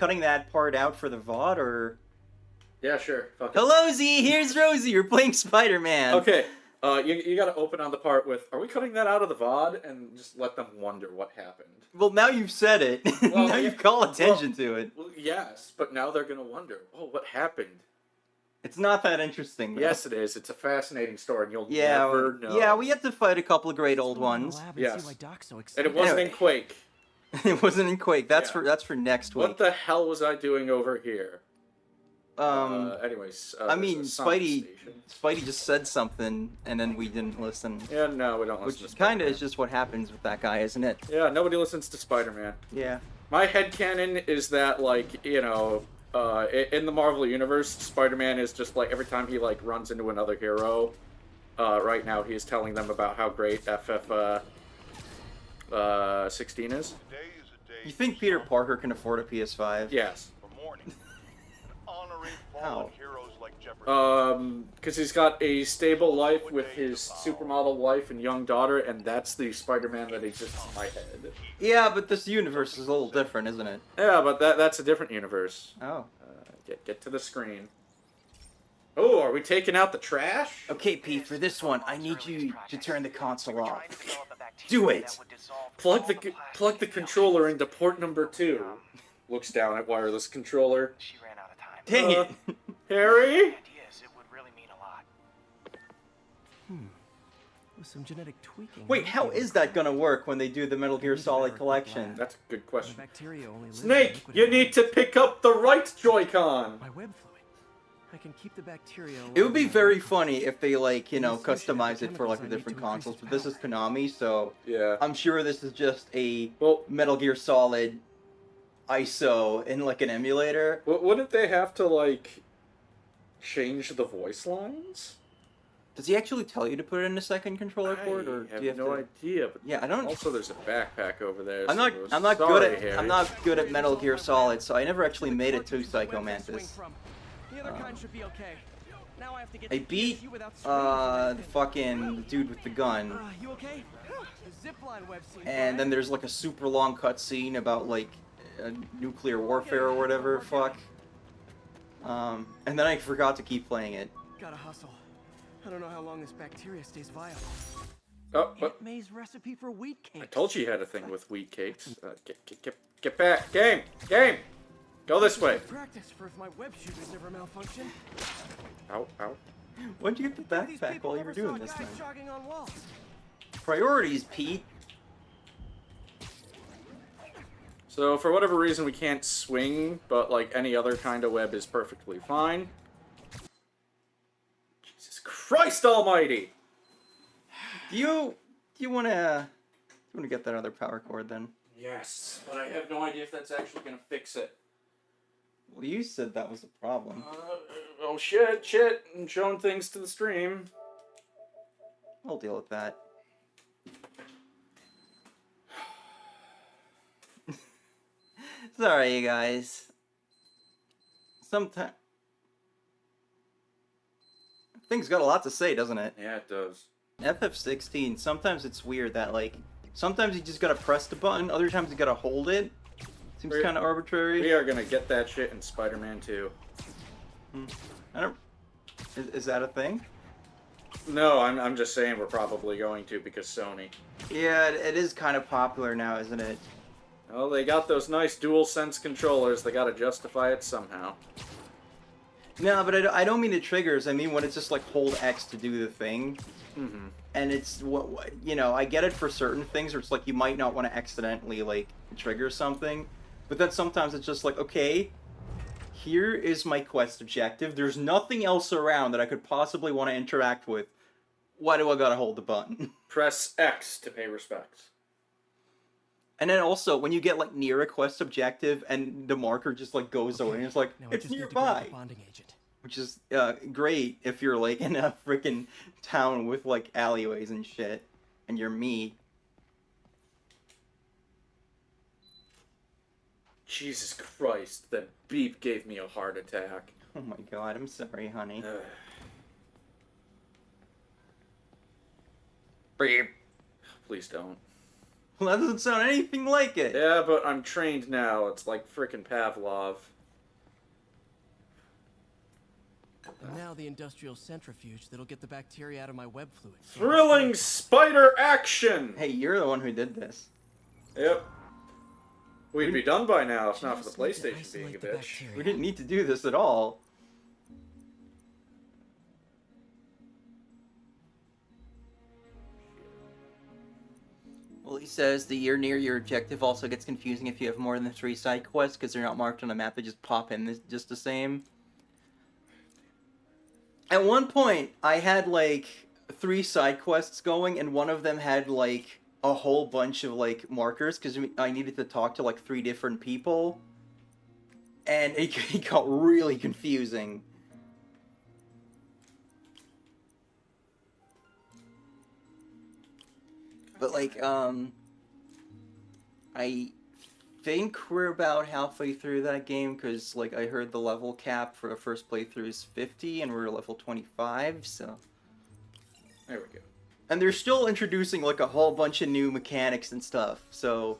cutting that part out for the VOD, or... Yeah, sure. Fuck it. Hello, Z! Here's Rosie! You're playing Spider-Man! Okay, you gotta open on the part with, are we cutting that out of the VOD? And just let them wonder what happened. Well, now you've said it. Well, now yeah, you've called attention to it. Well, yes, but now they're gonna wonder, oh, what happened? It's not that interesting, though. Yes, it is. It's a fascinating story, and you'll Yeah, never know. yeah, we had to fight a couple of great old ones. Yes. And it wasn't in Quake. It wasn't in Quake. That's Yeah. for next week. What the hell was I doing over here? Anyways, I mean, there's a science Spidey station. Spidey just said something, and then we didn't listen. Yeah, no, we don't listen Which to kind of Spider-Man. is just what happens with that guy, isn't it? Yeah, nobody listens to Spider-Man. Yeah. My headcanon is that, like, you know, in the Marvel Universe, Spider-Man is just, like, every time he, like, runs into another hero, right now he is telling them about how great FF16 is. You think Peter Parker can afford a PS5? Yes. How? Because he's got a stable life with his supermodel wife and young daughter, and that's the Spider-Man that exists in my head. Yeah, but this universe is a little different, isn't it? Yeah, but that's a different universe. Oh. Get to the screen. Oh, are we taking out the trash? Okay, Pete, for this one, I need you to turn the console off. Do it! Plug the controller into port number 2. Looks down at wireless controller. Dang it! Harry? With some genetic tweaking. Wait, how is that gonna work when they do the Metal Gear Solid collection? That's a good question. Bacteria only lives in Snake, liquid you form. need to pick up the right Joy-Con! My web fluid. I can keep the bacteria. It would be alive. very funny if they, like, you know, Associated customize it for, like, the chemicals I need different to increase consoles. its But this is power. Konami, so Yeah. I'm sure this is just a Well, Metal Gear Solid ISO in, like, an emulator. wouldn't they have to, like, change the voice lines? Does he actually tell you to put it in a second controller port, or I do you have have no to... idea. But Yeah, I don't... also, there's a backpack over there. I'm not. so I'm not sorry, good at. Harry. I'm not good at Metal Gear Solid, so I never actually made it to Where Psycho does it Mantis. swing from? The other kind should be okay. Now I have to get I to beat PSU without screaming. the fucking dude with the gun, You okay? The zipline web seems and then fine. there's like a super long cutscene about like nuclear warfare or whatever. Fuck. And then I forgot to keep playing it. Gotta hustle. I don't know how long this bacteria stays viable. Oh, what? Aunt May's recipe for wheat cakes. I told you you had a thing with wheat cakes. Get back. Game! Go this way. Practice for if my web shooters ever malfunction. Ow. When'd you get the These backpack people while you were ever doing saw this guys thing? jogging on walls. Priorities, Pete. So, for whatever reason, we can't swing, but, like, any other kind of web is perfectly fine. Jesus Christ almighty! Do you wanna get that other power cord then? Yes, but I have no idea if that's actually gonna fix it. Well, you said that was the problem. Oh shit, I'm showing things to the stream. I'll deal with that. Sorry, you guys. Sometimes things got a lot to say, doesn't it? Yeah, it does. FF16. Sometimes it's weird that like sometimes you just gotta press the button. Other times you gotta hold it. Seems We're- kind of arbitrary. We are gonna get that shit in Spider-Man 2. I don't. Is that a thing? No, I'm just saying we're probably going to because Sony. Yeah, it is kind of popular now, isn't it? Well, they got those nice DualSense controllers. They gotta justify it somehow. No, but I don't mean the triggers. I mean when it's just like hold X to do the thing. Mm-hmm. And it's what you know. I get it for certain things, where it's like you might not want to accidentally like trigger something, but then sometimes it's just like, okay, here is my quest objective. There's nothing else around that I could possibly want to interact with. Why do I gotta hold the button? Press X to pay respects. And then also when you get like near a quest objective and the marker just like goes away, and it's like Now I it's just need to grab nearby. the bonding agent. Which is great if you're like in a freaking town with like alleyways and shit, and you're me. Jesus Christ, that beep gave me a heart attack. Oh my god, I'm sorry, honey. Ugh. Beep. Please don't. Well, that doesn't sound anything like it. Yeah, but I'm trained now. It's like frickin' Pavlov. And now the industrial centrifuge that'll get the bacteria out of my web fluid. Thrilling spider action! Hey, you're the one who did this. Yep. We'd be done by now if not for the Just need to PlayStation being a isolate the bitch. bacteria. We didn't need to do this at all. Well, he says the year near your objective also gets confusing if you have more than 3 side quests because they're not marked on a map. They just pop in just the same. At one point, I had like 3 side quests going, and one of them had like a whole bunch of like markers because I needed to talk to like 3 different people, and it got really confusing. But like, I think we're about halfway through that game because like I heard the level cap for the first playthrough is 50 and we're level 25, so. There we go. And they're still introducing like a whole bunch of new mechanics and stuff, so.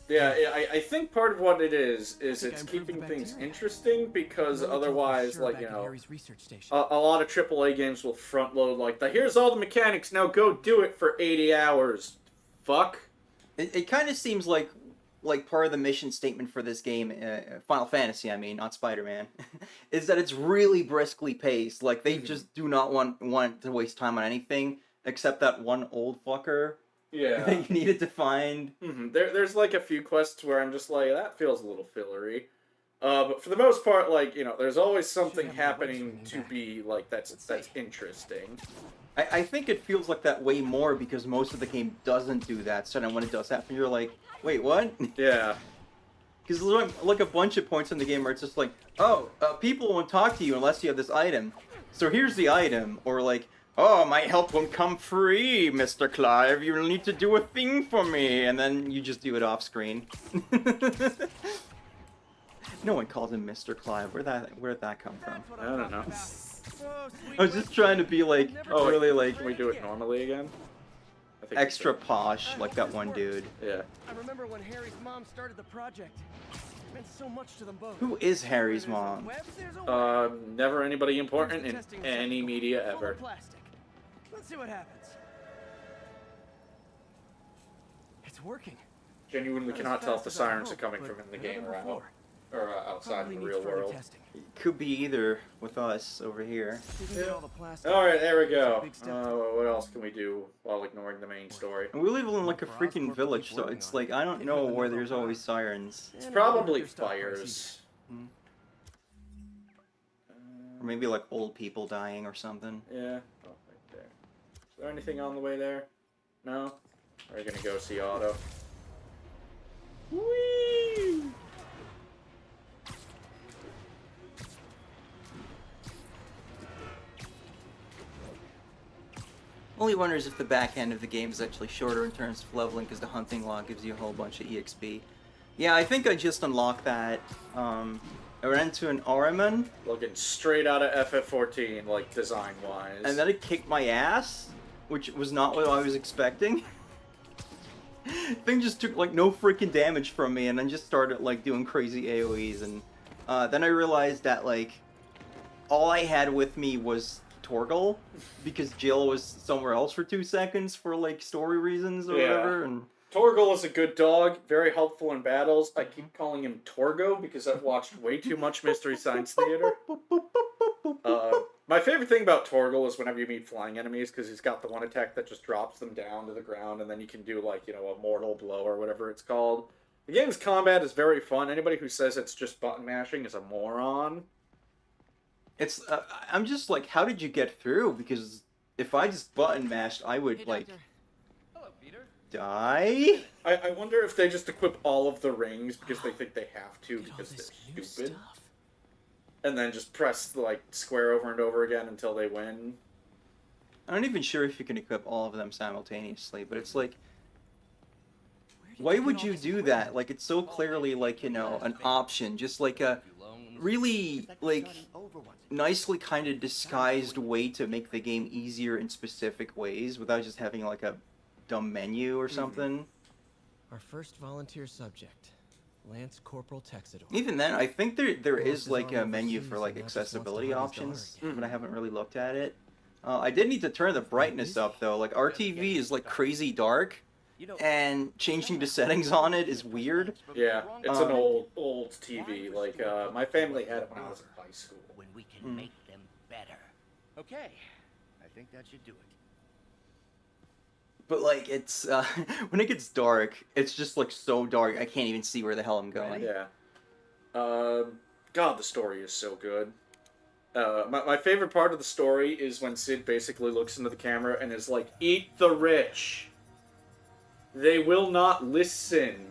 Yeah, I think part of what it is think I it's improved keeping the things bacteria. interesting because Really told for otherwise, sure like, back you at know, Harry's research station. a lot of AAA games will front load like, here's all the mechanics, now go do it for 80 hours. Fuck. It kind of seems like part of the mission statement for this game, Final Fantasy, I mean, not Spider-Man, is that it's really briskly paced. Like they just do not want to waste time on anything except that one old fucker Yeah. that you needed to find. There's like a few quests where I'm just like, that feels a little fillery. But for the most part, like, you know, there's always something have my legs happening swinging to back. be like that's interesting. I think it feels like that way more because most of the game doesn't do that. So then when it does happen, you're like, wait, what? Yeah. Because there's like a bunch of points in the game where it's just like, oh, people won't talk to you unless you have this item. So here's the item. Or like, oh, my help won't come free, Mr. Clive. You'll need to do a thing for me. And then you just do it off screen. No one calls him Mr. Clive. Where'd that come from? I don't know. I was just trying to be like, Oh, really like Can we do it normally again? I think we extra should. posh, like that one dude. Yeah. I remember when Harry's mom started the project. It meant so much to them both. Who is Harry's Where there's a mom? web, there's a web. Never anybody important in Testing any receptacle media full of ever. Plastic. Let's see what happens. It's working. Genuinely Not as cannot tell if fast the as I sirens are hoped, coming but from in the better game than or out, before. or outside Probably in the needs real further world. testing. Could be either with us over here. See if we can get all the plastic. All right, there we It's a go. big step. What else can we do while ignoring the main story? And we live in like a For Oscorp freaking to village, keep so working it's on like it. I don't Can't know let where them there's go always fast. sirens. It's And probably their stock price fires. Or maybe like old people dying or something. Yeah. Oh, right there. Is there anything on the way there? No? Are you gonna go see Otto? Whee! Only wonders if the back end of the game is actually shorter in terms of leveling because the hunting log gives you a whole bunch of EXP. Yeah, I think I just unlocked that. I ran into an Ahriman, Looking straight out of FF14, like design-wise. and then it kicked my ass, which was not what I was expecting. Thing just took like no freaking damage from me, and then just started like doing crazy AoEs, and then I realized that like all I had with me was Torgal, because Jill was somewhere else for 2 seconds for like story reasons or Yeah. whatever, and Torgal is a good dog, very helpful in battles. I keep calling him Torgo because I've watched way too much Mystery Science Theater. My favorite thing about Torgal is whenever you meet flying enemies, because he's got the one attack that just drops them down to the ground, and then you can do, like, you know, a mortal blow or whatever it's called. The game's combat is very fun. Anybody who says it's just button mashing is a moron. it's I'm just like, how did you get through? Because if I just button mashed, I would like die. I wonder if they just equip all of the rings because they think they have to Look at all because this they're new stupid. stuff. And then just press, like, square over and over again until they win. I'm not even sure if you can equip all of them simultaneously, but it's like, Where did why get would all you this do equipment? that? Like, it's so clearly like, you know, an option, just like a really like nicely kind of disguised way to make the game easier in specific ways without just having like a dumb menu or something. Our first volunteer subject, Lance Corporal Texidor. Even then, I think there Lost is his like a arm menu overseas for like and now just wants to accessibility hug his daughter options, again. but I haven't really looked at it. I did need to turn the brightness up though. Like RTV is like crazy dark, and changing the settings on it is weird. Yeah, it's an old TV. Like, my family had it when I was in high school. When we can make them better. Okay, I think that should do it. But like it's when it gets dark, it's just like so dark I can't even see where the hell I'm going. Yeah. God, the story is so good. My favorite part of the story is when Sid basically looks into the camera and is like, "Eat the rich. They will not listen.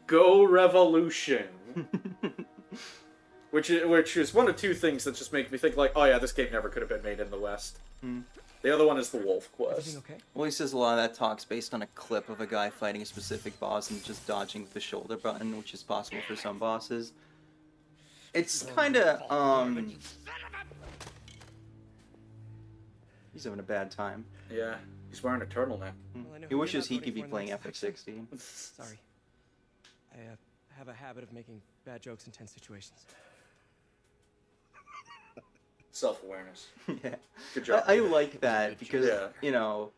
Go revolution." which is one of two things that just make me think like, oh yeah, this game never could have been made in the West. The other one is the Wolf Quest. Everything okay? Well, he says a lot of that talk's based on a clip of a guy fighting a specific boss and just dodging with the shoulder button, which is possible for some bosses. It's kind of he's having a bad time. Yeah, he's wearing a turtleneck. Well, I know He you're wishes not he voting could be for in playing the next election. FF16. Sorry. I have a habit of making bad jokes in tense situations. Self-awareness. Yeah. Good job. I like that because Yeah. you know,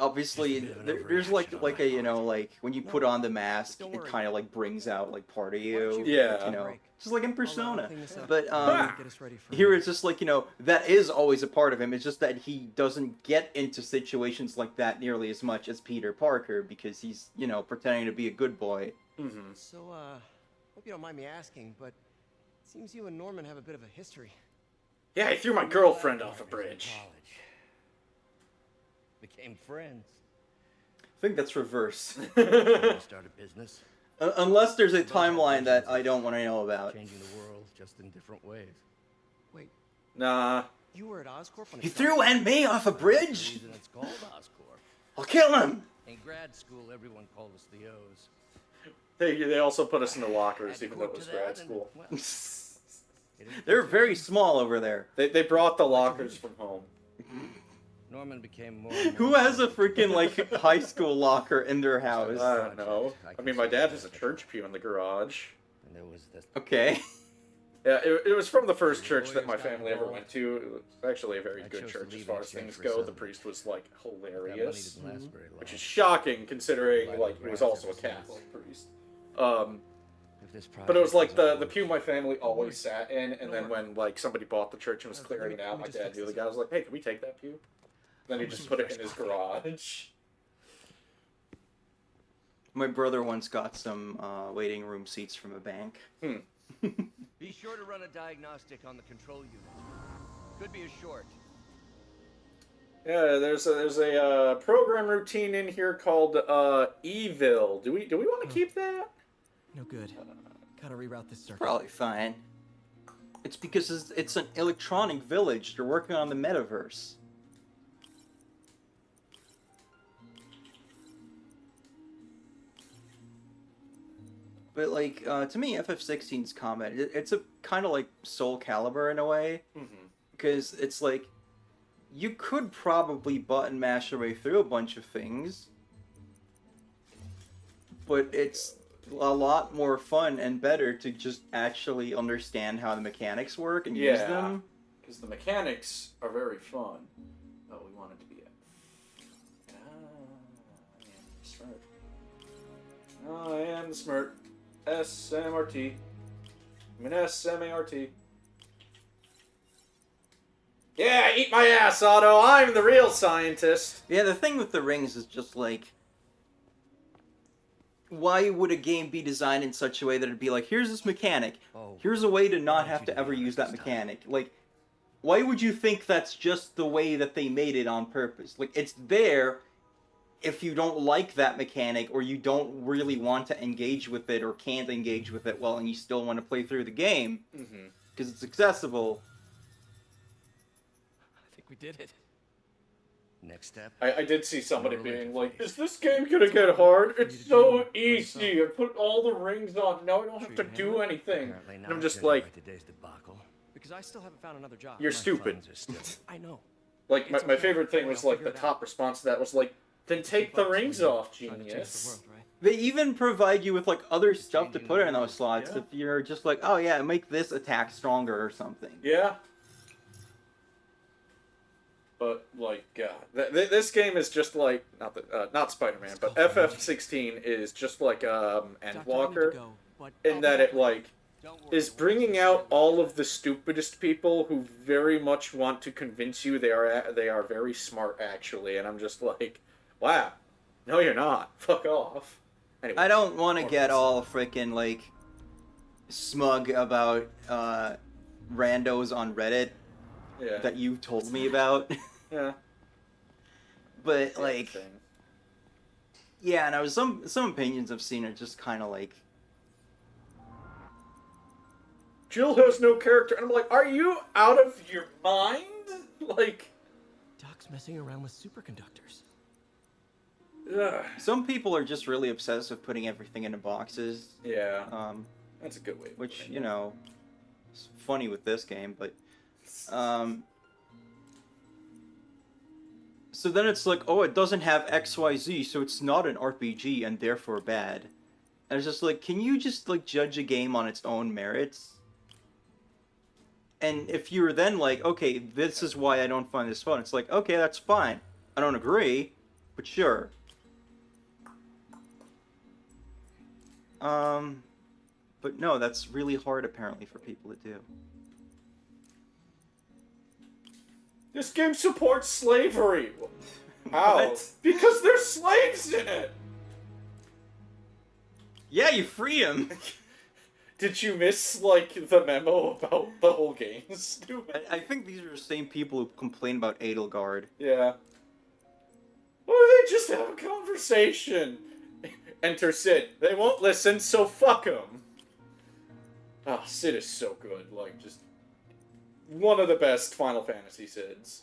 obviously Just a bit of an there's overreaction like a you know like when you put on the mask, Don't it worry. kind of like brings out like part of you. Yeah. You know, just like in Persona. clean this up. But Get us ready for here it's just like, you know, that is always a part of him. It's just that he doesn't get into situations like that nearly as much as Peter Parker because he's, you know, pretending to be a good boy. Mm-hmm. So, hope you don't mind me asking, but it seems you and Norman have a bit of a history. Yeah, he threw my girlfriend off a bridge. College. Became friends. I think that's reverse. Start a business. Unless there's a timeline that I don't want to know about. Changing the world just in different ways. Wait, Nah. you were at Oscorp when He it threw and me off a The bridge? reason it's called Oscorp. I'll kill him! In grad school, everyone called us the O's. They also put us in the lockers, Add even though it quote was to grad that and, school. well, it is They're very small over there. They brought the lockers from home. Norman became more. and Who more has a freaking like high school locker in their house? I don't know. I mean, my dad has a church pew in the garage. And there was this. Okay. Yeah, it was from the first church that my family ever went to. It was actually a very I good chose to church as leave far in as things exchange for go. The settlement. priest was like That money hilarious, didn't last very long. which is shocking considering like he was also a Catholic priest. If this But it was like project the doesn't pew work, my family always sat in, and then when like somebody bought the church and was clearing it out, my dad knew the guy. Was like, "Hey, can we take that pew?" Then he just put it in his garage. My brother once got some waiting room seats from a bank. Be sure to run a diagnostic on the control unit. Could be a short. Yeah, there's a program routine in here called Evil. Do we want to keep that? No good. Gotta reroute this circuit. Probably fine. It's because it's an electronic village. They're working on the metaverse. But like to me, FF16's combat, it's a kind of like Soul Calibur in a way, because it's like you could probably button mash your way through a bunch of things, but it's a lot more fun and better to just actually understand how the mechanics work and use Yeah. them. Because the mechanics are very fun. Oh, we wanted to be it. Smart. Oh, I am the smart. SMRT. I mean SMART. Yeah, eat my ass, Otto. I'm the real scientist. Yeah, the thing with the rings is just like, why would a game be designed in such a way that it'd be like, here's this mechanic, Oh. here's a way to not Why'd have you to do ever that use that this time? mechanic? Like, why would you think that's just the way that they made it on purpose? Like, it's there if you don't like that mechanic or you don't really want to engage with it or can't engage with it well and you still want to play through the game because it's accessible. I think we did it. Next step. I did see somebody being like, is this game gonna get hard? It's so easy. I put all the rings on. Now I don't have to do anything. Apparently And not I'm just gonna like, write today's debacle. Because I still haven't found another job. you're My stupid. funds are still. I know. Like, It's my okay. favorite thing I'll was like figure the it top response to that was like, then take the Bucks rings when off, trying to change the genius. world, right? They even provide you with like other stuff to put in those slots Yeah. if you're just like, oh yeah, make this attack stronger or something. Yeah. But like, this game is just like not Spider-Man, but FF16 is just like Doctor, I need to Endwalker go, but in that it like Don't worry, is bringing out all of the stupidest people who very much want to convince you they are very smart actually, and I'm just like, wow, no you're not. Fuck off. Anyway, I don't want to more get please. all freaking like smug about randos on Reddit Yeah. that you told me about, Yeah. but Same like, thing. yeah, and I was some opinions I've seen are just kind of like, Jill has no character, and I'm like, are you out of your mind? Like, Doc's messing around with superconductors. ugh. some people are just really obsessed with putting everything into boxes. Yeah, that's a good way. Of Which, putting you it. know, is funny with this game, but so then it's like, oh, it doesn't have XYZ, so it's not an RPG and therefore bad. And it's just like, can you just like judge a game on its own merits? And if you're then like, okay, this is why I don't find this fun, it's like, okay, that's fine. I don't agree, but sure. But no, that's really hard apparently for people to do. This game supports slavery. How? What? Because there's slaves in it. Yeah, you free him. Did you miss like the memo about the whole game? Stupid. I think these are the same people who complain about Edelgard. Yeah. Why don't they just have a conversation? Enter Sid. They won't listen, so fuck them. Ah, Sid is so good. Like, just one of the best Final Fantasy Sids.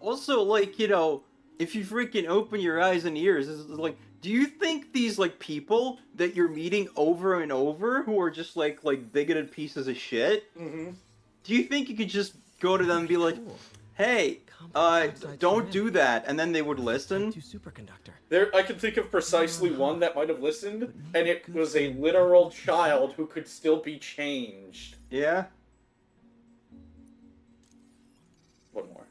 Also, like, you know, if you freaking open your eyes and ears, it's like, do you think these like people that you're meeting over and over who are just like bigoted pieces of shit? Mm-hmm. Do you think you could just go to them and be like, Cool. hey, don't do that, and then they would listen? To superconductor. There, I can think of precisely one that might have listened, and it was a literal child who could still be changed. Yeah. One more.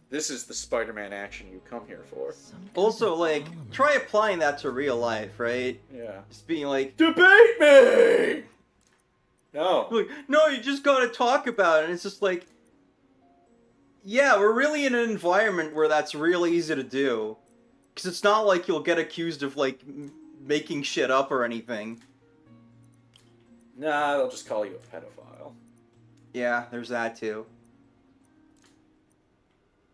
This is the Spider-Man action you come here for. Some kind Also, of like, polymer. try applying that to real life, right? Yeah. Just being like, Debate me! No. like, no, you just gotta talk about it. And it's just like, yeah, we're really in an environment where that's really easy to do. Because it's not like you'll get accused of, like, making shit up or anything. Nah, they'll just call you a pedophile. Yeah, there's that too.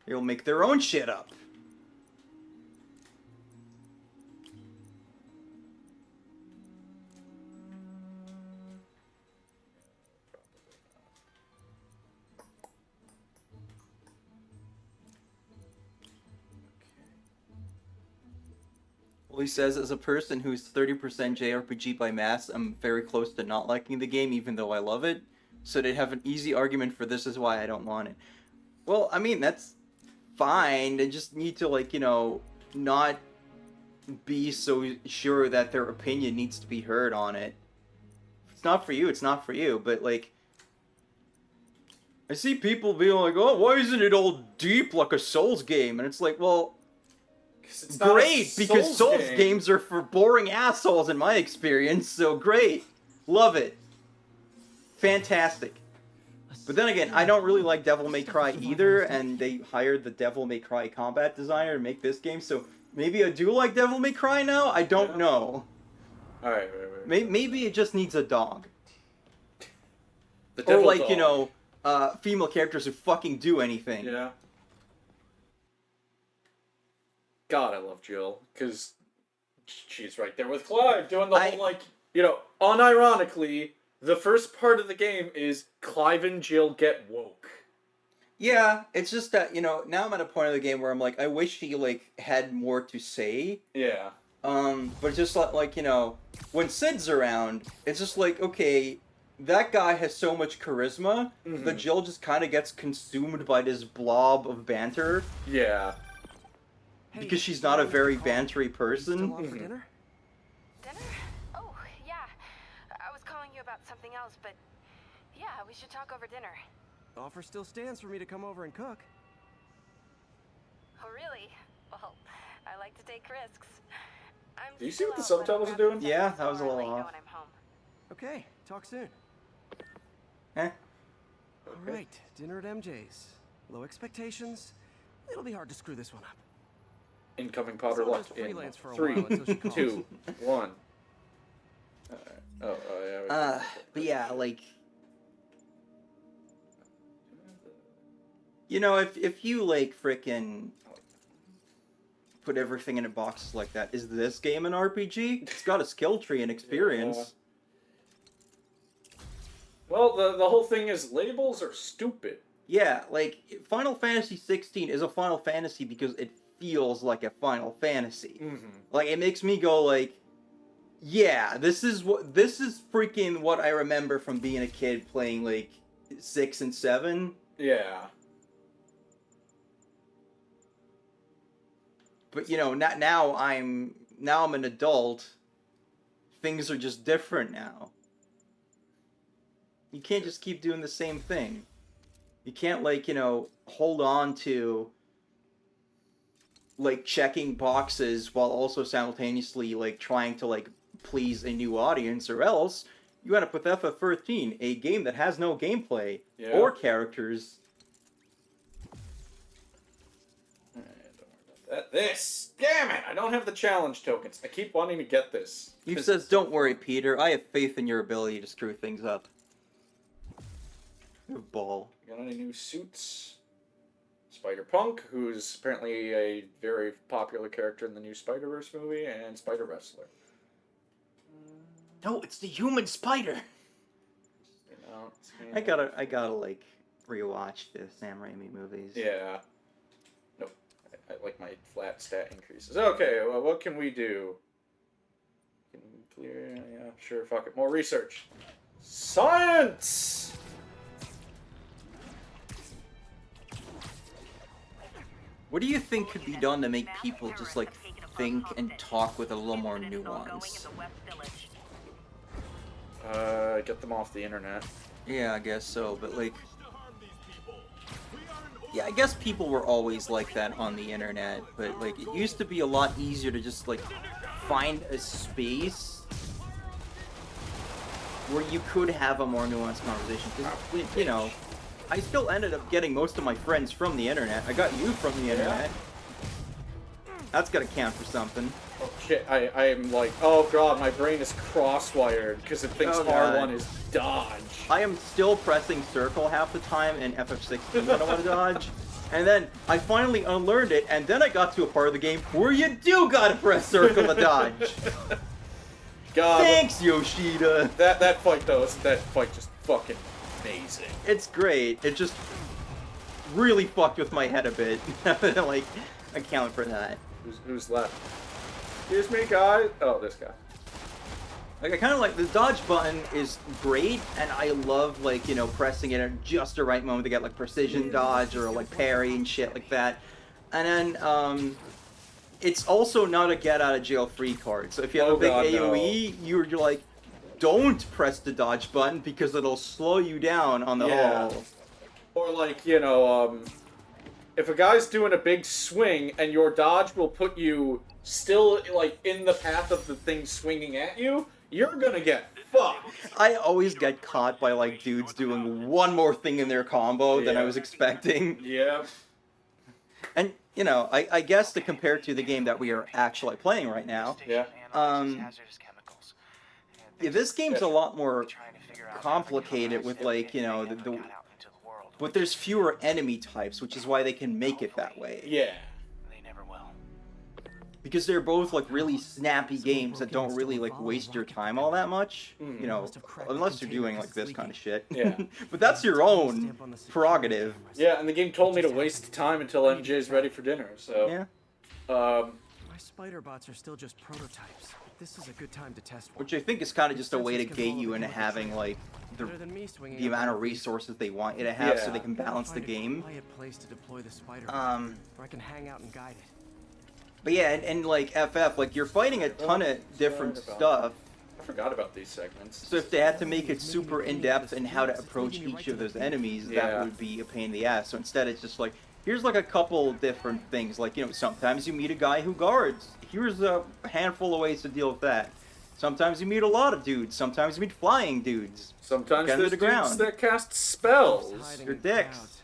They'll make their own shit up. Well, he says, as a person who's 30% JRPG by mass, I'm very close to not liking the game, even though I love it. So they'd have an easy argument for this is why I don't want it. Well, I mean, that's fine. They just need to, like, you know, not be so sure that their opinion needs to be heard on it. If it's not for you, it's not for you. But, like, I see people being like, oh, why isn't it all deep like a Souls game? And it's like, well, It's not a great, because Souls game. games are for boring assholes in my experience, so great. Love it. Fantastic. But then again, I don't really like Devil May Cry either, and they hired the Devil May Cry combat designer to make this game, so maybe I do like Devil May Cry now? I don't Yeah. know. Alright, wait. Maybe it just needs a dog. The Or devil like, dog. you know, female characters who fucking do anything. Yeah. God, I love Jill, because she's right there with Clive, doing the whole, like, you know, unironically, the first part of the game is Clive and Jill get woke. Yeah, it's just that, you know, now I'm at a point of the game where I'm like, I wish he, like, had more to say. Yeah. But just like, you know, when Sid's around, it's just like, okay, that guy has so much charisma that Jill just kind of gets consumed by this blob of banter Yeah. Hey, because she's not a very bantery still person. on for dinner? anything else, but yeah, we should talk over dinner. The offer still stands for me to come over and cook. Oh, really? Well, I like to take risks. I'm Do you see what the still out, but subtitles I'm are doing? grabbing Yeah, something that was a small little and let you know off. when I'm home. Okay, talk soon. Eh? All right, dinner at MJ's. Low expectations. It'll be hard to screw this one up. Incoming Potter So left just in freelance for a 3, while until she calls. 2, 1. Oh, yeah. But yeah, like, you know, if you like frickin' put everything in boxes like that, is this game an RPG? It's got a skill tree and experience. Well, the whole thing is labels are stupid. Yeah, like Final Fantasy 16 is a Final Fantasy because it feels like a Final Fantasy. Mm-hmm. Like it makes me go like, yeah, this is freaking what I remember from being a kid playing like 6 and 7. Yeah. But you know, now I'm an adult. Things are just different now. You can't just keep doing the same thing. You can't like, you know, hold on to like checking boxes while also simultaneously like trying to like please a new audience, or else you end up with FF13, a game that has no gameplay or characters. Don't worry about that. This! Damn it! I don't have the challenge tokens. I keep wanting to get this. Eve says, "Don't worry, Peter. I have faith in your ability to screw things up." You ball. Got any new suits? Spider-Punk, who's apparently a very popular character in the new Spider-Verse movie, and Spider-Wrestler. No, it's the human spider. You know, I gotta like rewatch the Sam Raimi movies. Yeah. Nope. I like my flat stat increases. Okay, well, what can we do? Can we clear? Yeah, sure. Fuck it. More research. Science. What do you think could be done to make people just like think and talk with a little more nuance? Get them off the internet. Yeah, I guess so, but like, yeah, I guess people were always like that on the internet, but like, it used to be a lot easier to just like find a space where you could have a more nuanced conversation. Because, you know, I still ended up getting most of my friends from the internet. I got you from the internet. That's gotta count for something. Oh shit, I am like, oh god, my brain is cross-wired because it thinks Oh, God. R1 is dodge. I am still pressing circle half the time in FF16 when I want to dodge. And then I finally unlearned it, and then I got to a part of the game where you do gotta press circle to dodge. God, Thanks, Yoshida. that fight though, isn't that fight just fucking amazing? It's great. It just really fucked with my head a bit. Like, account for that. Who's left? Excuse me, guys. Oh, this guy. Like, I kind of like the dodge button is great, and I love, like, you know, pressing it at just the right moment to get, like, precision dodge or, like, parry and shit like that. And then, it's also not a get-out-of-jail-free card. So if you have a big AoE, you're like, don't press the dodge button because it'll slow you down on the whole. Or, like, you know, if a guy's doing a big swing and your dodge will put you still, like, in the path of the thing swinging at you, you're gonna get fucked. I always get caught by, like, dudes doing one more thing in their combo than I Yeah. was expecting. Yeah. And, you know, I guess to compare to the game that we are actually playing right now, Yeah. yeah, this game's a lot more complicated with, like, you know, but there's fewer enemy types, which is why they can make it that way. Yeah. Because they're both, like, really snappy games that don't really, like, waste your time all that much. You know, unless you're doing, like, this kind of shit. Yeah. But that's your own prerogative. Yeah, and the game told me to waste time until MJ's ready for dinner, so... Yeah. My spider bots are still just prototypes. This is a good time to test one. Which I think is kind of just a way to gate you into having, like, Better than me swinging the a amount of bat. resources they want you to have so Yeah. they can balance the Find a game. quiet place to deploy the spider Um, where I can hang out and guide it. But yeah, and like FF, like, you're fighting a ton of different stuff. I forgot about these segments. So if they had to make it super in-depth in how to approach each of those enemies, Yeah. that would be a pain in the ass. So instead it's just like, here's like a couple different things. Like, you know, sometimes you meet a guy who guards. Here's a handful of ways to deal with that. Sometimes you meet a lot of dudes. Sometimes you meet flying dudes. Sometimes Get 'em to there's the dudes ground. that cast spells. Hiding Your in dicks. crowds.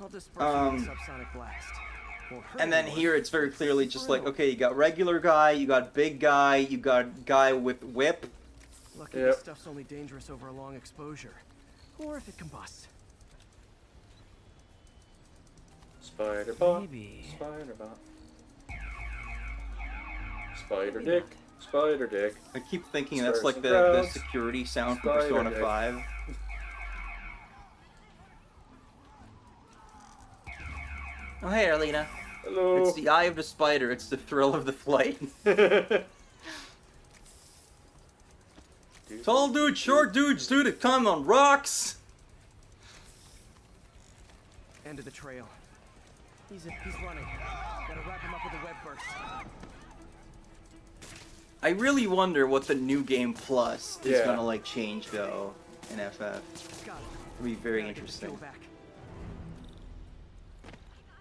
I'll disperse you with Um, a subsonic blast. Won't hurt And then anyone. here it's very clearly just like, okay, you got regular guy, you got big guy, you got guy with whip. Lucky Yep. this stuff's only dangerous over a long exposure. Or if it combusts. Spider bot. Maybe. Spider bot. Spider dick. Spider dick. I keep thinking that's like Stars the and crowds. security sound for Spider Persona dick. 5. Oh, hey, Arlena. Hello. It's the eye of the spider. It's the thrill of the flight. Tall dude, short dudes, dude, it come on rocks. End of the trail. He's running. Gotta wrap him up with a web burst. I really wonder what the new game plus is Yeah. gonna like change though in FF. Got it. It'll be very Gotta get the fuel interesting. back.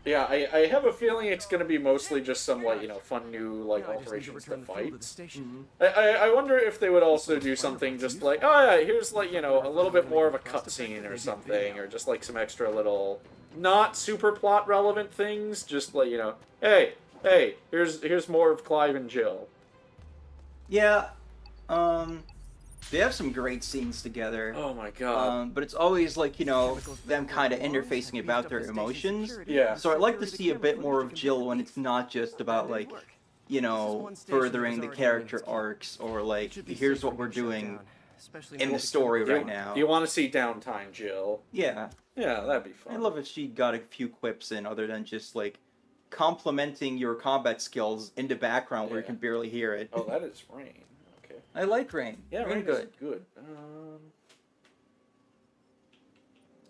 Yeah, I have a feeling it's gonna be mostly just some like, you know, fun new like Now I just need to alterations to return the fuel to the fights. station. I wonder if they would also do something just like, oh yeah, here's like, you know, a little bit more of a cutscene or something, or just like some extra little not super plot relevant things, just like, you know, hey, here's more of Clive and Jill. Yeah, they have some great scenes together. Oh my god. But it's always like, you know, them kind of interfacing about their emotions. Yeah. So I'd like to see a bit more of Jill when it's not just about like, you know, furthering the character arcs or like, here's what we're doing in the story right now. Do you want to see downtime, Jill? Yeah, Yeah, that'd be fun. I love if she got a few quips in other than just like complimenting your combat skills in the background where you Yeah. can barely hear it. Oh, that is Rain. Okay. I like Rain. Yeah, Rain Rain good. is good.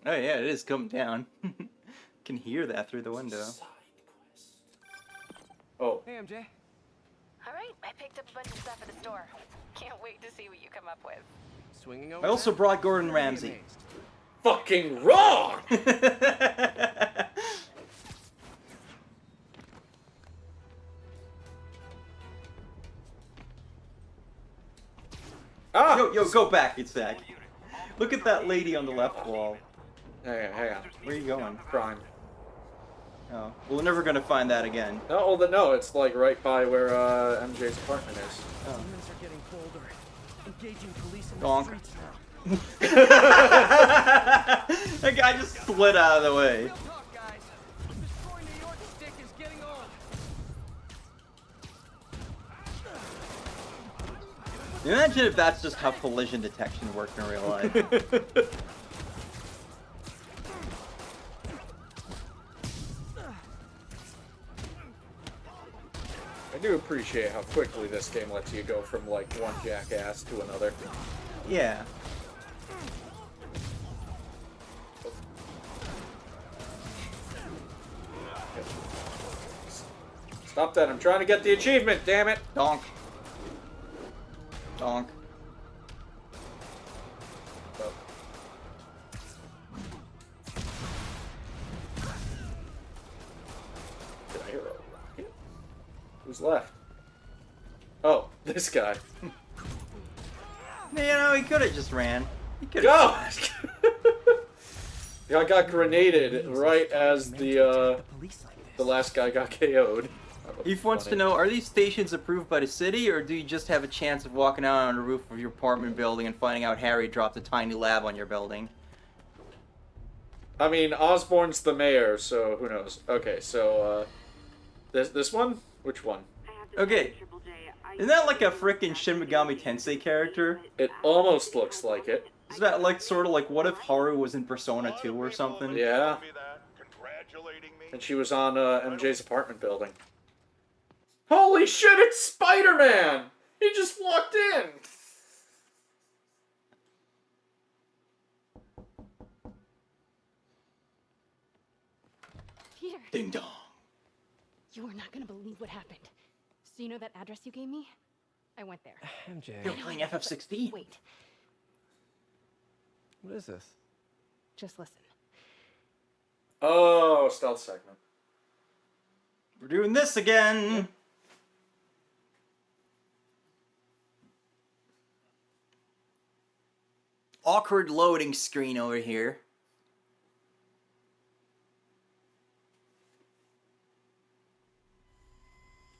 Oh yeah, it is coming down. Can hear that through the window. Side quest. Oh, Hey, MJ. All right, I picked up a bunch of stuff at the store. Can't wait to see what you come up with. Swinging over. I also there? brought Gordon You'll be Ramsay. amazed. fucking wrong! Ah! Yo, go back a sec. Look at that lady on the left wall. Hang on. Where are you going? Prime. Oh, we're never gonna find that again. No, it's like right by where MJ's apartment is. Demons are getting bolder. Engaging police in Donk. the streets now. That guy just slid out of the way. Real talk, guys. Destroy New York stick is getting old. Imagine if that's just how collision detection worked in real life. I do appreciate how quickly this game lets you go from like one jackass to another. Yeah. Stop that, I'm trying to get the achievement, damn it! Donk. Donk. Oh. Did I hear a rocket? Who's left? Oh, this guy. You know, he could have just ran. He could Go! have. Yeah, I got grenaded right as the Police like this. the last guy got KO'd. Eve wants to know, are these stations approved by the city, or do you just have a chance of walking out on the roof of your apartment building and finding out Harry dropped a tiny lab on your building? I mean, Osborne's the mayor, so who knows? Okay, so this one? Which one? Okay. Isn't that like a frickin' Shin Megami Tensei character? It almost looks like it. Is that like sort of like what if Haru was in Persona 2 or something? Yeah. Congratulating me. And she was on MJ's apartment building. Holy shit, it's Spider-Man! He just walked in! Peter, Ding dong. you are not going to believe what happened. So you know that address you gave me? I went there. MJ, You're playing FF16. Wait, what is this? just listen. Oh, stealth segment. We're doing this again. Awkward loading screen over here.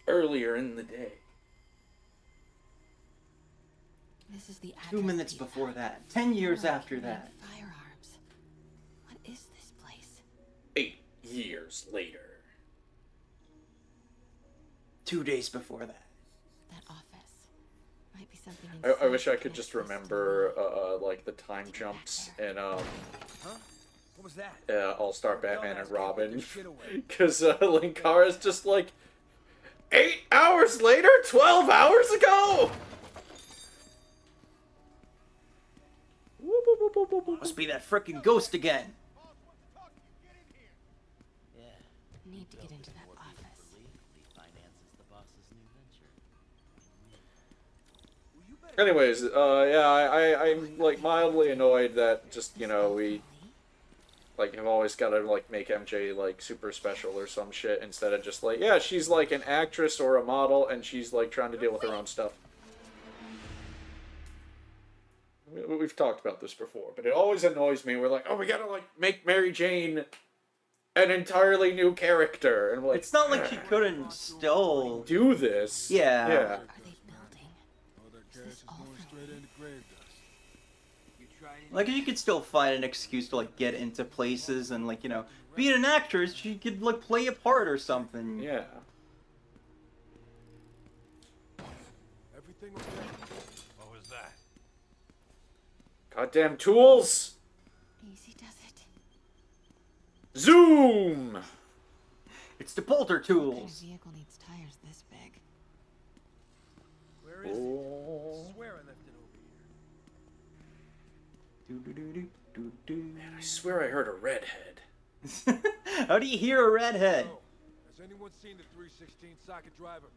Earlier in the day. This is the 2 minutes before that. 10 years after that. Firearms. What is this place? 8 years later. 2 days before that. That office. Might be something I wish I could just remember, like, the time jumps in, Huh? What was that? All-Star Batman and Robin. Get shit away. Because Linkara's just like, 8 hours later? 12 hours ago? Whoop, whoop, whoop, whoop, whoop, whoop. Must be that frickin' ghost again. Need to get into that office. Anyways, yeah, I'm, like, mildly annoyed that just, you know, we, like, have always gotta, like, make MJ, like, super special or some shit instead of just, like, yeah, she's, like, an actress or a model and she's, like, trying to deal with her own stuff. We've talked about this before, but it always annoys me. We're like, oh, we gotta, like, make Mary Jane an entirely new character. And we're like, It's not like she couldn't still... do this. Yeah. Yeah. Are they building? Is this all for me? Like, you could still find an excuse to, like, get into places and, like, you know, being an actress, she could, like, play a part or something. Yeah. Everything okay? What was that? Goddamn tools! Easy does it. Zoom! It's the bolter What kind of tools. vehicle needs tires this big? Where is it? I swear I left it over here. Man, I swear I heard a redhead. How do you hear a redhead? Oh, has anyone seen the 316 socket driver?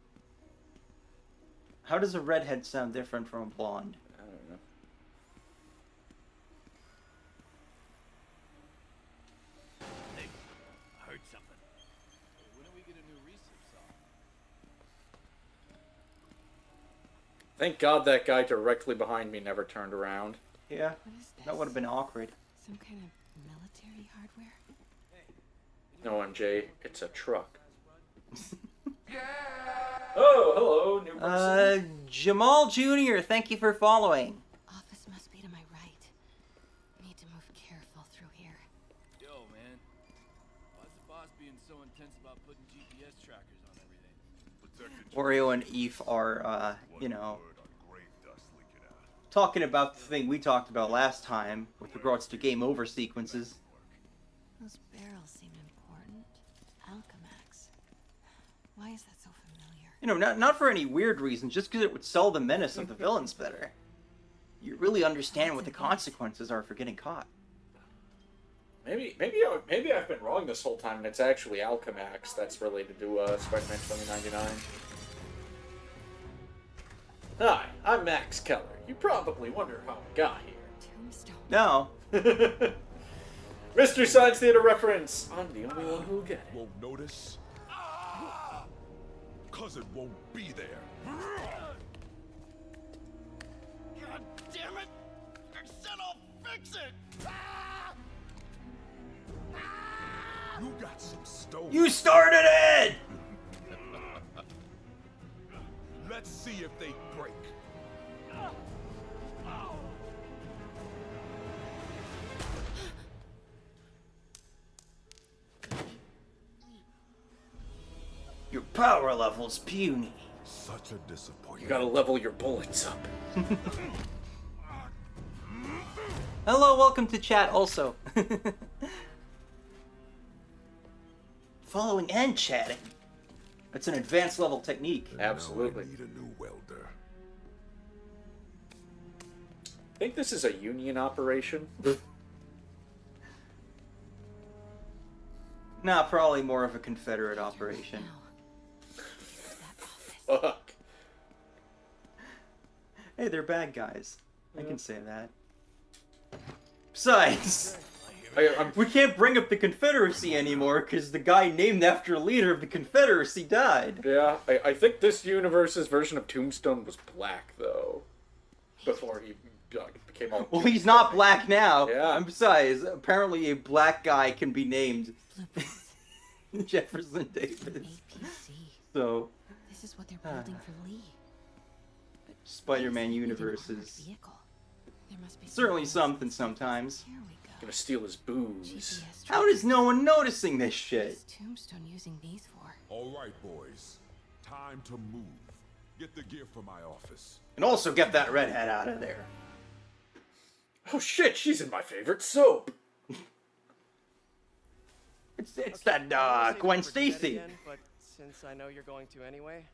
How does a redhead sound different from a blonde? I don't know. Hey, I heard something. When do we get a new research saw? Thank God that guy directly behind me never turned around. Yeah, What is this? that would have been awkward. Some kind of military hardware? No, MJ, it's a truck. Oh, hello, new person. Jamal Jr., thank you for following. Office must be to my right. Need to move careful through here. Yo, man. Why's the boss being so intense about putting GPS trackers on everything? Oreo and Eve are, you know, Word on grave dust leaking out. talking about the thing we talked about last time with regards to game over sequences. Those barrels seem important. Alchemax. Why is that so familiar? You know, not for any weird reason, just because it would sell the menace of the villains better. You really understand what the consequences are for getting caught. Maybe I've been wrong this whole time, and it's actually Alchemax that's related to Spider-Man 2099. Hi, I'm Max Keller. You probably wonder how I got Tombstone. No. here. Mystery Science Theater reference. I'm the only one who'll get it. Won't notice? Cause it won't be there. God damn it! I said I'll fix it! You got some stone. You started it! Let's see if they break. Your power level's puny. Such a disappointment. You gotta level your bullets up. Hello, welcome to chat also. Following and chatting. That's an advanced level technique. Absolutely. Now I need a new welder. I think this is a union operation. Nah, probably more of a Confederate operation. Now. That office. Fuck. Hey, they're bad guys. I can say that. Besides, we can't bring up the Confederacy anymore because the guy named after the leader of the Confederacy died. Yeah, I think this universe's version of Tombstone was black, though. Before he became all... Well, he's not black now. Yeah. And besides, apparently a black guy can be named Jefferson Davis. APC. So, This is what they're building for Lee. But Spider-Man why is it universe even a is vehicle? There must be certainly something sometimes. Here we go. Gonna steal his booze. GPS How is no one noticing this What shit? is Tombstone using these for? All right, boys. Time to move. Get the gear from my office. And also get that redhead out of there. Oh shit, she's in my favorite soap! It's Okay, that I won't say Gwen we forget Stacy. again, but since I know you're going to anyway,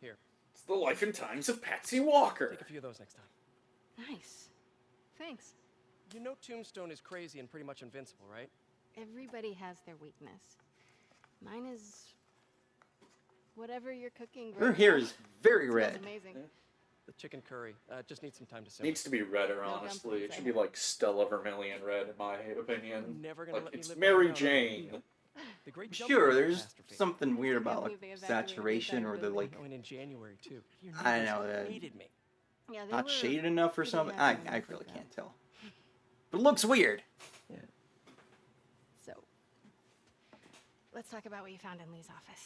here, It's the life and times of Patsy Walker. take a few of those next time. Nice. Thanks. You know Tombstone is crazy and pretty much invincible, right? Everybody has their weakness. Mine is whatever you're cooking. Her right hair now. is very Smells red. amazing. The chicken curry. Just needs some time to simmer. Needs to be redder, No honestly. It dumplings, should I be know. like Stella Vermilion red, in my opinion. Never gonna Like, let me it's live Mary down on Jane. Leo. The great Sure, Jumpman there's catastrophe. something weird I can't about like believe they evacuated the saturation entire or the building. like Oh, and in January too. Your I neighbors know that. hated me. Yeah, they not were shaded enough or pretty something. happy when I I really moved can't out. tell. But it looks weird. So, let's talk about what you found in Lee's office.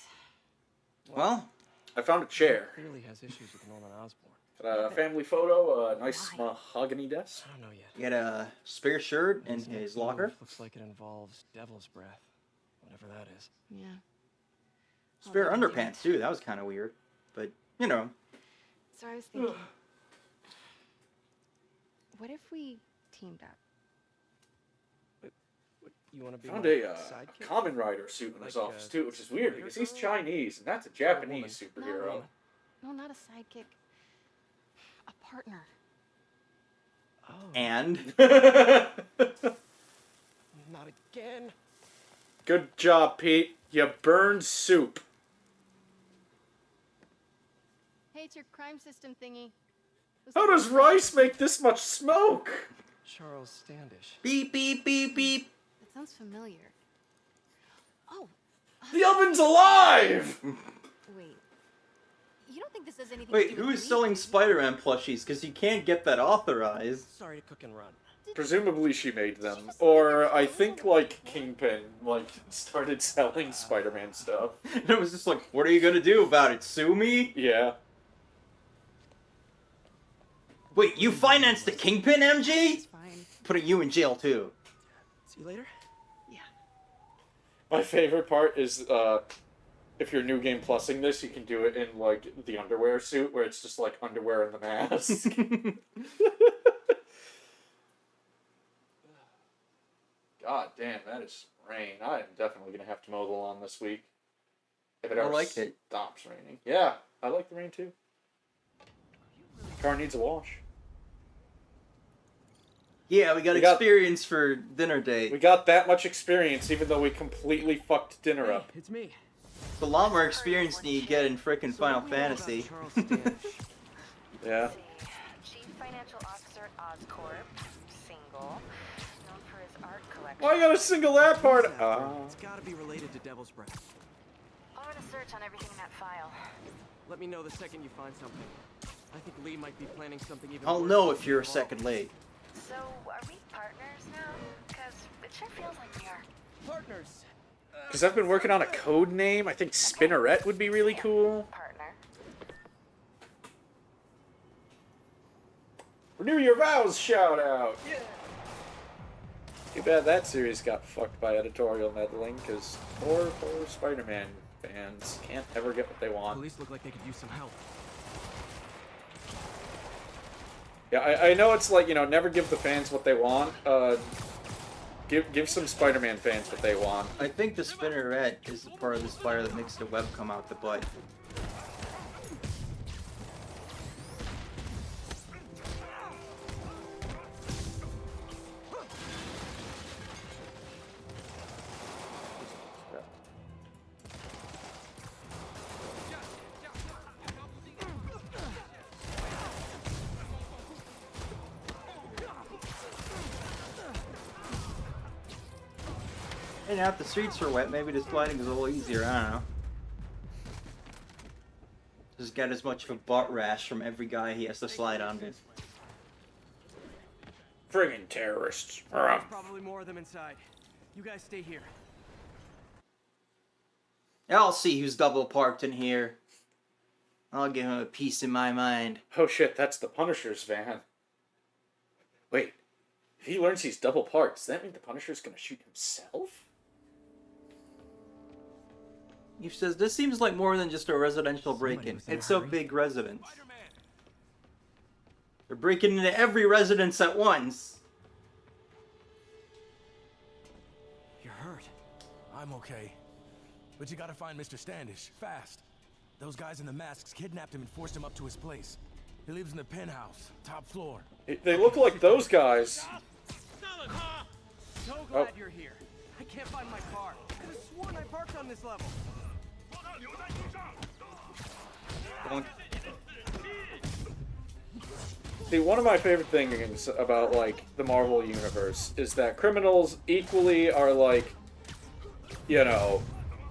Well, I found a chair. Clearly has issues with Norman Osborn. Got a family photo, a nice Why? mahogany desk. I don't know yet. he had a spare shirt in His next his locker. move Looks like it involves devil's breath, whatever that is. Yeah. Spare I'll leave it to underpants too. That was kind of weird. But you know, So I was thinking, what if we teamed up? You want to be Found my a sidekick? Common Rider suit in his Like, office too, which is weird because he's Spider-Girl? Chinese and that's a Or a Japanese woman? superhero. No. No, not a sidekick. A partner. Oh, and not again. Good job, Pete. You burned soup. Hey, it's your crime system thingy. How does rice make this much smoke? Charles Standish. beep beep beep beep. That sounds familiar. Oh, The oven's alive! wait. You don't think this has anything to Wait, do who with is Lee? selling Spider-Man plushies? Because you can't get that authorized. Sorry to cook and run. Presumably she made them. Or I think, like, Kingpin, like, started selling Spider-Man stuff. And it was just like, what are you gonna do about it? Sue me? Yeah. Wait, you financed the Kingpin, MJ? It's fine. Putting you in jail too. See you later. Yeah. My favorite part is, if you're New Game Plusing this, you can do it in, like, the underwear suit, where it's just, like, underwear and the mask. God damn, that is rain. I am definitely gonna have to mow the lawn this week. If it I ever like it. stops raining. Yeah, I like the rain too. Car needs a wash. Yeah, we got We got- experience for dinner date. We got that much experience, even though we completely fucked dinner up. It's me. It's a lot more experience than you get in frickin' Final what do you know about Fantasy. Charles Standish? Yeah. Chief Financial Officer at Oscorp, single, known for his art collection. Why you gotta single that part? It's gotta be related to Devil's Breath. I'll run a search on everything in that file. Let me know the second you find something. I think Lee might be planning something even I'll worse know than if you're a involved. second late. So, are we partners now? Because it sure feels like we are. Partners. Because I've been working on a code name. I think Spinneret would be really cool. Partner. Renew your vows shout out. Yeah. Too bad that series got fucked by editorial meddling, because poor Spider-Man fans can't ever get what they want. Police look like they could use some help. Yeah, I know it's like, you know, never give the fans what they want. Give some Spider-Man fans what they want. I think the spinneret is the part of the spider that makes the web come out the butt. And now if the streets are wet, maybe the sliding is a little easier. I don't know. Just get as much of a butt rash from every guy he has to slide under. Friggin' terrorists. There's probably more of them inside. You guys stay here. I'll see who's double parked in here. I'll give him a piece in my mind. Oh shit, that's the Punisher's van. Wait, if he learns he's double parked, does that mean the Punisher's gonna shoot himself? He says, this seems like more than just a residential break-in. was in a It's a hurry. big residence. They're breaking into every residence at once. You're hurt. I'm okay. But you gotta find Mr. Standish, fast. Those guys in the masks kidnapped him and forced him up to his place. He lives in the penthouse, top floor. They look like those guys. So glad you're here. I can't find my car. I could have sworn I parked on this level. Don't- See, one of my favorite things about, like, the Marvel Universe is that criminals equally are, like, you know,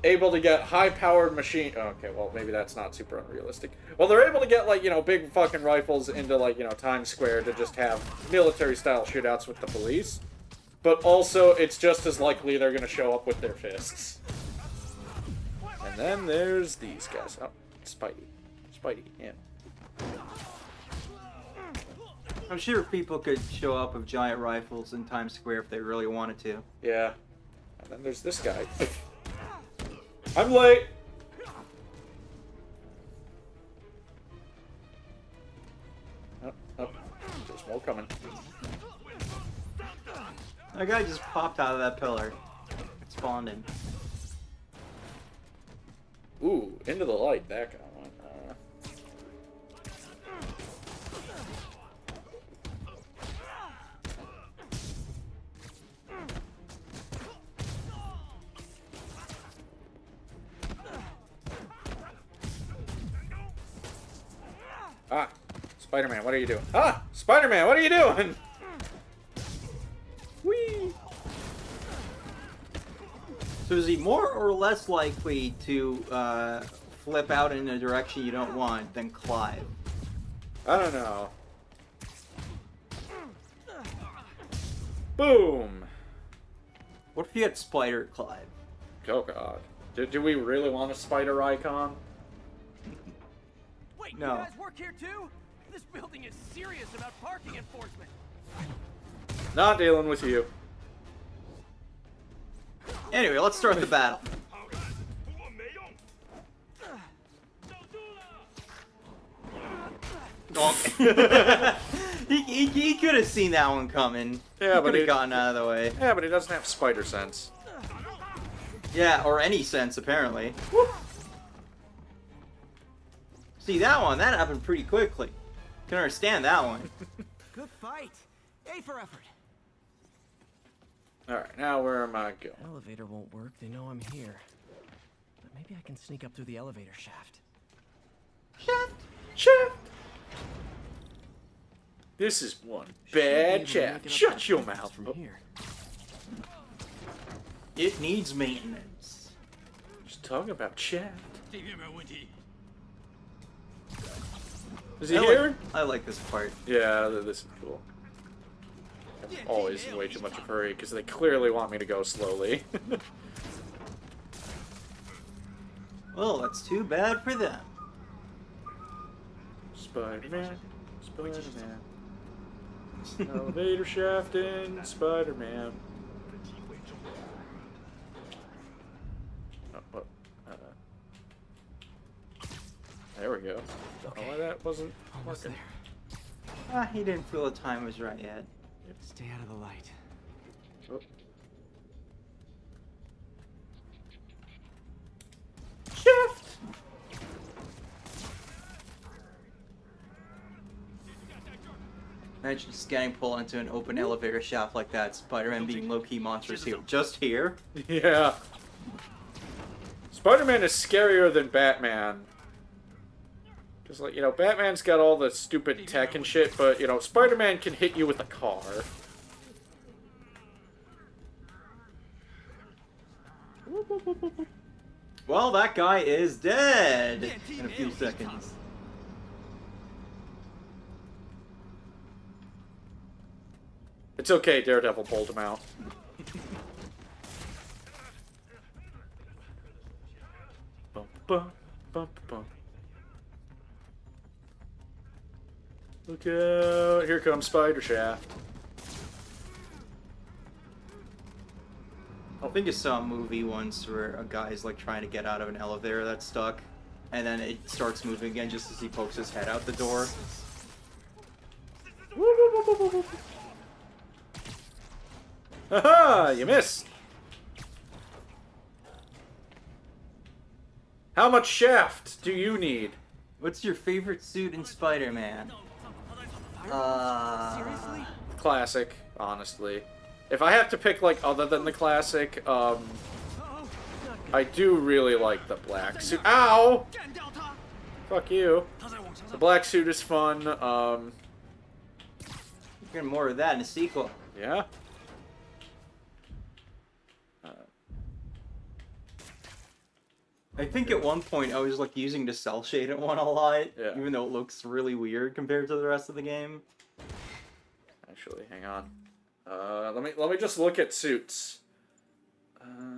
able to get high-powered machine... Okay, well, maybe that's not super unrealistic. Well, they're able to get, like, you know, big fucking rifles into, like, you know, Times Square to just have military-style shootouts with the police. But also, it's just as likely they're gonna show up with their fists. And then there's these guys. Oh, Spidey. Spidey, yeah. I'm sure people could show up with giant rifles in Times Square if they really wanted to. Yeah. And then there's this guy. I'm late! Oh, oh. There's more coming. That guy just popped out of that pillar. It spawned him. Ooh, into the light, that guy went. Ah, Spider-Man, what are you doing? Ah, Spider-Man, what are you doing? Whee! So is he more or less likely to flip out in a direction you don't want than Clive? I don't know. Boom! What if you had Spider Clive? Oh god. Do we really want a spider icon? Wait, No. you guys work here too? This building is serious about parking enforcement. Not dealing with you. Anyway, let's start the battle. Donk. he could have seen that one coming. Yeah, he but could he- have gotten out of the way. Yeah, but he doesn't have spider sense. Yeah, or any sense apparently. See that one? That happened pretty quickly. Can understand that one. Good fight. A for effort. Alright, now where am I going? Elevator won't work. They know I'm here. But maybe I can sneak up through the elevator shaft. Shaft! This is one Should be able bad to make shaft. it up Shut that your fast mouth. from Oh, here. It needs maintenance. just talking about shaft. Is he I here? like, I like this part. Yeah, this is cool. I'm always in way too much of a hurry because they clearly want me to go slowly. Well, that's too bad for them. Spider-Man, Spider-Man. Elevator shafting, Spider-Man. Oh, what? There we go. Don't know why that wasn't Almost working. there. He didn't feel the time was right yet. Stay out of the light. Oh. Shift! Imagine just getting pulled into an open elevator shaft like that. Spider-Man being low-key monsters here. Just here? Yeah. Spider-Man is scarier than Batman. Because, like, you know, Batman's got all the stupid tech and shit, but, you know, Spider-Man can hit you with a car. Well, that guy is dead in a few seconds. It's okay, Daredevil pulled him out. Bum, bum, bum, bum. Look out! Here comes Spider Shaft. I think I saw a movie once where a guy's like trying to get out of an elevator that's stuck, and then it starts moving again just as he pokes his head out the door. Haha! You missed! How much shaft do you need? What's your favorite suit in Spider-Man? Seriously? Classic, honestly. If I have to pick, like, other than the classic, I do really like the black suit. Ow! Fuck you. The black suit is fun, You're getting more of that in a sequel. yeah. I think at one point I was like using the cell shaded one a lot, Yeah. even though it looks really weird compared to the rest of the game. Actually, hang on. Let me just look at suits.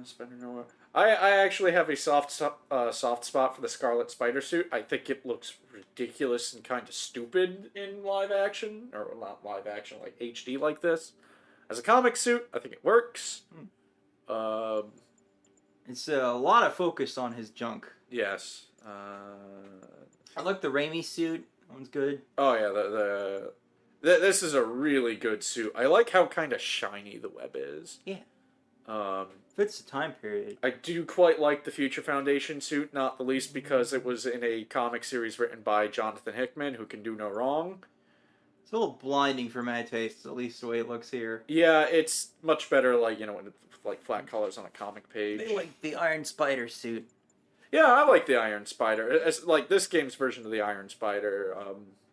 Spider Noir. I actually have a soft spot for the Scarlet Spider suit. I think it looks ridiculous and kind of stupid in live action, or not live action, like HD like this. As a comic suit, I think it works. It's a lot of focus on his junk. Yes. I like the Raimi suit. That one's good. Oh yeah, this is a really good suit. I like how kind of shiny the web is. Yeah. Fits the time period. I do quite like the Future Foundation suit, not the least because it was in a comic series written by Jonathan Hickman, who can do no wrong. It's a little blinding for my taste, at least the way it looks here. Yeah, it's much better, like, you know, with like flat colors on a comic page. They like the Iron Spider suit. Yeah, I like the Iron Spider. It's, like, this game's version of the Iron Spider,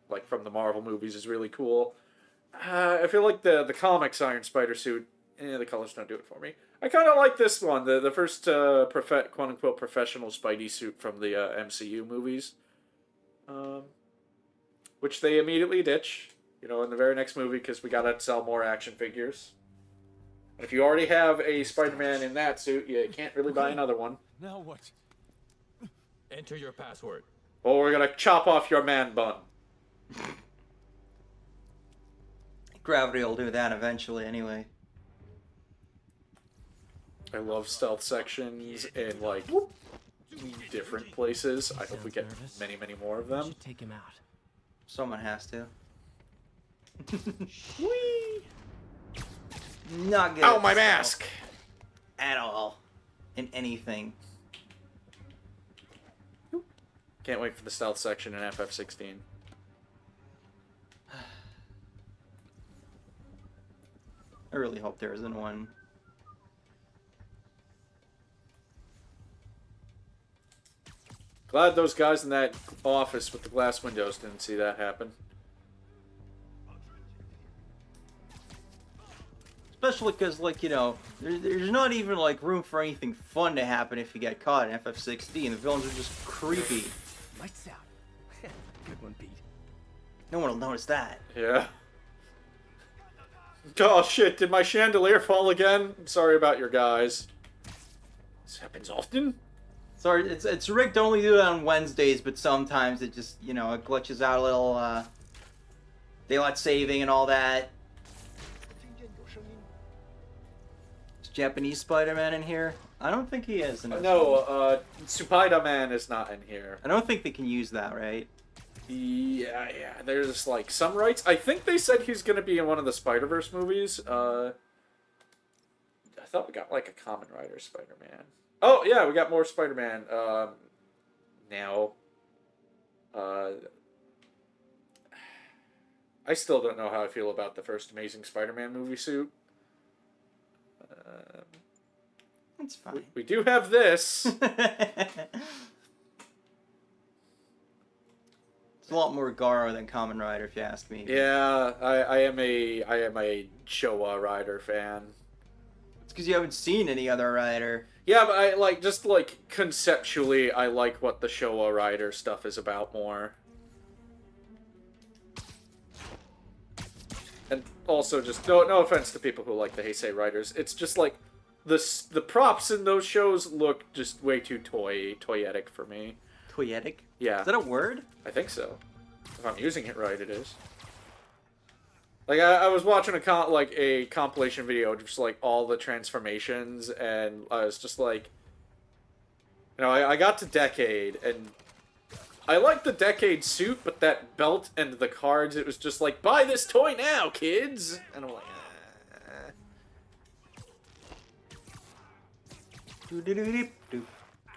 like, from the Marvel movies is really cool. I feel like the comics Iron Spider suit, the colors don't do it for me. I kind of like this one, the first quote-unquote professional Spidey suit from the MCU movies. Which they immediately ditch, you know, in the very next movie, because we gotta sell more action figures. And if you already have a Spider-Man in that suit, you can't really buy another one. Now what? Enter your password. Well, we're gonna chop off your man bun. Gravity will do that eventually anyway. I love stealth sections in, like, different places. I hope we get many, many more of them. Should take him out. Someone has to. Whee! Not good. Ow, at my stealth mask! at all. In anything. Can't wait for the stealth section in FF16. I really hope there isn't one. Glad those guys in that office with the glass windows didn't see that happen. Especially because, like, you know, there's not even, like, room for anything fun to happen if you get caught in FF16. The villains are just creepy. Lights out. Good one, Pete. No one will notice that. Yeah. Oh shit, did my chandelier fall again? I'm sorry about your guys. This happens often? Sorry, it's rigged to only do it on Wednesdays, but sometimes it just, you know, it glitches out a little, daylight saving and all that. Is Japanese Spider-Man in here? I don't think he is. In this one. No, Spider-Man is not in here. I don't think they can use that, right? Yeah, there's, like, some rights. I think they said he's gonna be in one of the Spider-Verse movies. I thought we got, like, a Kamen Rider Spider-Man. Oh, yeah, we got more Spider-Man, now. I still don't know how I feel about the first Amazing Spider-Man movie suit. It's fine. We do have this. It's a lot more Garo than Kamen Rider, if you ask me. Yeah, I am a Showa Rider fan. It's because you haven't seen any other rider. Yeah, but I like just like conceptually, I like what the Showa Rider stuff is about more. And also, just no offense to people who like the Heisei Riders, it's just like the props in those shows look just way too toyetic for me. Toyetic? Yeah, Is that a word? I think so. If I'm using it right, it is. Like I was watching a compilation video, of just like all the transformations, and I was just like, you know, I got to Decade, and I liked the Decade suit, but that belt and the cards, it was just like, buy this toy now, kids, and I'm like,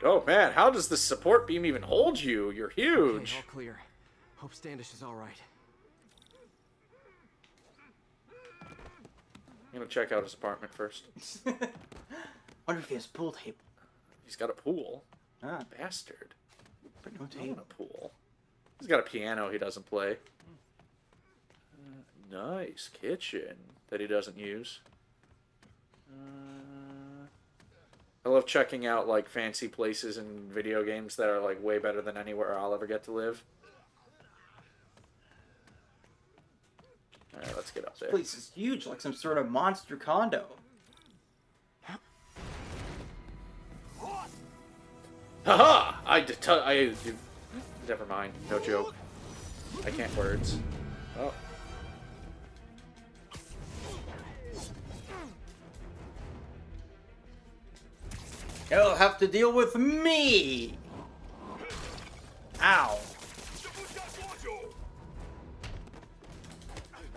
oh man, how does the support beam even hold you? You're huge. Okay, all clear. Hope Standish is all right. I'm gonna check out his apartment first. Wonder if he has pool table. He's got a pool. Ah, Bastard. but no I table. want a pool. He's got a piano he doesn't play. Nice kitchen that he doesn't use. I love checking out like fancy places in video games that are like way better than anywhere I'll ever get to live. Alright, let's get up there. This place is huge, like some sort of monster condo. Haha! Never mind. No joke. I can't words. Oh. You'll have to deal with me! Ow.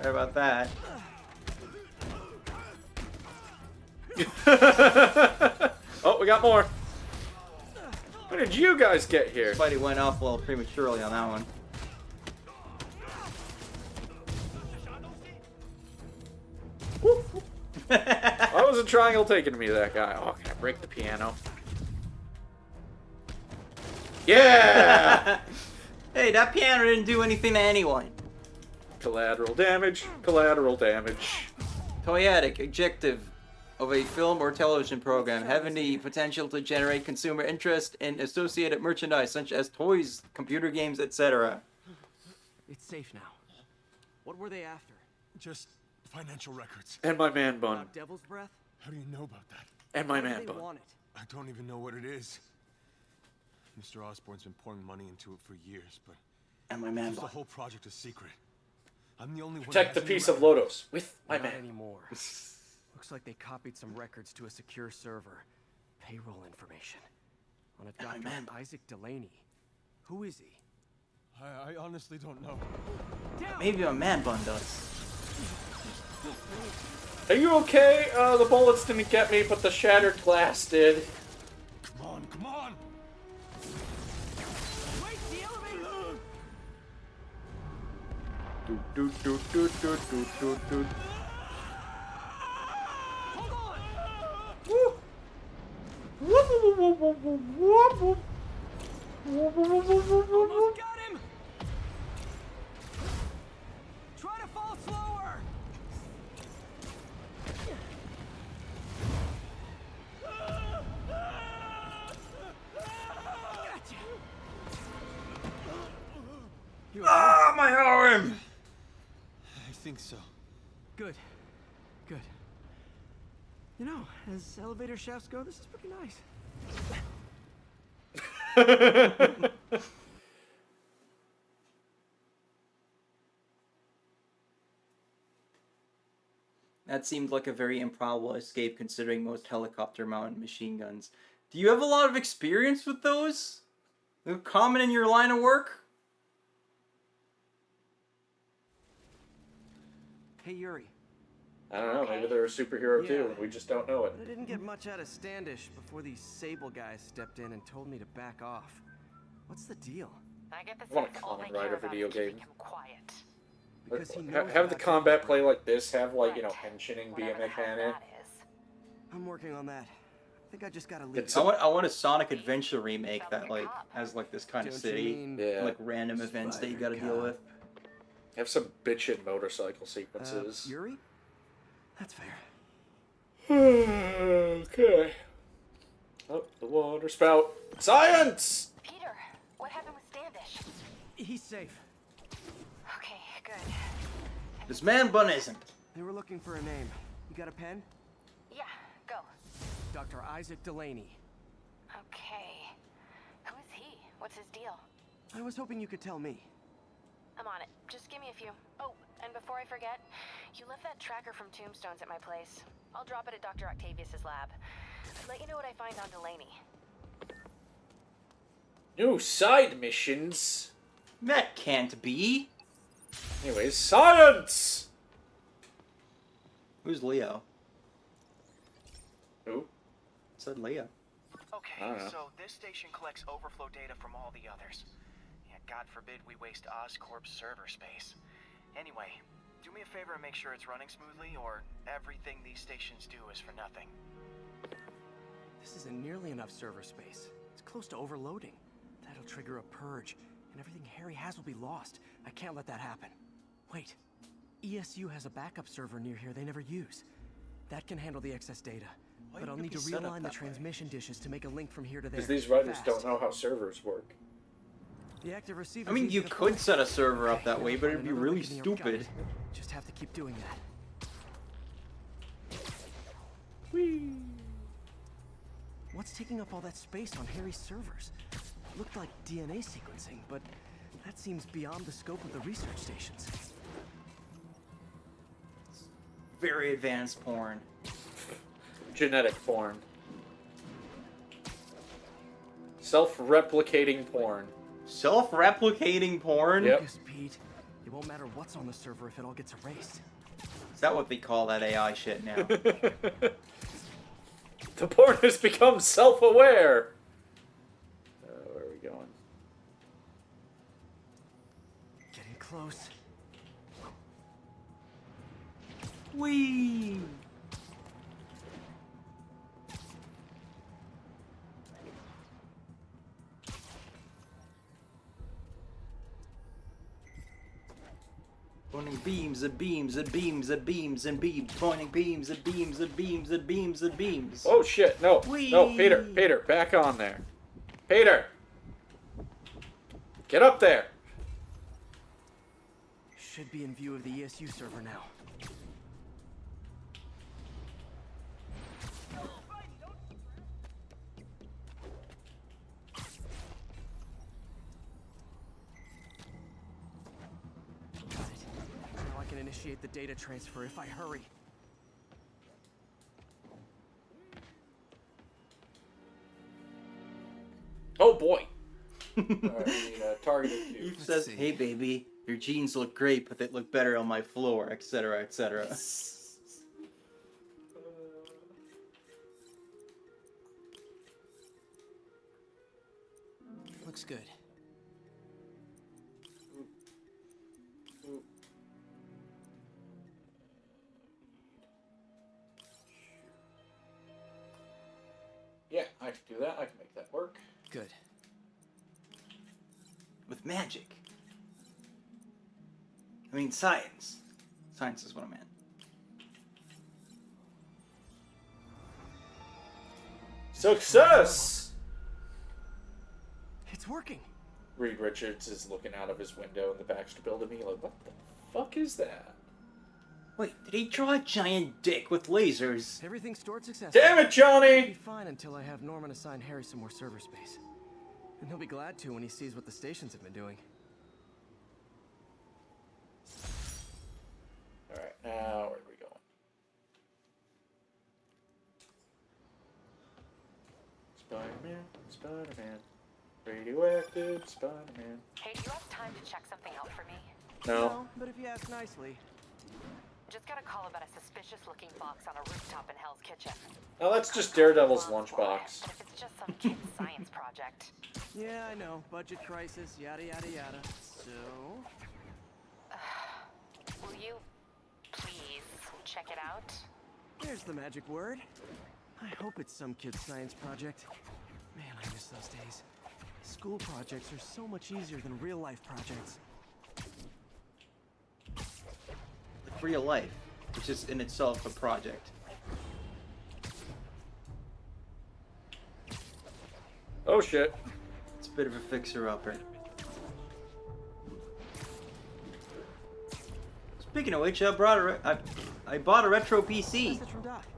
Sorry about that. Oh, we got more. When did you guys get here? Spidey went off a little prematurely on that one. Why was a triangle taking me, that guy? Oh, can I break the piano? Yeah! Hey, that piano didn't do anything to anyone. Collateral damage, collateral damage. Toyetic, objective of a film or television program having the potential to generate consumer interest in associated merchandise such as toys, computer games, etc. It's safe now. What were they after? Just financial records. And my man bun. About Devil's Breath? How do you know about that? And my Why do man they bun. want it? I don't even know what it is. Mr. Osborn's been pouring money into it for years, but And my man keeps the bun. whole project a secret. I'm the only one. Protect who the has any piece of record. Lodos with my Not man. anymore. Looks like they copied some records to a secure server. Payroll information. On a And my Dr. man bun. Isaac Delaney. Who is he? I honestly don't know. Maybe my man bun does. Are you okay? The bullets didn't get me, but the shattered glass did. Come on, come on! Wait, the elevator! Do, do, do, do, do, do, do. Hold on! Woo. Whoop, whoop, whoop, whoop, whoop, whoop. Whoop, whoop, whoop, whoop, whoop, Almost whoop. got him! Try to fall slower! Gotcha! You okay? Ah, my arm! I think so. Good. Good. You know, as elevator shafts go, this is pretty nice. That seemed like a very improbable escape considering most helicopter-mounted machine guns. Do you have a lot of experience with those? They're common in your line of work? Hey, Yuri. I don't know, maybe they're a superhero too, Yeah. and we just don't know it. But I didn't get much out of Standish before these Sable guys stepped in and told me to back off. What's the deal? I get the I want a sense all they Kamen care Rider about video is keeping game. him quiet. Because he knows Have the about combat Devil's play Breath. like this, have like, you know, Right. henching be a Whatever the hell mechanic. that is. I'm working on that. I think I just gotta leave. It's I want a Sonic Adventure remake that like has like this kind of Don't you city, mean Yeah. like random events that you gotta deal with. Have some bitchin' motorcycle sequences. Yuri? That's fair. Okay. Oh, the water spout. Science! Peter, what happened with Standish? He's safe. Okay, good. This man bun isn't. They were looking for a name. You got a pen? Yeah, go. Dr. Isaac Delaney. Okay. Who is he? What's his deal? I was hoping you could tell me. I'm on it. Just give me a few. Oh, and before I forget, you left that tracker from Tombstones at my place. I'll drop it at Dr. Octavius's lab. I'll let you know what I find on Delaney. New side missions. That can't be. Anyways, science! Who's Leo? Who? It said Leo. I Okay, don't know. so this station collects overflow data from all the others. Yeah, God forbid we waste Oscorp's server space. Anyway, do me a favor and make sure it's running smoothly, or everything these stations do is for nothing. This isn't nearly enough server space. It's close to overloading. That'll trigger a purge, and everything Harry has will be lost. I can't let that happen. Wait. ESU has a backup server near here they never use. That can handle the excess data. Why But I'll would it need be to set up realign the that way? transmission dishes to make a link from here to there. Because these writers fast. don't know how servers work. The active receiver. I mean, you could set a server up that way, but it'd be Another really link in the archive. stupid. Just have to keep doing that. Whee! What's taking up all that space on Harry's servers? It looked like DNA sequencing, but that seems beyond the scope of the research stations. Very advanced porn. Genetic porn. Self-replicating porn. Self-replicating porn? Yep. Lucas, Pete, it won't matter what's on the server if it all gets erased. Is that what they call that AI shit now? The porn has become self-aware. Where are we going? Getting close. Whee! Pointing beams and beams and beams and beams and beams. Pointing beams and beams and beams and beams and beams. Oh shit, no. Whee! No, Peter, back on there. Peter! Get up there! Should be in view of the ESU server now. Got it. Now I can initiate the data transfer if I hurry. Oh boy! Alright, we need a targeted cue. Eve says, "Hey baby, your jeans look great, but they look better on my floor," etc., etc. Looks good. Yeah, I can do that. I can make that work. Good. With magic. I mean, science. Science is what I meant. Success! It's working. Reed Richards is looking out of his window in the Baxter building. He's like, what the fuck is that? Wait, did he draw a giant dick with lasers? Everything's stored successfully. Damn it, I'll be Johnny! fine until I have Norman assign Harry some more server space. And he'll be glad to when he sees what the stations have been doing. Alright, now where are we going? Spider-Man, Spider-Man. Radioactive Spider-Man. Hey, do you have time to check something out for me? No. But if you ask nicely. Just got a call about a suspicious-looking box on a rooftop in Hell's Kitchen. Oh, that's just Daredevil's But lunchbox. if it's just some kid's science project, Yeah, I know. Budget crisis, yada yada yada. So... will you please check it out? there's the magic word. I hope it's some kid's science project. Man, I miss those days. School projects are so much easier than real-life projects. Like real life, which is in itself a project. Oh shit. It's a bit of a fixer-upper. Speaking of which, I bought a retro PC.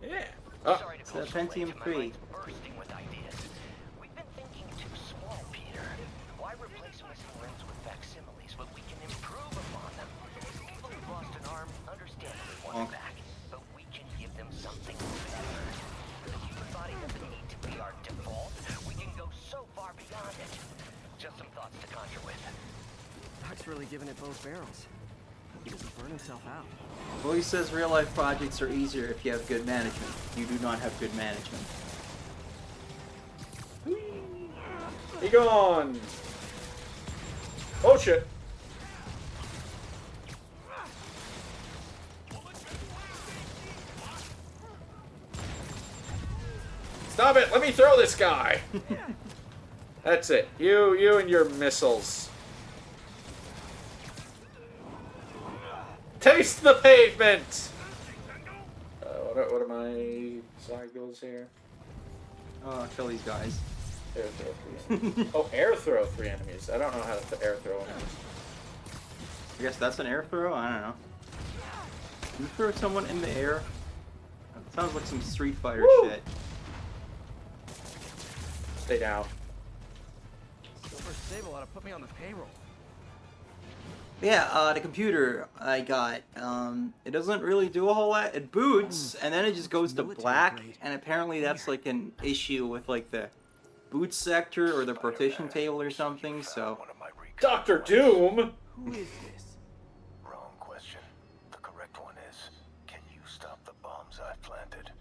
Yeah. It's a Pentium 3. Bursting with ideas. We've been thinking too small, Peter. Why replace them with some rings with facsimiles when we can improve upon them? People who've lost an arm understandably want it back, but we can give them something better. The human body doesn't need to be our default. We can go so far beyond it. Just some thoughts to conjure with. Doc's really giving it both barrels. He doesn't burn himself out. Well, he says real-life projects are easier if you have good management. You do not have good management. He gone. Oh shit. Stop it! Let me throw this guy. That's it. You and your missiles. Taste the pavement! What are my side goals here? Oh, kill these guys. Air throw 3 enemies. Oh, air throw 3 enemies. I don't know how to air throw enemies. I guess that's an air throw? I don't know. You throw someone in the air? That sounds like some Street Fighter shit. Stay down. Silver Sable ought to put me on the payroll. Yeah, the computer I got, it doesn't really do a whole lot. It boots, and then it just goes to black, and apparently that's like an issue with like the boot sector or the partition table or something, so... Dr. Doom! Who is this? Wrong question. The correct one is, can you stop the bombs I've planted?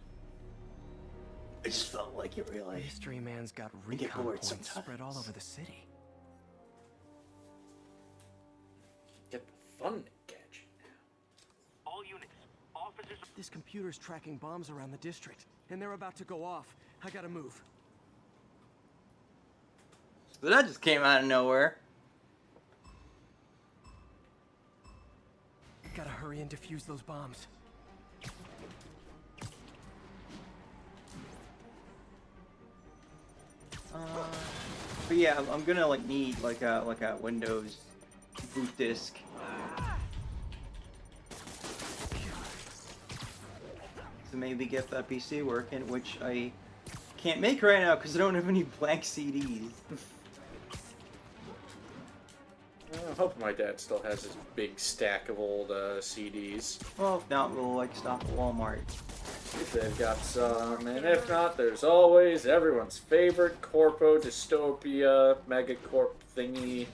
I just felt like it really... Mystery Man's got I get recon bored points sometimes. spread all over the city. Get the fun gadget. All units, officers. This computer's tracking bombs around the district, and they're about to go off. I gotta move. So that just came out of nowhere. Gotta hurry and defuse those bombs. But yeah, I'm gonna like need like a Windows boot disk. To maybe get that PC working, which I can't make right now because I don't have any blank CDs. I hope my dad still has his big stack of old CDs. Well, if not, we'll like stop at Walmart. If they've got some, and if not, there's always everyone's favorite Corpo Dystopia Megacorp thingy,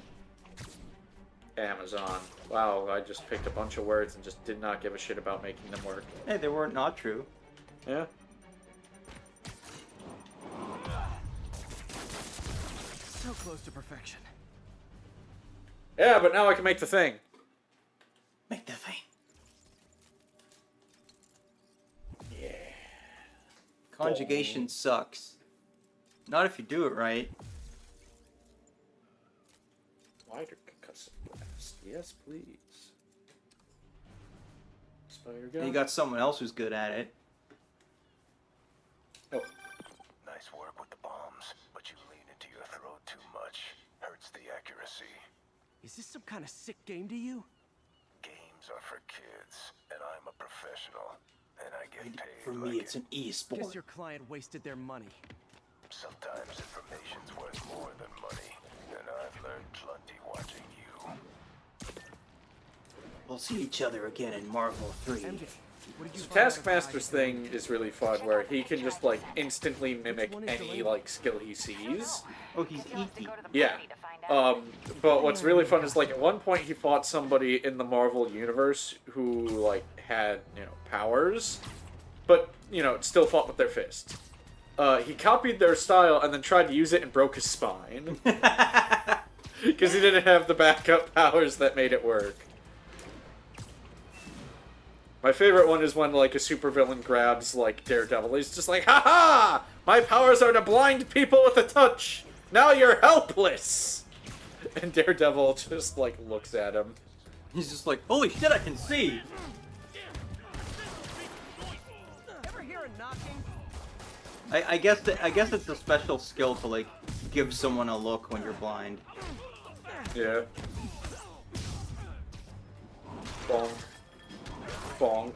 Amazon. Wow, I just picked a bunch of words and just did not give a shit about making them work. Hey, they weren't not true. Yeah. So close to perfection. Yeah, but now I can make the thing. Make the thing. Yeah. Conjugation sucks. Not if you do it right. Wider concussive blast. Yes, please. Spider gun. And you got someone else who's good at it. Oh. Nice work with the bombs, but you lean into your throat too much. Hurts the accuracy. Is this some kind of sick game to you? Games are for kids, and I'm a professional, and I get paid For like me, it's an e-sport. Guess your client wasted their money. Sometimes information's worth more than money, and I've learned plenty watching you. We'll see each other again in Marvel 3. MJ, what did you find out of Taskmaster's thing is really fun, where he can just like instantly mimic any like skill he sees. Oh, he's Iki. Yeah. But what's really fun is like at one point he fought somebody in the Marvel universe who like had, you know, powers, but you know, still fought with their fist. He copied their style and then tried to use it and broke his spine. Because he didn't have the backup powers that made it work. My favorite one is when, like, a supervillain grabs, like, Daredevil. He's just like, ha-ha! My powers are to blind people with a touch! Now you're helpless! And Daredevil just, like, looks at him. He's just like, holy shit, I can see! Ever hear a knocking? I guess it's a special skill to, like, give someone a look when you're blind. Yeah. Bonk. Bonk.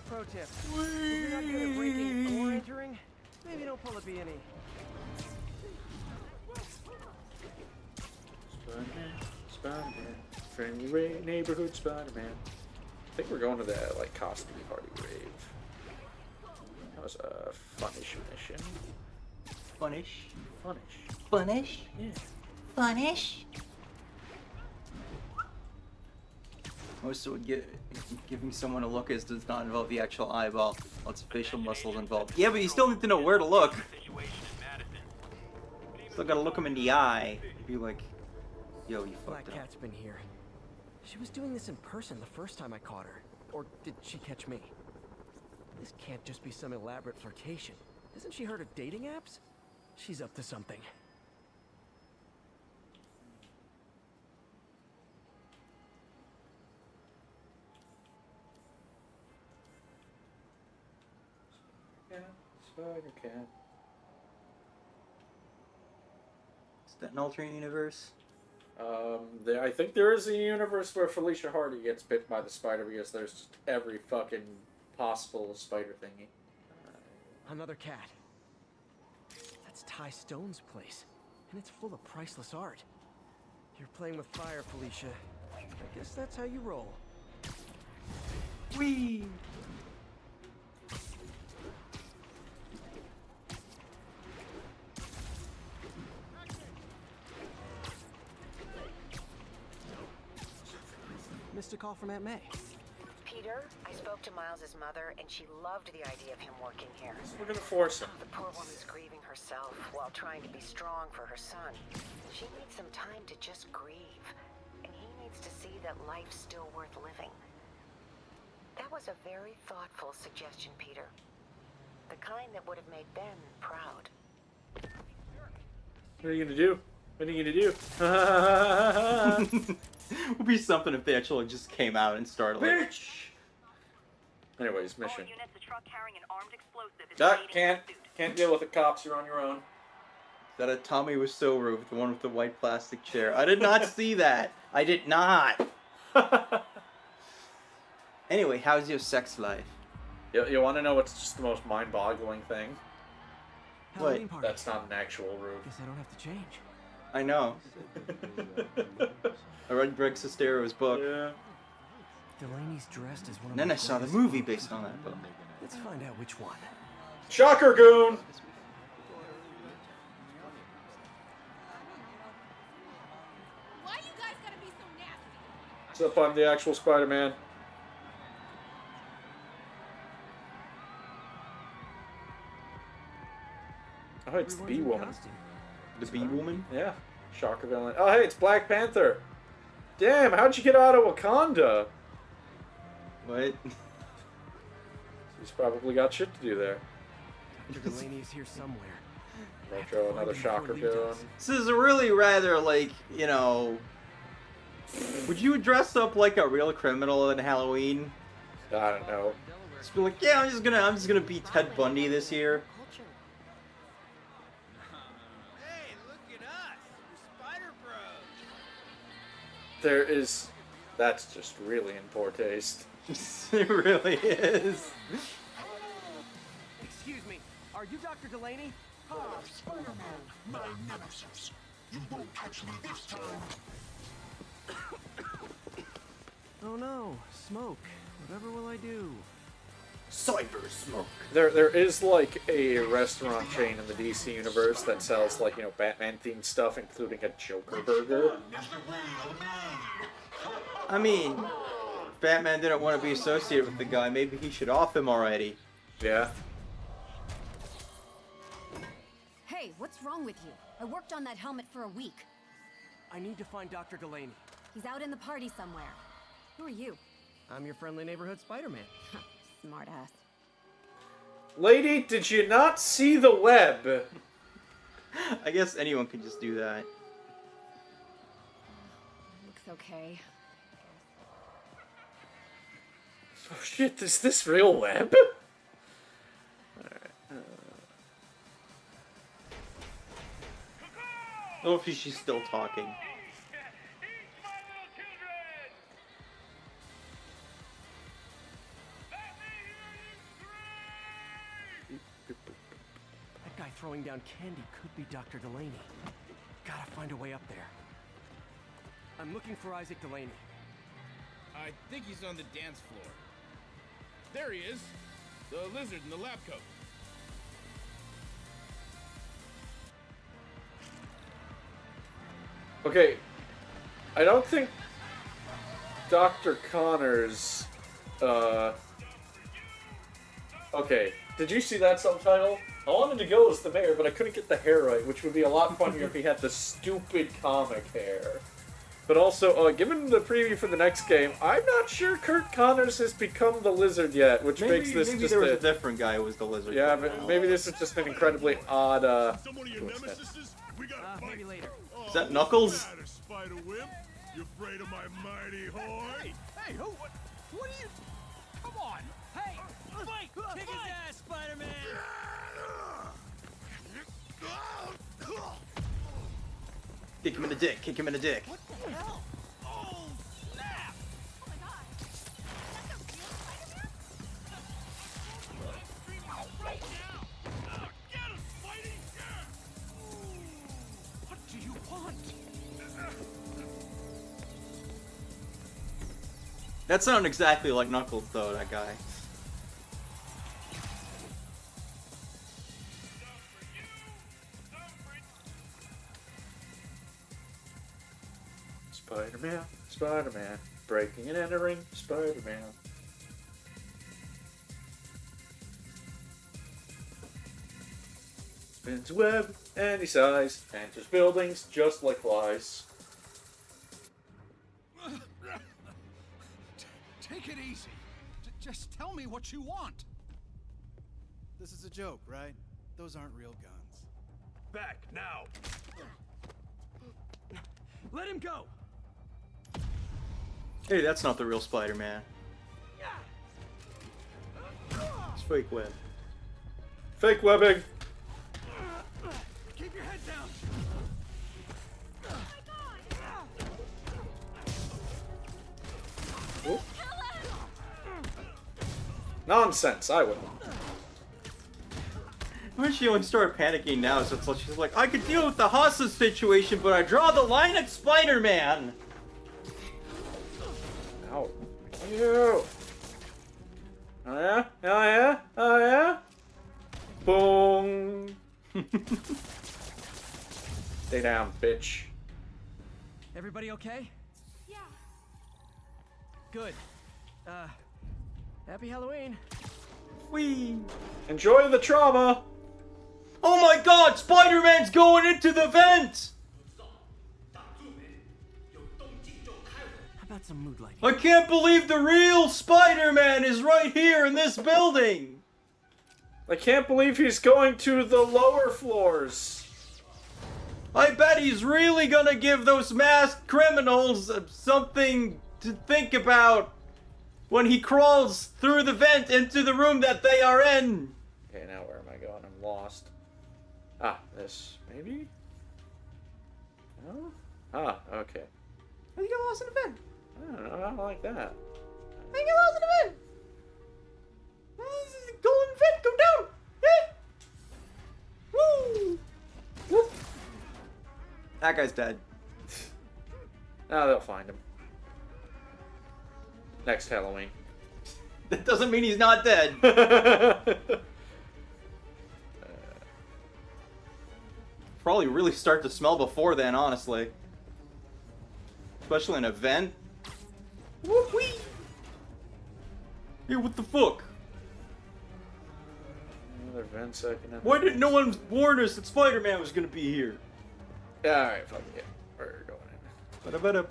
Pro tip. If you're not good at breaking or entering, maybe don't pull a B&E. Spider-Man, Spider-Man, friendly neighborhood Spider-Man. I think we're going to the like costume party rave. That was a funnish mission. Funnish. Funnish. Funnish. Yeah. Funnish. Most of giving someone a look does not involve the actual eyeball. Lots of facial muscles involved. Yeah, but you still need to know where to look. Still gotta look him in the eye. Be like, yo, you Black fucked up. Cat's been here. She was doing this in person the first time I caught her. Or did she catch me? This can't just be some elaborate flirtation. Hasn't she heard of dating apps? She's up to something. Spider-Cat. Is that an alternate universe? I think there is a universe where Felicia Hardy gets bit by the spider because there's just every fucking possible spider thingy. Another cat. That's Ty Stone's place, and it's full of priceless art. You're playing with fire, Felicia. I guess that's how you roll. Whee! Missed a call from Aunt May. Peter, I spoke to Miles's mother, and she loved the idea of him working here. We're gonna force him. The poor woman's grieving herself while trying to be strong for her son. She needs some time to just grieve, and he needs to see that life's still worth living. That was a very thoughtful suggestion, Peter. The kind that would have made Ben proud. What are you gonna do? What are you gonna do? Would be something if they actually just came out and started like. Bitch! Anyways, mission. Units, the truck carrying an armed explosive is Duck, can't deal with the cops. You're on your own. That a Tommy Wiseau roof, the one with the white plastic chair. I did not see that. I did not. Anyway, how's your sex life? You want to know what's just the most mind-boggling thing? Halloween party. That's not an actual roof. Guess I don't have to change. I know. I read Greg Sestero's book. Yeah. Delaney's dressed as one of And then my I saw the greatest movie foes. based on that book. Let's find out which one. Shocker Goon! Why you guys gotta be so nasty? What's up, I'm the actual Spider-Man. Oh, it's the Everyone's in Bee-Woman. costume. The Bee-Woman? Yeah. Shocker villain. Oh, hey, it's Black Panther. Damn, how'd you get out of Wakanda? What? He's probably got shit to do there. Dr. Delaney is here somewhere. Metro, another Shocker villain. This is really rather like, you know. Would you dress up like a real criminal in Halloween? I don't know. Just be like, yeah, I'm just gonna be Ted Bundy this year. Hey, look at us. We're Spider Bros. There is... That's just really in poor taste. It really is. Excuse me, are you Dr. Delaney? Spider-Man, my nemesis. You won't catch me this time. Oh no, smoke. Whatever will I do? Cyber smoke. There is like a restaurant chain in the DC universe that sells like, you know, Batman themed stuff, including a Joker burger. I mean, if Batman didn't want to be associated with the guy, maybe he should off him already. Yeah. Hey, what's wrong with you? I worked on that helmet for a week. I need to find Dr. Delaney. He's out in the party somewhere. Who are you? I'm your friendly neighborhood Spider-Man. Smart ass. Lady, did you not see the web? I guess anyone could just do that. Looks okay. Oh shit, is this real web? Hopefully she's still talking. That guy throwing down candy could be Dr. Delaney. Gotta find a way up there. I'm looking for Isaac Delaney. I think he's on the dance floor. There he is. The lizard in the lab coat. Okay, I don't think Dr. Connors, okay, did you see that subtitle? I wanted to go as the mayor, but I couldn't get the hair right, which would be a lot funnier if he had the stupid comic hair. But also, given the preview for the next game, I'm not sure Kurt Connors has become the lizard yet, which makes this maybe just there was a different guy who was the lizard. Yeah, but maybe this is just an incredibly odd, Maybe later. Is that Knuckles? Spiderweb, you afraid of my mighty horn? Hey, who? What are you? Come on! Hey, fight! Kick his ass, Spider-Man! Kick him in the dick. Kick him in the dick. What the hell? Oh, snap! Oh my god. That's a real Spider-Man? Right now! Get him, Spidey! What do you want? That sounded exactly like Knuckles, though, that guy. Spider-Man, Spider-Man, breaking and entering, Spider-Man. Spins a web any size, enters buildings just like flies. Take it easy. Just tell me what you want. This is a joke, right? Those aren't real guns. Back now. Let him go. Hey, that's not the real Spider-Man. It's fake web. Fake webbing. Keep your head down. Oop. Nonsense, I wouldn't. When she only started panicking now, so it's like she's like, I could deal with the hostage situation, but I draw the line at Spider-Man. Ow. Ew. Oh yeah? Oh yeah? Oh yeah? Boom. Stay down, bitch. Everybody okay? Yeah. Good. Happy Halloween. Whee! Enjoy the trauma. Oh my god, Spider-Man's going into the vent! How about some mood lighting? I can't believe the real Spider-Man is right here in this building! I can't believe he's going to the lower floors. I bet he's really gonna give those masked criminals something to think about when he crawls through the vent into the room that they are in. Okay, now where am I going? I'm lost. Ah, this, maybe? No? Ah, okay. How do you get lost in the vent? I don't know, I don't like that. How do you get lost in the vent? Go in the vent, go down! Yeah. Woo! Woo! That guy's dead. Now they'll find him. Next Halloween. That doesn't mean he's not dead. Probably really start to smell before then, honestly. Especially in a vent. Woo-wee! Here, what the fuck? Another vent second. Why didn't no one warn us that Spider-Man was gonna be here? Yeah, alright, fuck it. We're going in. Ba-da-ba-da.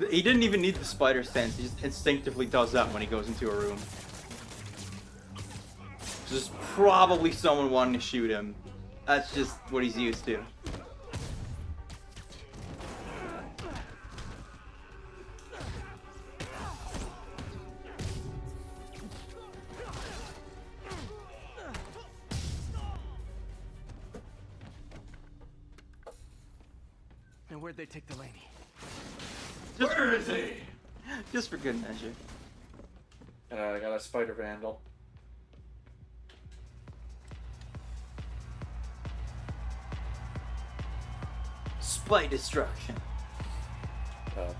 He didn't even need the spider sense. He just instinctively does that when he goes into a room. There's probably someone wanting to shoot him. That's just what he's used to. And where'd they take Delaney? Where is he? Just for good measure. I got a spider vandal. Spy destruction. Oh.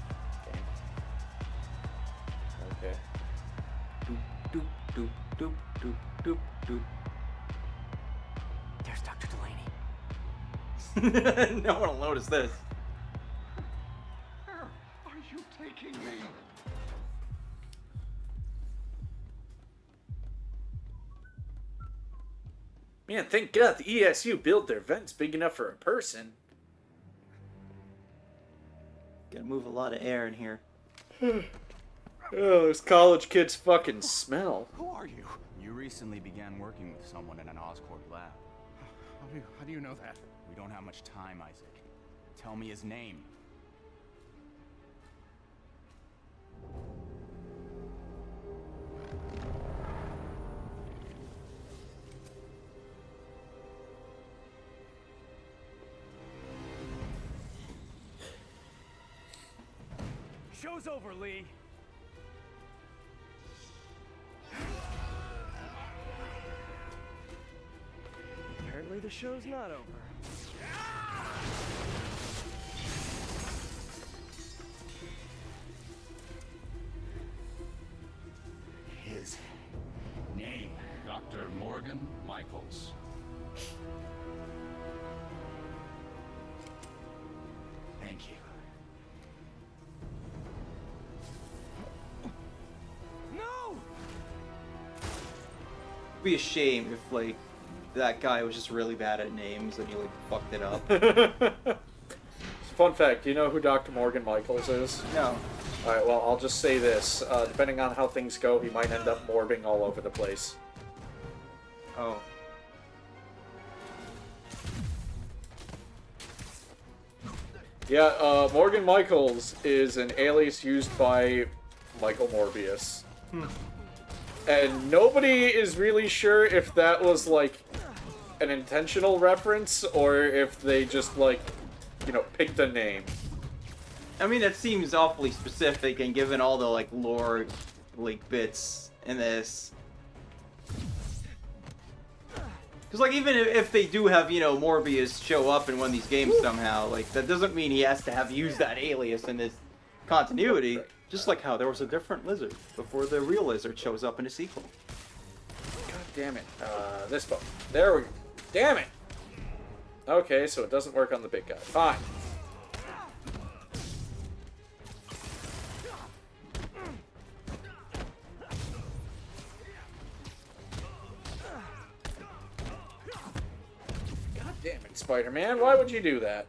Okay. Doop, doop, doop, doop, doop, doop, There's Dr. doop. No one will notice this. Are you taking me? Man, thank God the ESU built their vents big enough for a person. Gotta move a lot of air in here. Oh, those college kids fucking smell. Who are you? You recently began working with someone in an Oscorp lab. How do you know that? We don't have much time, Isaac. Tell me his name. Show's over, Lee. Apparently the show's not over. His name, Dr. Morgan Michaels. Thank you. No! It'd be a shame if, like, that guy was just really bad at names and he, like, fucked it up. Fun fact, do you know who Dr. Morgan Michaels is? No. Alright, well, I'll just say this. Depending on how things go, he might end up morbing all over the place. Oh. Yeah, Morgan Michaels is an alias used by Michael Morbius. And nobody is really sure if that was, like, an intentional reference, or if they just, like, you know, picked a name. I mean, that seems awfully specific, and given all the, like, lore, like, bits in this. Because, like, even if they do have, you know, Morbius show up in one of these games somehow, like, that doesn't mean he has to have used that alias in this continuity. Just like how there was a different lizard before the real lizard shows up in a sequel. God damn it. This button. There we go. Damn it! Okay, so it doesn't work on the big guy. Fine. God damn it, Spider-Man. Why would you do that?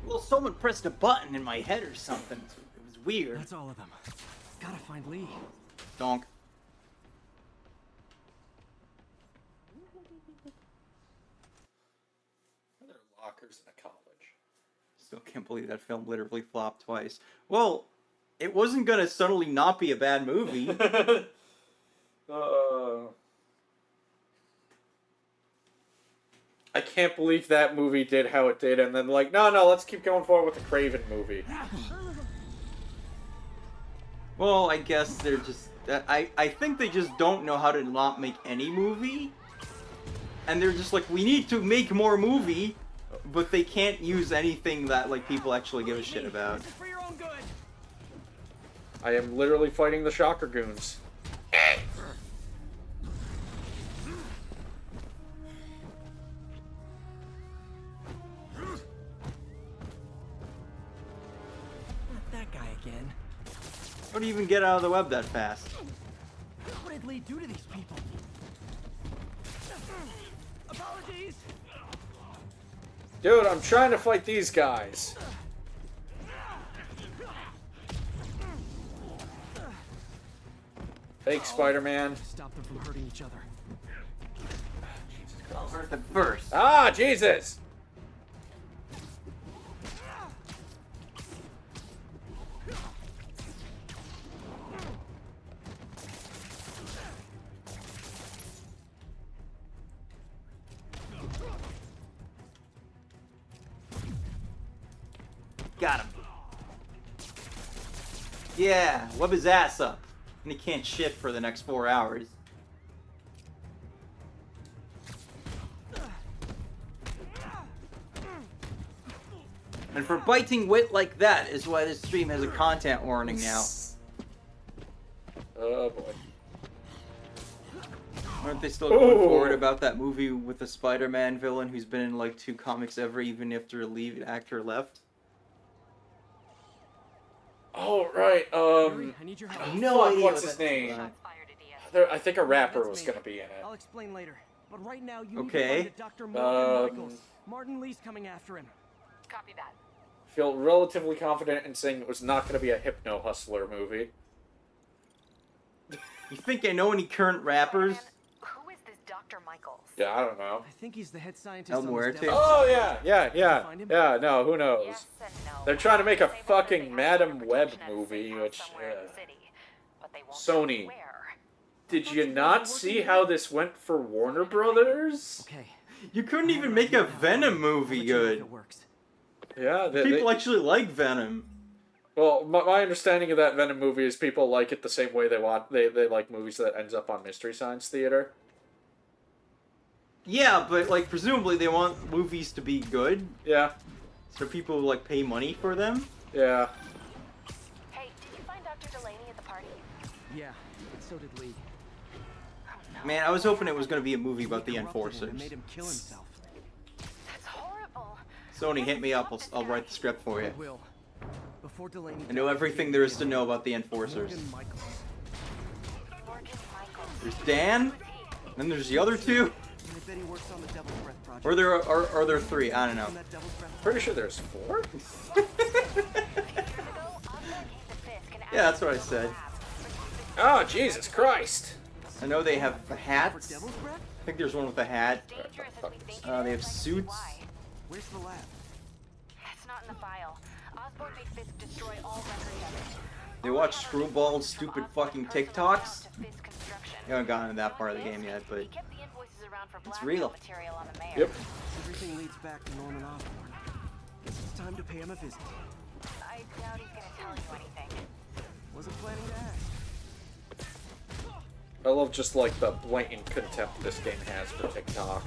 Well, someone pressed a button in my head or something. It was weird. That's all of them. Gotta find Lee. Donk. There are lockers in a college. Still can't believe that film literally flopped twice. Well, it wasn't gonna suddenly not be a bad movie. I can't believe that movie did how it did, and then like, no, let's keep going forward with the Craven movie. Well, I guess they're just... I think they just don't know how to not make any movie. And they're just like, we need to make more movie, but they can't use anything that like people actually give a shit about. I am literally fighting the Shocker Goons. Not that guy again. How do you even get out of the web that fast? What did Lee do to these people? Apologies. Dude, I'm trying to fight these guys. Fake Spider-Man. Stop them from hurting each other. First and first. Ah, Jesus! Got him. Yeah, web his ass up. And he can't shit for the next 4 hours. And for biting wit like that is why this stream has a content warning now. Oh boy. Aren't they still going forward about that movie with the Spider-Man villain who's been in like 2 comics ever, even after a lead actor left? Oh, right, I need your help. No idea what's what his that's name? about. I think a rapper was gonna be in it. I'll explain later. But right now, you Okay. need to find Dr. Morgan Michaels. Martin Lee's coming after him. Copy that. Feel relatively confident in saying it was not gonna be a Hypno Hustler movie. You think I know any current rappers? Who is this Dr. Michaels? Yeah, I don't know. I think he's the head scientist. El on this Muerte? devil- Oh, yeah, Find him? yeah, no, who knows? Yes and no. They're trying to make a They believe fucking they have Madam protection Web at a movie, safe house which, somewhere in the city, but they won't Sony. tell where. Did you not see how this went for Warner Brothers? Okay. You couldn't even make a Venom movie good. It works. Yeah, People actually like Venom. well, my understanding of that Venom movie is people like it the same way they like movies that ends up on Mystery Science Theater. Yeah, but like presumably they want movies to be good, Yeah, so people like pay money for them. yeah. Hey, did you find Dr. Delaney at the party? Yeah, so did Lee. Man, I was hoping it was gonna be a movie about the Corrupted him Enforcers. and made him kill himself. That's horrible. Sony, hit me up. I'll write the script for you. I will. Before Delaney I know everything there is to know about the Enforcers. Morgan Michaels. Morgan Michaels. There's Dan, then there's the other 2, I bet he works on the Devil's Breath project. or there are there 3. I don't know. On that Devil's Breath Pretty sure there's 4? Yeah, that's what I said. Oh, Jesus Christ! I know they have for hats. Devil's Breath? I think there's one with a hat. Dangerous as we think They have suits. Where's the lab? It's not in the file. Osborn made Fisk destroy all records of it. They watch Screwball's stupid fucking TikToks. I haven't gotten to that part of the game yet, but He kept the invoices around for it's blackmail real. material on the mayor. Yep. Everything leads back to Norman Osborn. Guess it's time to pay him a visit. I doubt he's gonna tell you anything. Wasn't planning to ask. I love just like the blatant contempt this game has for TikTok.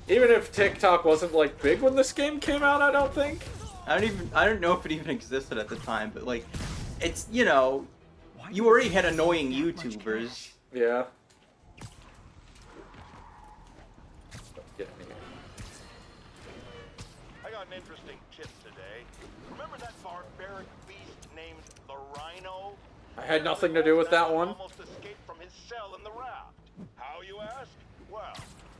Even if TikTok wasn't like big when this game came out, I don't think. I don't know if it even existed at the time, but like, it's, you know, you already had annoying YouTubers. Yeah. Get in here. I got an interesting tip today. Remember that barbaric beast named the Rhino? I had nothing to do with that one. Almost escaped from his cell in the raft. How, you ask? Well,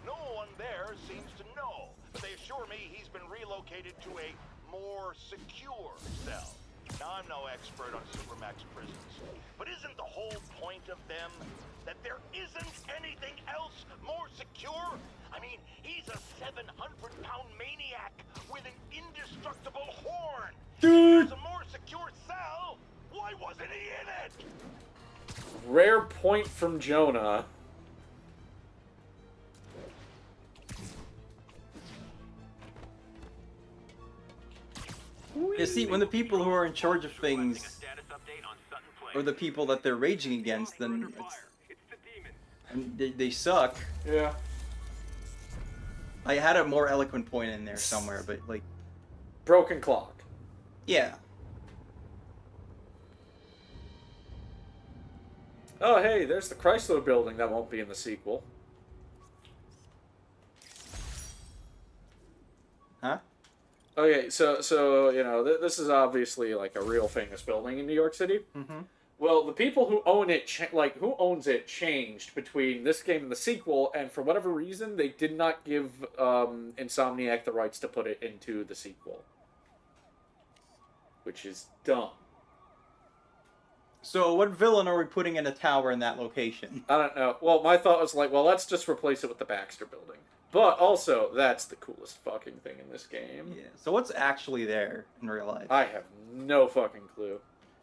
no one there seems to know, but they assure me he's been relocated to a more secure cell. Now, I'm no expert on Supermax prisons, but isn't the whole point of them that there isn't anything else more secure? I mean, he's a 700-pound maniac with an indestructible horn. Dude! There's a more secure cell. Why wasn't he in it? Rare point from Jonah. You see, when the people who are in charge of things are the people that they're raging against, then they suck. Yeah. I had a more eloquent point in there somewhere, but like... Broken clock. Yeah. Oh, hey, there's the Chrysler building that won't be in the sequel. Huh? Okay, so you know, this is obviously like a real famous building in New York City. Mm-hmm. Well, the people who own it, who owns it, changed between this game and the sequel, and for whatever reason, they did not give Insomniac the rights to put it into the sequel, which is dumb. So what villain are we putting in a tower in that location? I don't know. Well, my thought was like, well, let's just replace it with the Baxter Building. But also, that's the coolest fucking thing in this game. Yeah. So what's actually there in real life? I have no fucking clue.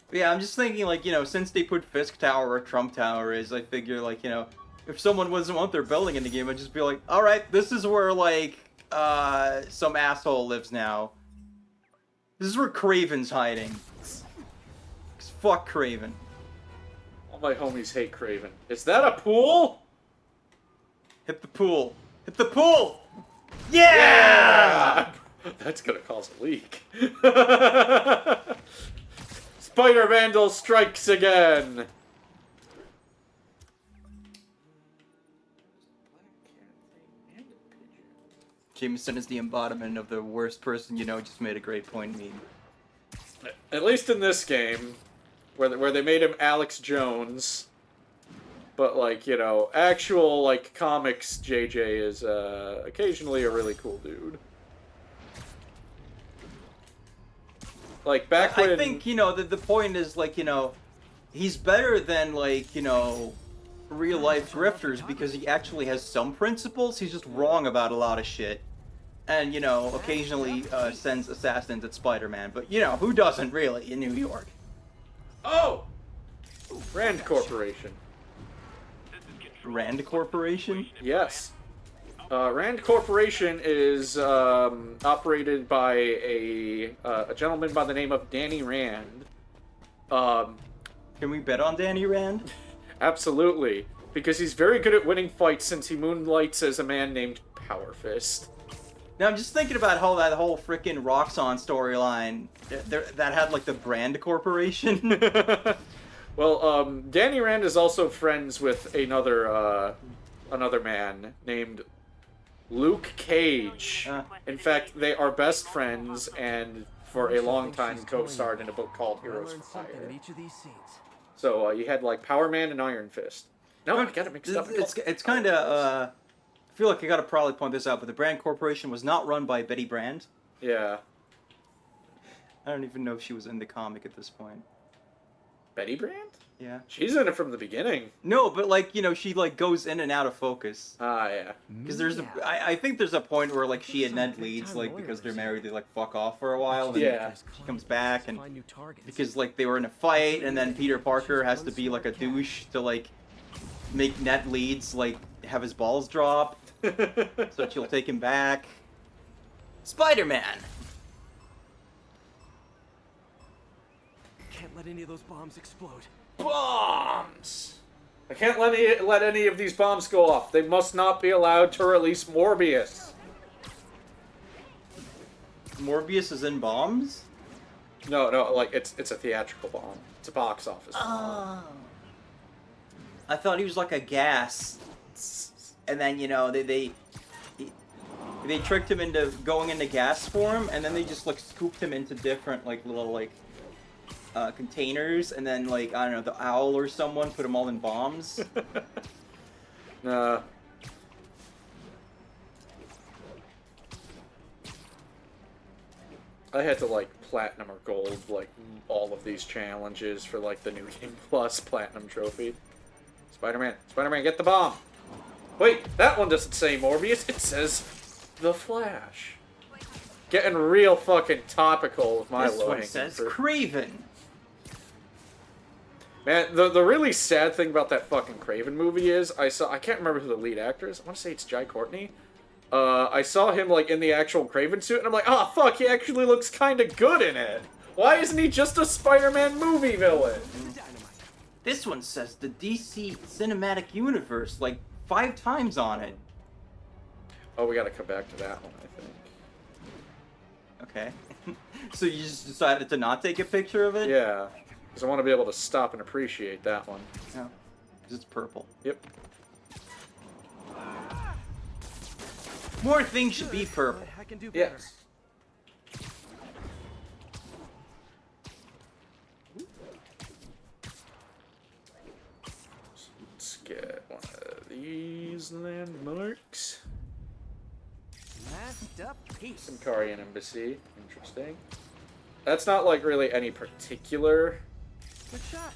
But yeah, I'm just thinking, like, you know, since they put Fisk Tower where Trump Tower is, I figure, like, you know, if someone doesn't want their building in the game, I'd just be like, alright, this is where, like, some asshole lives now. This is where Kraven's hiding. 'Cause fuck Kraven. All my homies hate Kraven. Is that a pool? Hit the pool. Hit the pool! Yeah! That's gonna cause a leak. Spider Vandal strikes again! Jameson is the embodiment of the worst person you know, just made a great point meme. At least in this game, where they made him Alex Jones, but, like, you know, actual, like, comics JJ is occasionally a really cool dude. Like, back when... I think, you know, the point is, like, you know, he's better than, like, you know, real-life grifters because he actually has some principles. He's just wrong about a lot of shit. And, you know, occasionally sends assassins at Spider-Man. But, you know, who doesn't, really, in New York? Oh! Rand Corporation. Rand Corporation? Yes. Rand Corporation is operated by a gentleman by the name of Danny Rand. Can we bet on Danny Rand? Absolutely. Because he's very good at winning fights since he moonlights as a man named Power Fist. Now, I'm just thinking about how that whole frickin' Roxxon storyline, that had, like, the Brand Corporation. Well, Danny Rand is also friends with another man named Luke Cage. In fact, they are best friends and for a long time co-starred in a book called Heroes for Hire. So you had like Power Man and Iron Fist. No, I got it mixed up. It's kind of, I feel like I gotta probably point this out, but the Brand Corporation was not run by Betty Brand. Yeah. I don't even know if she was in the comic at this point. Betty Brand? Yeah. She's in it from the beginning. No, but like, you know, she like goes in and out of focus. Ah, yeah. Because there's I think there's a point where like she and Ned Leeds, like, because they're married, they like fuck off for a while. And yeah. Then she comes back and because like they were in a fight, and then Peter Parker has to be like a douche to like make Ned Leeds like have his balls drop, so she'll take him back. Spider-Man. Can't let any of those bombs explode. Bombs! I can't let any of these bombs go off. They must not be allowed to release Morbius. Morbius is in bombs? No, like it's a theatrical bomb. It's a box office bomb. I thought he was like a gas. And then, you know, they tricked him into going into gas form, and then they just like scooped him into different like little like containers, and then like, I don't know, the Owl or someone put them all in bombs. Nah. I had to like platinum or gold like all of these challenges for like the New Game Plus platinum trophy. Spider-Man, get the bomb! Wait, that one doesn't say Morbius, it says The Flash. Getting real fucking topical with my This one says Kraven. Man, the really sad thing about that fucking Kraven movie is, I can't remember who the lead actor is. I want to say it's Jai Courtney. I saw him, like, in the actual Kraven suit, and I'm like, oh, fuck, he actually looks kind of good in it. Why isn't he just a Spider-Man movie villain? This one says the DC Cinematic Universe, like, 5 times on it. Oh, we gotta come back to that one, I think. Okay. So you just decided to not take a picture of it? Yeah. Because I want to be able to stop and appreciate that one. Yeah. Because it's purple. Yep. More things should be purple. I can do better. Yes. Bases and landmarks. Masked up piece. Syncarian Embassy. Interesting. That's not like really any particular Good shot.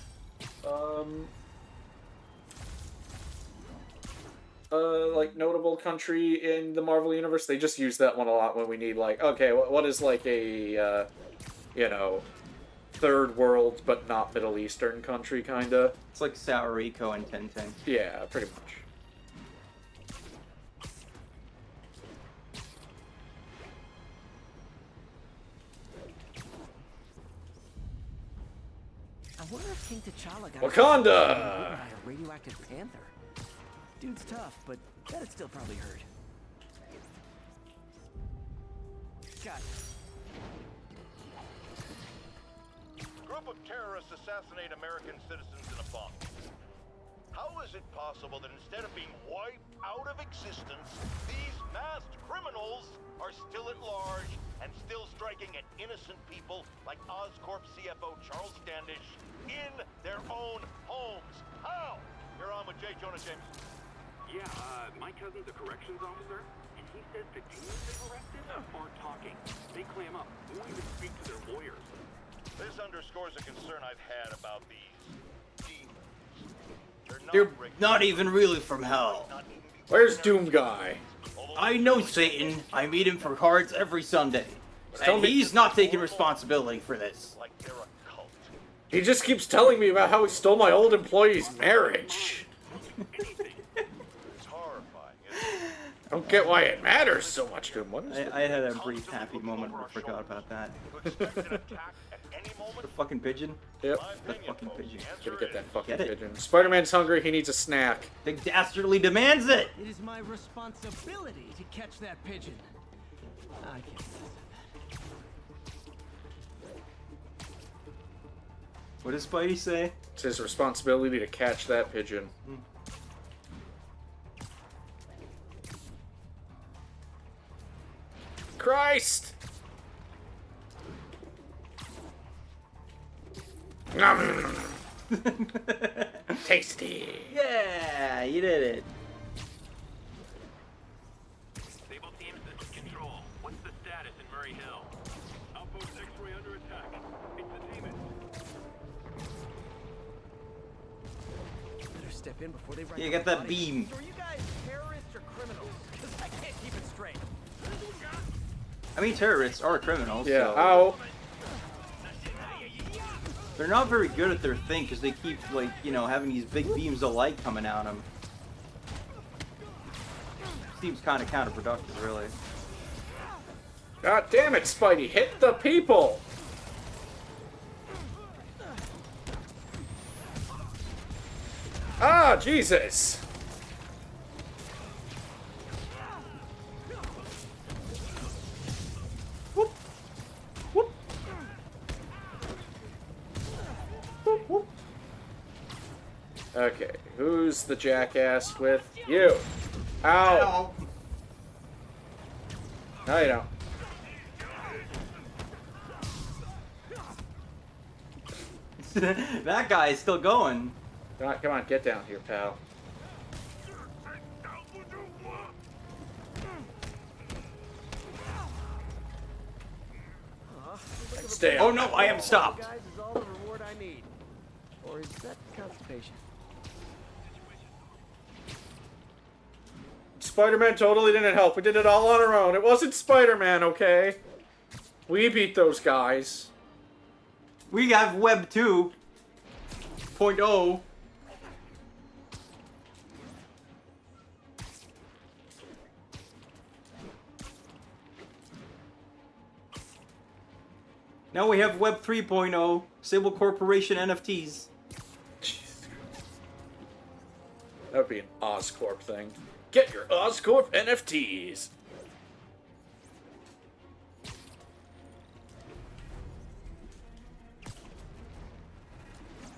Like notable country in the Marvel universe. They just use that one a lot when we need like, okay, what is like a you know, third world but not Middle Eastern country kinda. It's like Saurico and Tintin. Yeah, pretty much. I wonder if King T'Challa got Wakanda! by a radioactive panther. Dude's tough, but that'd still probably hurt. Got it. Group of terrorists assassinate American citizens in a bomb. How is it possible that instead of being wiped out of existence, these masked criminals are still at large and still striking at innocent people like Oscorp CFO Charles Standish in their own homes? How? You're on with J. Jonah Jameson. Yeah, my cousin's a corrections officer, and he says the demons they've arrested aren't talking. They clam up, won't even speak to their lawyers. This underscores a concern I've had about these demons. They're not even really from hell. Where's Doom Guy? I know Satan. I meet him for cards every Sunday. Tell And me- he's not taking responsibility for this. He just keeps telling me about how he stole my old employee's marriage. I don't get why it matters so much to him. What is I had a brief happy moment where I forgot about that. The fucking pigeon? Yep. That fucking pigeon. Gotta get that fucking Get it. pigeon. Spider-Man's hungry, he needs a snack. The dastardly demands it! It is my responsibility to catch that pigeon. I can't. What does Spidey say? It's his responsibility to catch that pigeon. Christ! Tasty. Yeah, you did it. Sable teams, this is Control. What's the status in Murray Hill? Outpost X-ray under attack. It's the demons. Better step in before they wreck Yeah, the get that body. beam. So are you guys terrorists or criminals? Because I can't keep it straight. I mean, terrorists are criminals. Yeah, so ow. They're not very good at their thing because they keep, like, you know, having these big beams of light coming at them. Seems kind of counterproductive, really. God damn it, Spidey, hit the people! Ah, Jesus! Whoop. Whoop. Whoop, whoop. Okay, who's the jackass with you? Ow! No, you don't. That guy is still going. Come on, get down here, pal. Stay Oh up. no, I am stopped. Guys, is all the reward I need. Or is that constipation? Spider-Man totally didn't help. We did it all on our own. It wasn't Spider-Man, okay? We beat those guys. We have Web 2.0. Now we have Web 3.0, Sable Corporation NFTs. That would be an Oscorp thing. Get your Oscorp NFTs.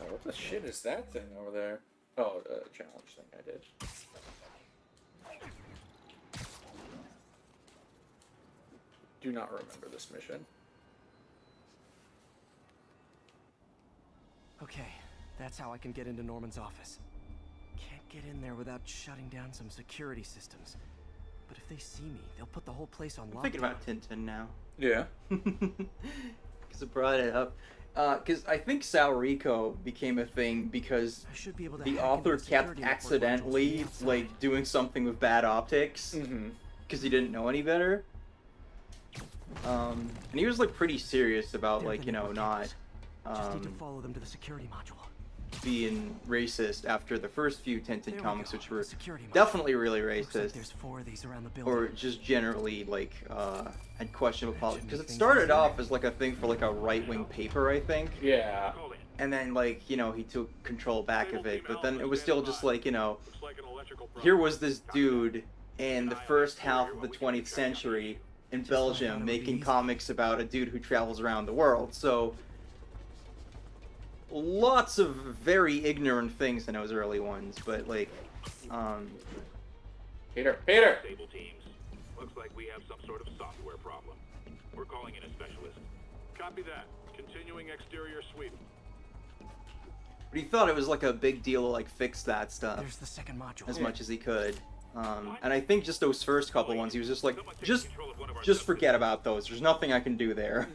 Oh, what the shit is that thing over there? Oh, the challenge thing I did. Do not remember this mission. Okay, that's how I can get into Norman's office. Can't get in there without shutting down some security systems. But if they see me, they'll put the whole place on lockdown. I'm thinking about Tintin now. Yeah. Because I brought it up. Because I think Salrico became a thing because the author kept accidentally, like, doing something with bad optics. Because he didn't know any better. And he was, like, pretty serious about, like, you know, not... Just need to follow them to the security module. being racist after the first few Tintin comics, which were definitely really racist, there's 4 of these around the building. or just generally like had questionable politics. Because it started off as like a thing for like a right-wing paper, I think. Yeah. And then like he took control back of it, but then it was still just like here was this dude in the first half of the 20th century in Belgium making comics about a dude who travels around the world. So lots of very ignorant things in those early ones, but like, Peter. Stable teams. Looks like we have some sort of software problem. We're calling in a specialist. Copy that. Continuing exterior sweep. but he thought it was like a big deal to like fix that stuff There's the second module. as much as he could. And I think just those first couple ones, he was just like, just forget about those. There's nothing I can do there.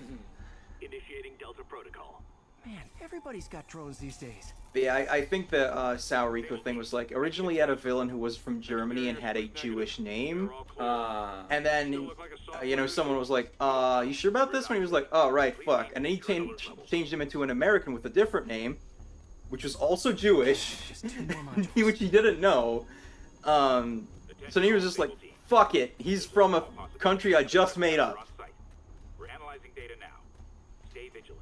Initiating Delta Protocol. Man, everybody's got drones these days. But yeah, I think the Salrico thing was like, originally he had a villain who was from Germany and had a Jewish name. And then, someone was like, you sure about this? And he was like, oh, right, fuck. And then he changed him into an American with a different name, which was also Jewish, which he didn't know. So he was just like, fuck it, he's from a country I just made up. We're analyzing data now. Stay vigilant.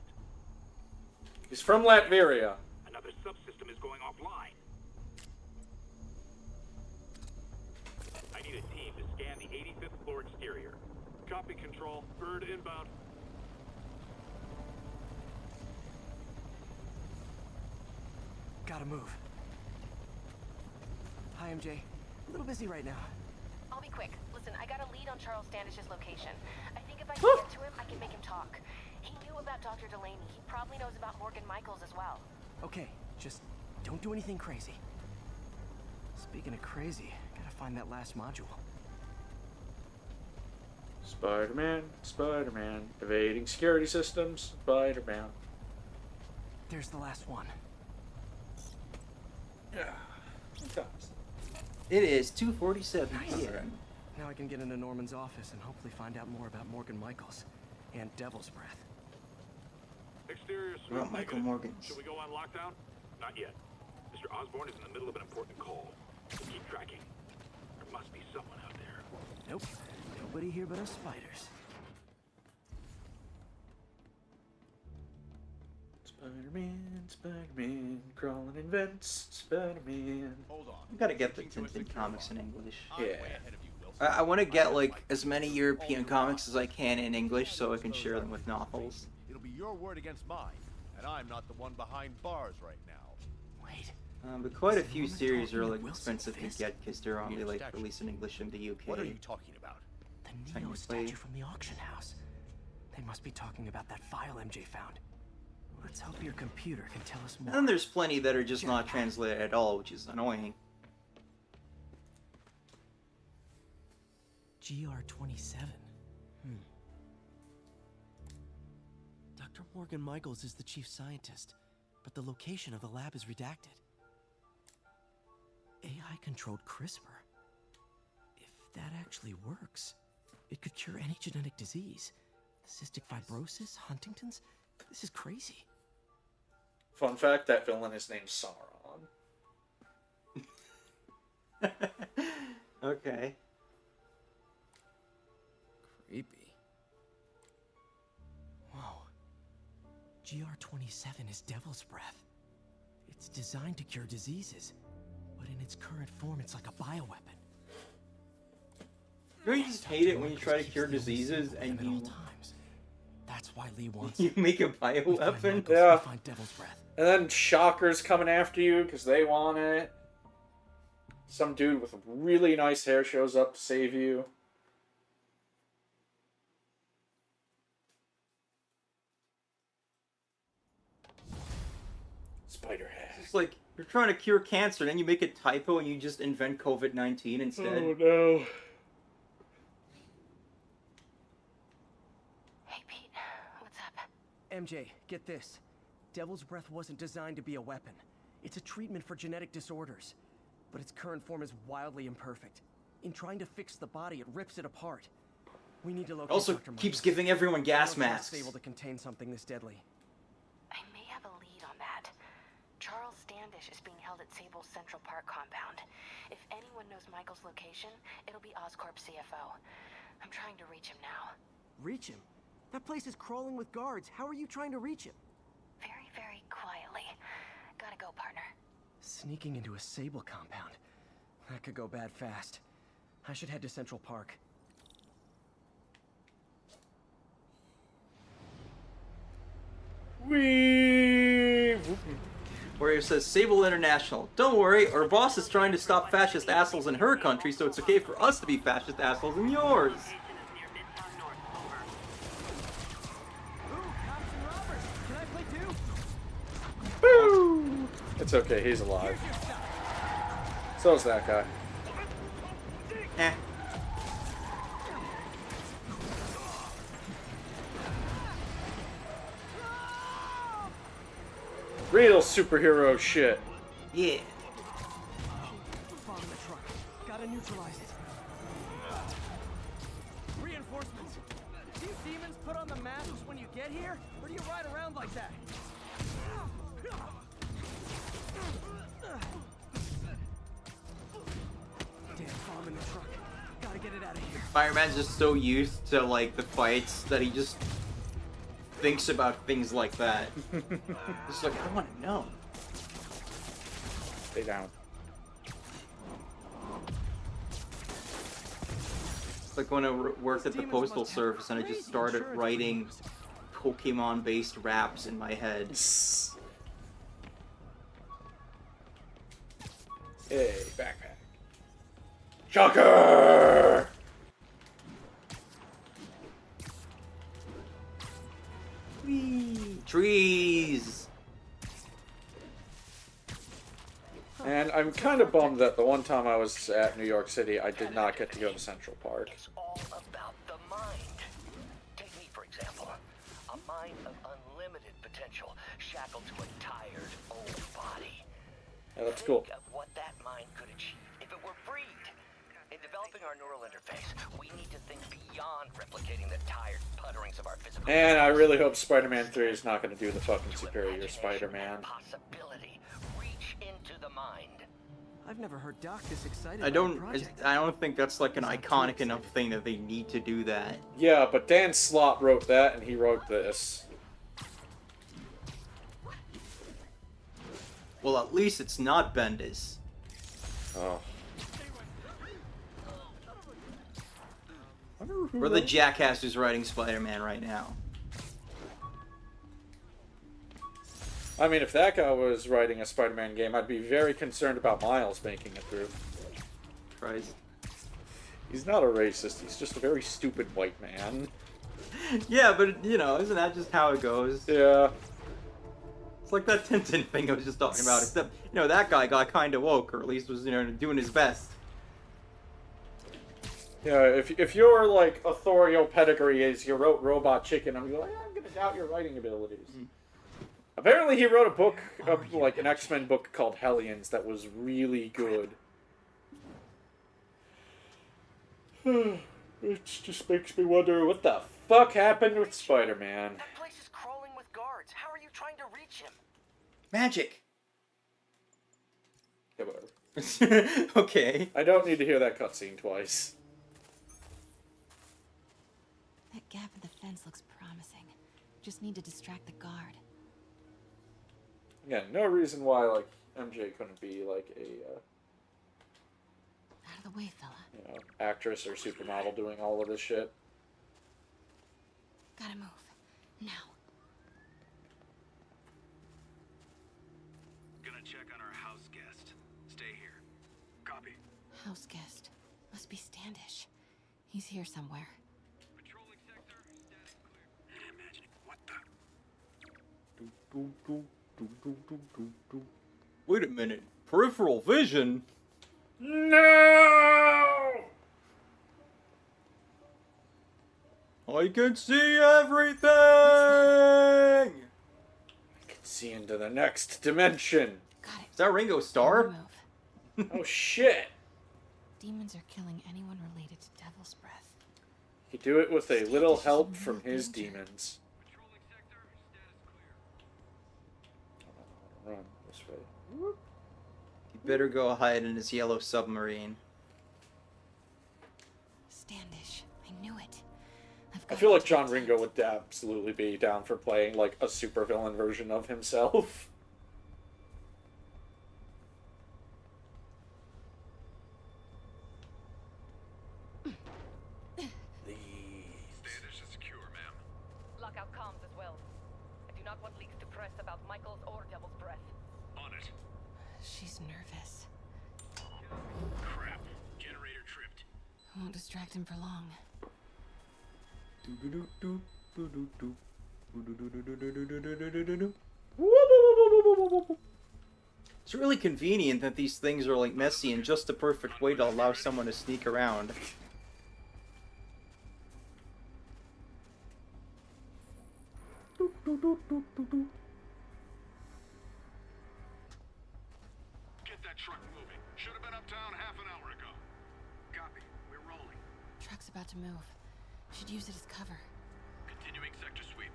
He's from Latveria. Another subsystem is going offline. I need a team to scan the 85th floor exterior. Copy control. Bird inbound. Gotta move. Hi, MJ. A little busy right now. I'll be quick. Listen, I got a lead on Charles Standish's location. I think if I can get to him, I can make him talk. He knew about Dr. Delaney. He probably knows about Morgan Michaels as well. Okay, just don't do anything crazy. Speaking of crazy, gotta find that last module. Spider-Man, evading security systems, Spider-Man. There's the last one. Yeah. It is 2:47 Nice. p.m. Now I can get into Norman's office and hopefully find out more about Morgan Michaels and Devil's Breath. Exterior What about sweep Michael negative. Morgans? Should we go on lockdown? Not yet. Mr. Osborn is in the middle of an important call. We'll keep tracking. There must be someone out there. Nope. Nobody here but us spiders. Spider-Man, crawling in vents, Spider-Man. Hold on. I gotta get the Tintin comics in English. Yeah. I want to get like as many European comics as I can in English so I can share them with novels. It'll be your word against mine, and I'm not the one behind bars right now. Wait. But quite a few series are like expensive to get because they're only like released in English in the UK. What are you talking about? The Neo statue from the auction house. They must be talking about that file MJ found. Let's hope your computer can tell us more. And then there's plenty that are just not translated at all, which is annoying. GR27. Dr. Morgan Michaels is the chief scientist, but the location of the lab is redacted. AI-controlled CRISPR. If that actually works, it could cure any genetic disease. Cystic fibrosis, Huntington's. This is crazy. Fun fact, that villain is named Sauron. Okay. Creepy. Whoa. GR27 is Devil's Breath. It's designed to cure diseases, but in its current form, it's like a bioweapon. Don't you just hate it when you try to cure diseases and you That's why Lee wants you make a bioweapon? Yeah. find Devil's Breath. And then Shocker's coming after you because they want it. Some dude with really nice hair shows up to save you. Spider-Head. It's like You're trying to cure cancer, then you make a typo and you just invent COVID-19 instead. Oh no. Hey, Pete. What's up? MJ, get this. Devil's Breath wasn't designed to be a weapon. It's a treatment for genetic disorders. But its current form is wildly imperfect. In trying to fix the body, it rips it apart. We need to locate Also Dr. keeps Michaels. giving everyone gas I don't know if masks. it's able to contain something this deadly. I may have a lead on that. Charles Standish is being held at Sable's Central Park compound. If anyone knows Michael's location, it'll be Oscorp CFO. I'm trying to reach him now. Reach him? That place is crawling with guards. How are you trying to reach him? Very, very quietly. Gotta go, partner. Sneaking into a Sable compound. That could go bad fast. I should head to Central Park. Warrior says, Sable International. Don't worry, our boss is trying to stop fascist assholes in her country, so it's okay for us to be fascist assholes in yours. Boo! It's okay, he's alive. So is that guy. Eh. Real superhero shit. Yeah. Bomb in the truck. Gotta neutralize it. Reinforcements. Do you demons put on the masks when you get here? Or do you ride around like that? Damn bomb in the truck. Gotta get it out of here. Spider-Man's just so used to, like, the fights that he just thinks about things like that. Just like, I want to know. Stay down. It's like when I worked at the Postal Service and I just started writing Pokemon-based raps in my head. Hey, backpack. Shocker! Whee! Trees! And I'm kind of bummed that the one time I was at New York City, I did not get to go to Central Park. It's all about the mind. Take me, for example. A mind of unlimited potential, shackled to a tired, old body. Yeah, that's cool. Think of what that mind could achieve if it were freed. In developing our neural interface, we need to think beyond replicating the tired putterings of our physical. And I really hope Spider-Man 3 is not going to do the fucking Superior Spider-Man. Possibility. Reach into the mind. I've never heard Doc this excited. I don't think that's like an iconic enough thing that they need to do that. Yeah, but Dan Slott wrote that, and he wrote this. Well, at least it's not Bendis. Oh. Or the jackass who's writing Spider-Man right now. I mean, if that guy was writing a Spider-Man game, I'd be very concerned about Miles making it through. Christ. He's not a racist, he's just a very stupid white man. Yeah, but, you know, isn't that just how it goes? Yeah. It's like that Tintin thing I was just talking about, except, you know, that guy got kind of woke, or at least was, you know, doing his best. Yeah, if your, like, authorial pedigree is you wrote Robot Chicken, I'm like, I'm gonna doubt your writing abilities. Apparently he wrote a book, like an X-Men book called Hellions that was really good. It just makes me wonder what the fuck happened with Spider-Man. That place is crawling with guards. How are you trying to reach him? Magic! Yeah, whatever. Okay. I don't need to hear that cutscene twice. That gap in the fence looks promising. Just need to distract the guard. Again, no reason why, like, MJ couldn't be, like, a, Out of the way, fella. you know, actress or supermodel doing all of this shit. Gotta move. Now. Gonna check on our house guest. Stay here. Copy. House guest. Must be Standish. He's here somewhere. Patrolling sector. Status clear. Imagine what the... Wait a minute. Peripheral vision? No! I can see everything! I can see into the next dimension. Is that Ringo Starr? Oh shit! Demons are killing anyone related to Devil's Breath. He do it with a little help from his demons. Run this way. Whoop. He better go hide in his yellow submarine. Standish, I knew it. I feel like John Ringo would absolutely be down for playing like a supervillain version of himself. Standish is secure, ma'am. Lock out comms as well. I do not want leaks to press about Michael's or Devil's Breath. On it. She's nervous. Crap. Generator tripped. I won't distract him for long. It's really convenient that these things are like messy in just the perfect way to allow someone to sneak around. Get that truck moving. Should have been uptown half an hour ago. Copy. We're rolling. Truck's about to move. Should use it as cover. Continuing sector sweep.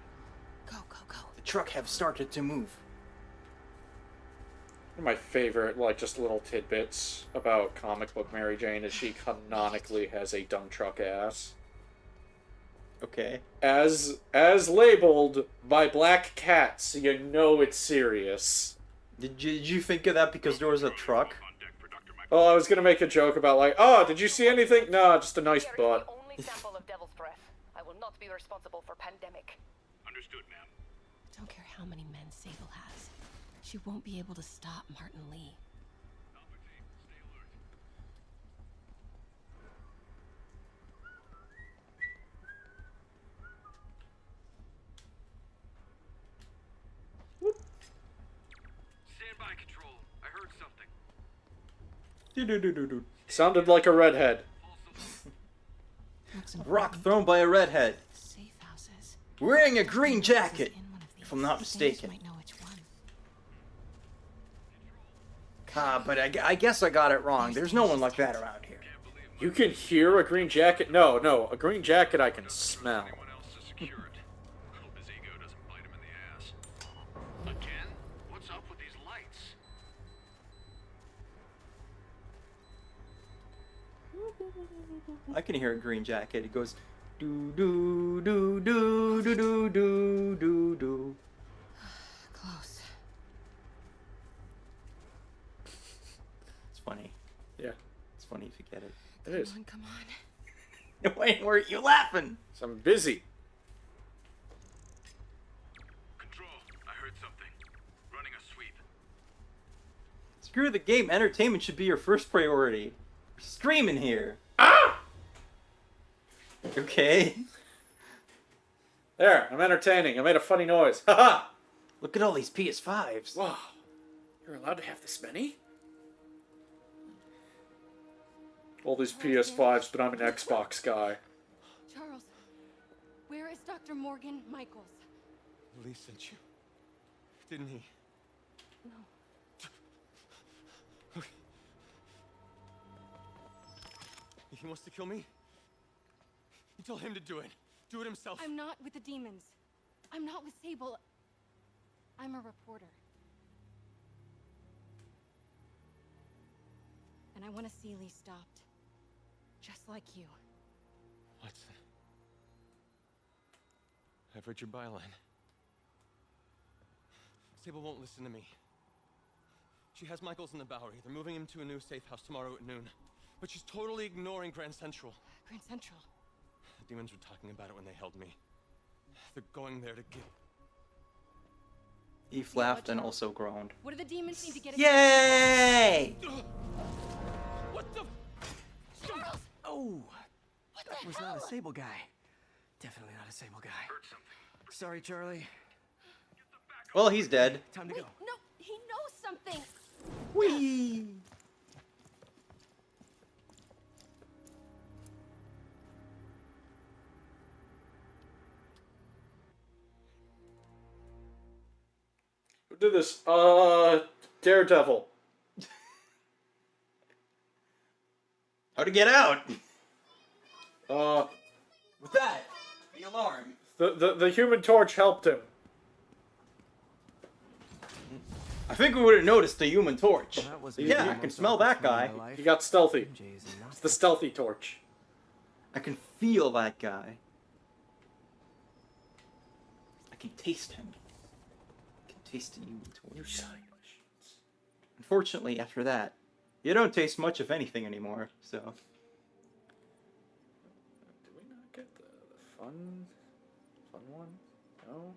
Go, go, go. The truck have started to move. One of my favorite, like, just little tidbits about comic book Mary Jane is she canonically has a dump truck ass. Okay. As labeled by black cats, you know it's serious. Did you think of that because there was a truck? Oh, I was gonna make a joke about like, oh, did you see anything? No, just a nice butt. Only sample of Devil's Breath. I will not be responsible for pandemic. Understood, ma'am. Don't care how many men Sable has. She won't be able to stop Martin Lee. Stand by, Control. I heard something. Sounded like a redhead. Rock thrown by a redhead. Safe houses. Wearing a green jacket, if I'm not mistaken. Might know which one. Ah, but I guess I got it wrong. There's no one like that around here. You can hear a green jacket? No, a green jacket I can smell. Hope his ego doesn't bite him in the ass. Again? What's up with these lights? I can hear a green jacket. It goes do do do do do do do do do. Close. It's funny. Yeah. It's funny if you get it. It is. Come on. Wait, were you laughing? So I'm busy. Control, I heard something. Running a sweep. Screw the game. Entertainment should be your first priority. We're streaming here. Ah! Okay. There, I'm entertaining. I made a funny noise. Haha! Look at all these PS5s. Wow. You're allowed to have this many? All these PS5s, but I'm an Xbox guy. Charles, where is Dr. Morgan Michaels? Lee sent you. Didn't he? No. He wants to kill me? You tell him to do it. Do it himself. I'm not with the demons. I'm not with Sable. I'm a reporter. And I want to see Lee stopped. Just like you. Watson. I've read your byline. Sable won't listen to me. She has Michaels in the Bowery. They're moving him to a new safe house tomorrow at noon. But she's totally ignoring Grand Central. Grand Central? The demons were talking about it when they held me. They're going there to get... Eve laughed and also groaned. What do the demons need to get? Yay! What the? Charles! Oh, that was not a Sable guy. Definitely not a Sable guy. Sorry, Charlie. Well, he's dead. Time to Wait, go. no, he knows something. Whee! Who did this? Daredevil. How to get out? With that, the alarm. The Human Torch helped him. I think we would have noticed the Human Torch. was Yeah, I can smell that guy. He got stealthy. It's the stealthy torch. I can feel that guy. I can taste him. I can taste the Human Torch. Unfortunately, after that, you don't taste much of anything anymore, so... Did we not get the fun one? No?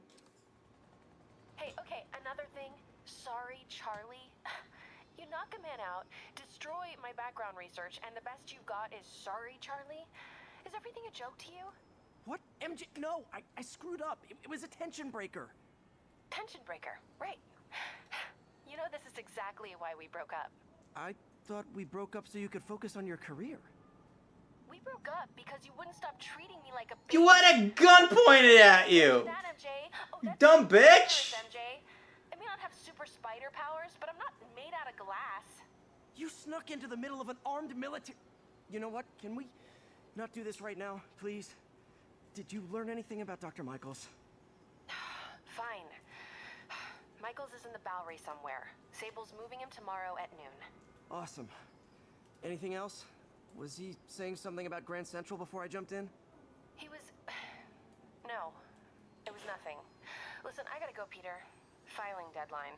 Hey, okay, another thing. Sorry, Charlie. You knock a man out, destroy my background research, and the best you've got is sorry, Charlie? Is everything a joke to you? What? MJ? No, I screwed up. It was a tension breaker. Tension breaker, right. You know, this is exactly why we broke up. I thought we broke up so you could focus on your career. We broke up because you wouldn't stop treating me like a bitch. You had a gun pointed at you! That, MJ. Oh, You that's dumb ridiculous, bitch! MJ. I may not have super spider powers, but I'm not made out of glass. You snuck into the middle of an armed military... You know what? Can we not do this right now, please? Did you learn anything about Dr. Michaels? Fine. Michaels is in the Bowery somewhere. Sable's moving him tomorrow at noon. Awesome. Anything else? Was he saying something about Grand Central before I jumped in? He was... No. It was nothing. Listen, I gotta go, Peter. Filing deadline.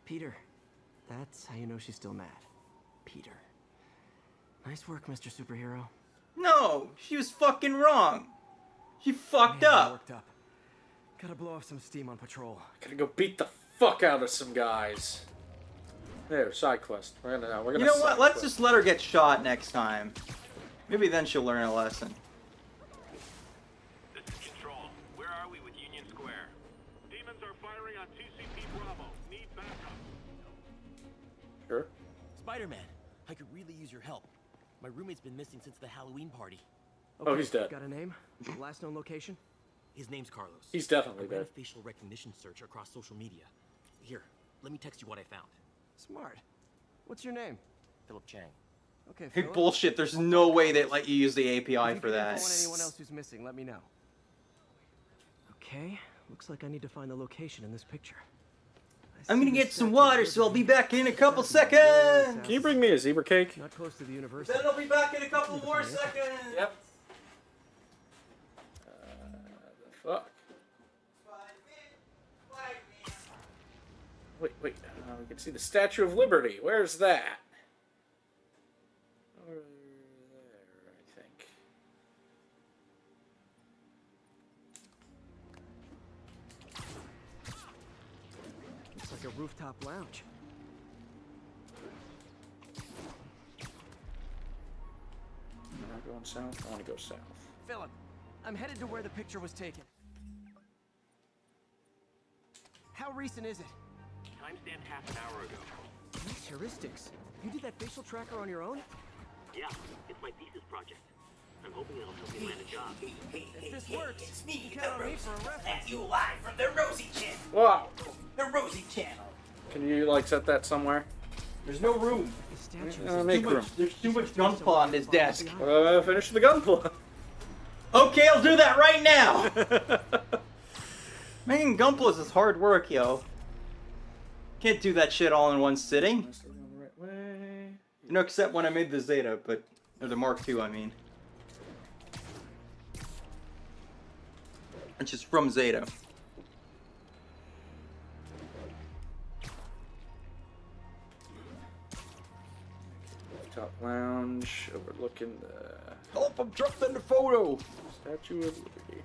Peter. That's how you know she's still mad. Peter. Nice work, Mr. Superhero. No! She was fucking wrong! She fucked Man, I'm up! worked up. Gotta blow off some steam on patrol. Gotta go beat the fuck out of some guys. There, side quest. We're gonna You know what? side Let's quest. just let her get shot next time. Maybe then she'll learn a lesson. This is Control. Where are we with Union Square? Demons are firing on TCP Bravo. Need backup. Sure. Spider-Man, I could really use your help. My roommate's been missing since the Halloween party. Oh, he's dead. Got a name? Last known location? His name's Carlos. He's definitely I ran dead. a facial recognition search across social media. Here, let me text you what I found. Smart. What's your name? Philip Chang. Okay, Hey, Philip. bullshit, there's no way they let you use the If API you for can that. info on anyone else who's missing, let me know. Okay, looks like I need to find the location in this picture. I'm gonna get some water, so I'll be back in a couple seconds! Can you bring me a zebra cake? Not close to the university. Then I'll be back in a couple more seconds! Yep. The fuck? Wait. We can see the Statue of Liberty. Where's that? Over there, I think. Looks like a rooftop lounge. Am I going south? I want to go south. Philip, I'm headed to where the picture was taken. How recent is it? Timestamp half an hour ago. Nice heuristics. You did that facial tracker on your own? Yeah, it's my thesis project. I'm hoping it'll help me land a job. If this works, you can count on me for a reference. You live from the Rosie Channel. Wow. The Rosie Channel. Can you like set that somewhere? There's no room. The statue Make Too room. much, there's too much gunpla on this desk. Finish the gunpla. Okay, I'll do that right now! Making gunplas is hard work, yo. Can't do that shit all in one sitting. You know, except when I made the Zeta, but... Or the Mark II, I mean. Which is from Zeta. Top lounge, overlooking the Help, I'm trapped in the photo! Statue of Liberty.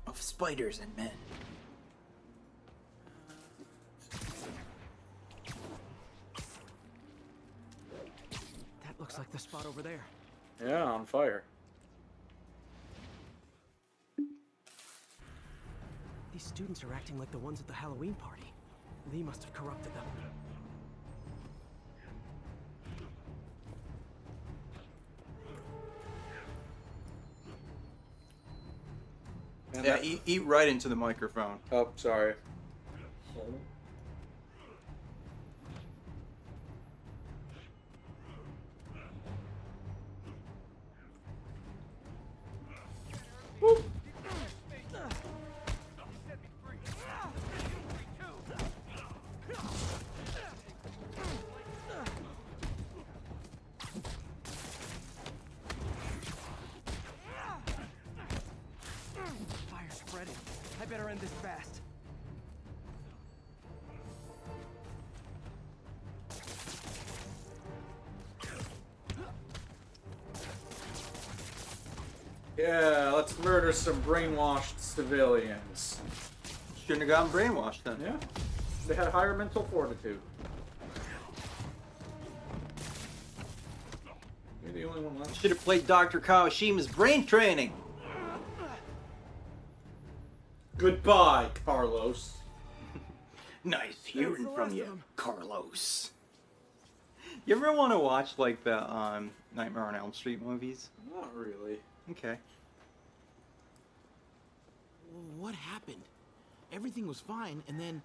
Of spiders and men. Yeah, on fire. These students are acting like the ones at the Halloween party. Lee must have corrupted them. And Yeah, that- eat right into the microphone. Oh, sorry. Fire's spreading. I better end this fast. Yeah, let's murder some brainwashed civilians. Shouldn't have gotten brainwashed then. Yeah. They had higher mental fortitude. You're the only one left. Should have played Dr. Kawashima's brain training. Goodbye, Carlos. Nice hearing from you, Carlos. You ever want to watch like the Nightmare on Elm Street movies? Not really. Okay. What happened? Everything was fine, and then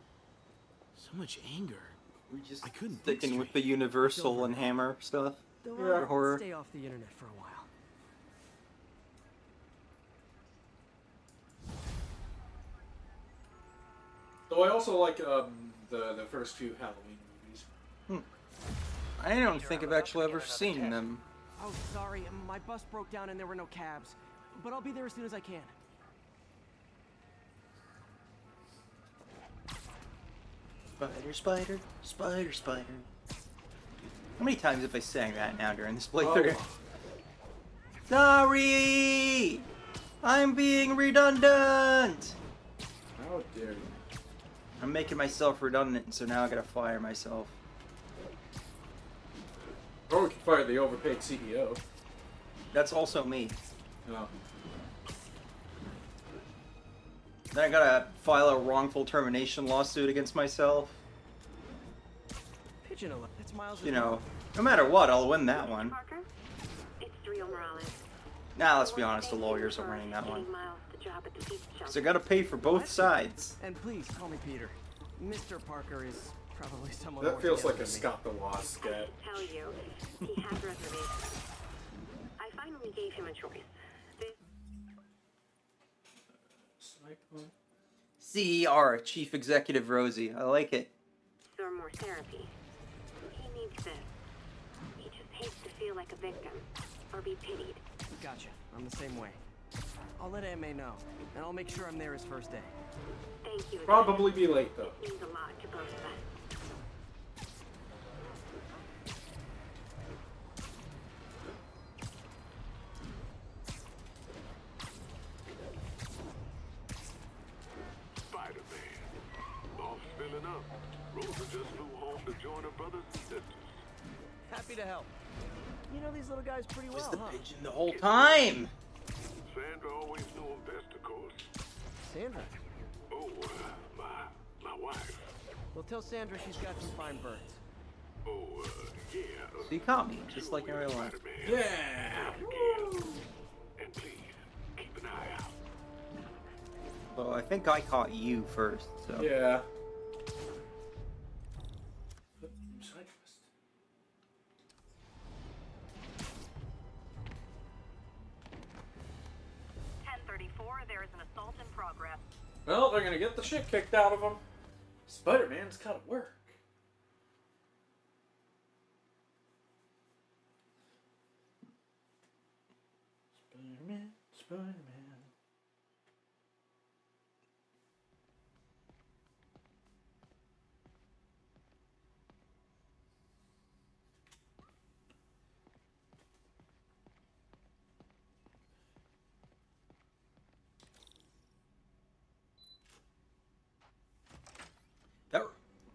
so much anger. We just I couldn't think sticking with straight. the Universal and Hammer stuff for horror. Stay off the internet for a while. Though I also like the first few Halloween movies. I don't think I've actually ever seen them. Oh, sorry. My bus broke down and there were no cabs. But I'll be there as soon as I can. Spider, spider, spider, spider. How many times have I sang that now during this playthrough? Oh. Sorry! I'm being redundant! How dare you? I'm making myself redundant, so now I gotta fire myself. Or we could fire the overpaid CEO. That's also me. No. Then I gotta file a wrongful termination lawsuit against myself. Pigeon alert. That's Miles. You know, no matter what, I'll win that one. Parker, it's Rio Morales. Nah, let's be honest, the lawyers are winning that one. Getting Miles the job at the pizza Because shelter. I gotta pay for both sides. And please call me Peter. Mr. Parker is probably someone. That more feels together like a than me. Scott the Wasp sketch. Tell you, he has reservations. I finally gave him a choice. CER, Chief Executive Rosie. I like it. Or more therapy. He needs this. He just hates to feel like a victim or be pitied. Gotcha. I'm the same way. I'll let AMA know, and I'll make sure I'm there his first day. Thank you. again. Probably be late though. Means a lot to both of us. Spider-Man. Off filling up. Rosa just flew home to join her brothers and sisters. Happy to help. You know these little guys pretty well, huh? Pigeon the whole time! Sandra always knew him best, of course. Sandra. Oh, my wife. Well, tell Sandra she's got some fine birds. Oh, yeah. So you caught me, just like in real life. Yeah! And please, keep an eye out. Well, I think I caught you first, so. Yeah. There is an assault in progress. Well, they're gonna get the shit kicked out of them. Spider-Man's gotta work. Spider-Man, Spider-Man.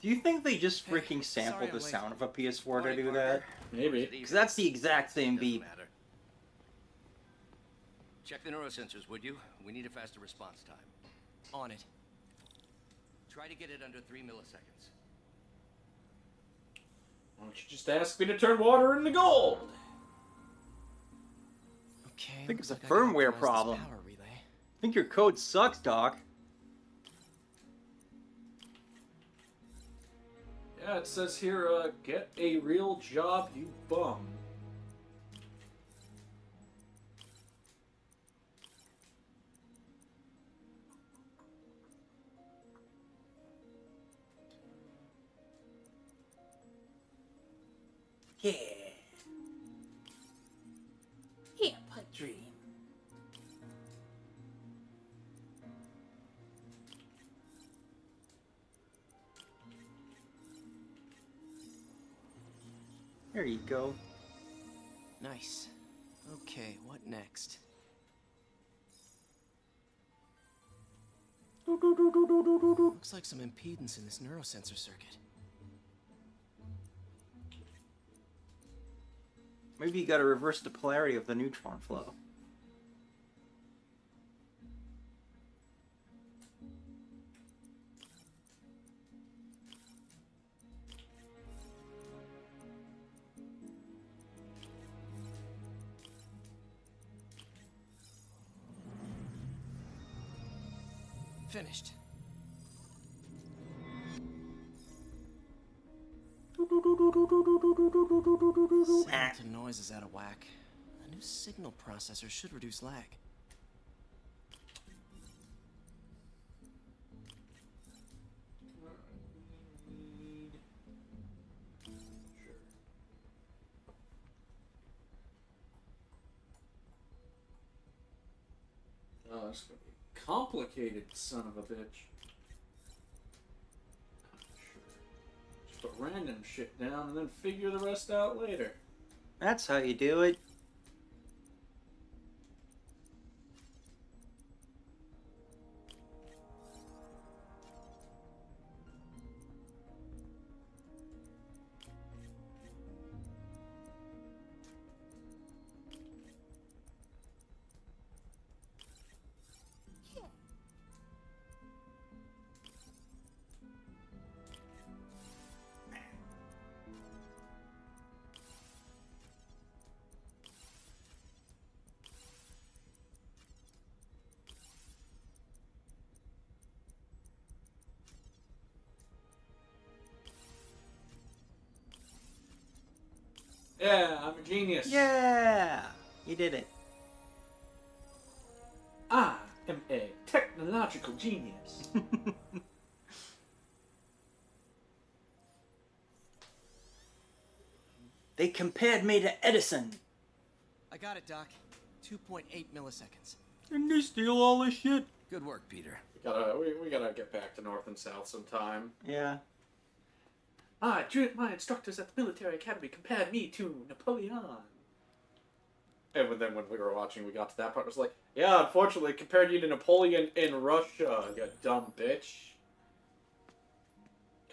Do you think they just freaking sampled I'm the late. sound of a PS4 to do that? Maybe. Because that's the exact same beat. Check the neurosensors, would you? We need a faster response time. On it. Try to get it under 3 milliseconds. Why don't you just ask me to turn water into gold? Okay. I think it's a looks like I can firmware optimize this problem. power relay. I think your code sucks, Doc. Yeah, it says here, get a real job, you bum. Yeah. Yeah, pipe dream. There you go. Nice. Okay, what next? Looks like some impedance in this neurosensor circuit. Maybe you gotta reverse the polarity of the neutron flow. Finished. Signal to noise is out of whack. A new signal processor should reduce lag. Oh, it's gonna be complicated, son of a bitch. Just put random shit down and then figure the rest out later. That's how you do it. Yeah, I'm a genius. Yeah! You did it. I am a technological genius. They compared me to Edison. I got it, Doc. 2.8 milliseconds. Didn't they steal all this shit? Good work, Peter. We gotta get back to North and South sometime. Yeah. My instructors at the military academy compared me to Napoleon. And then when we were watching, we got to that part. It was like, yeah, unfortunately, compared you to Napoleon in Russia, you dumb bitch.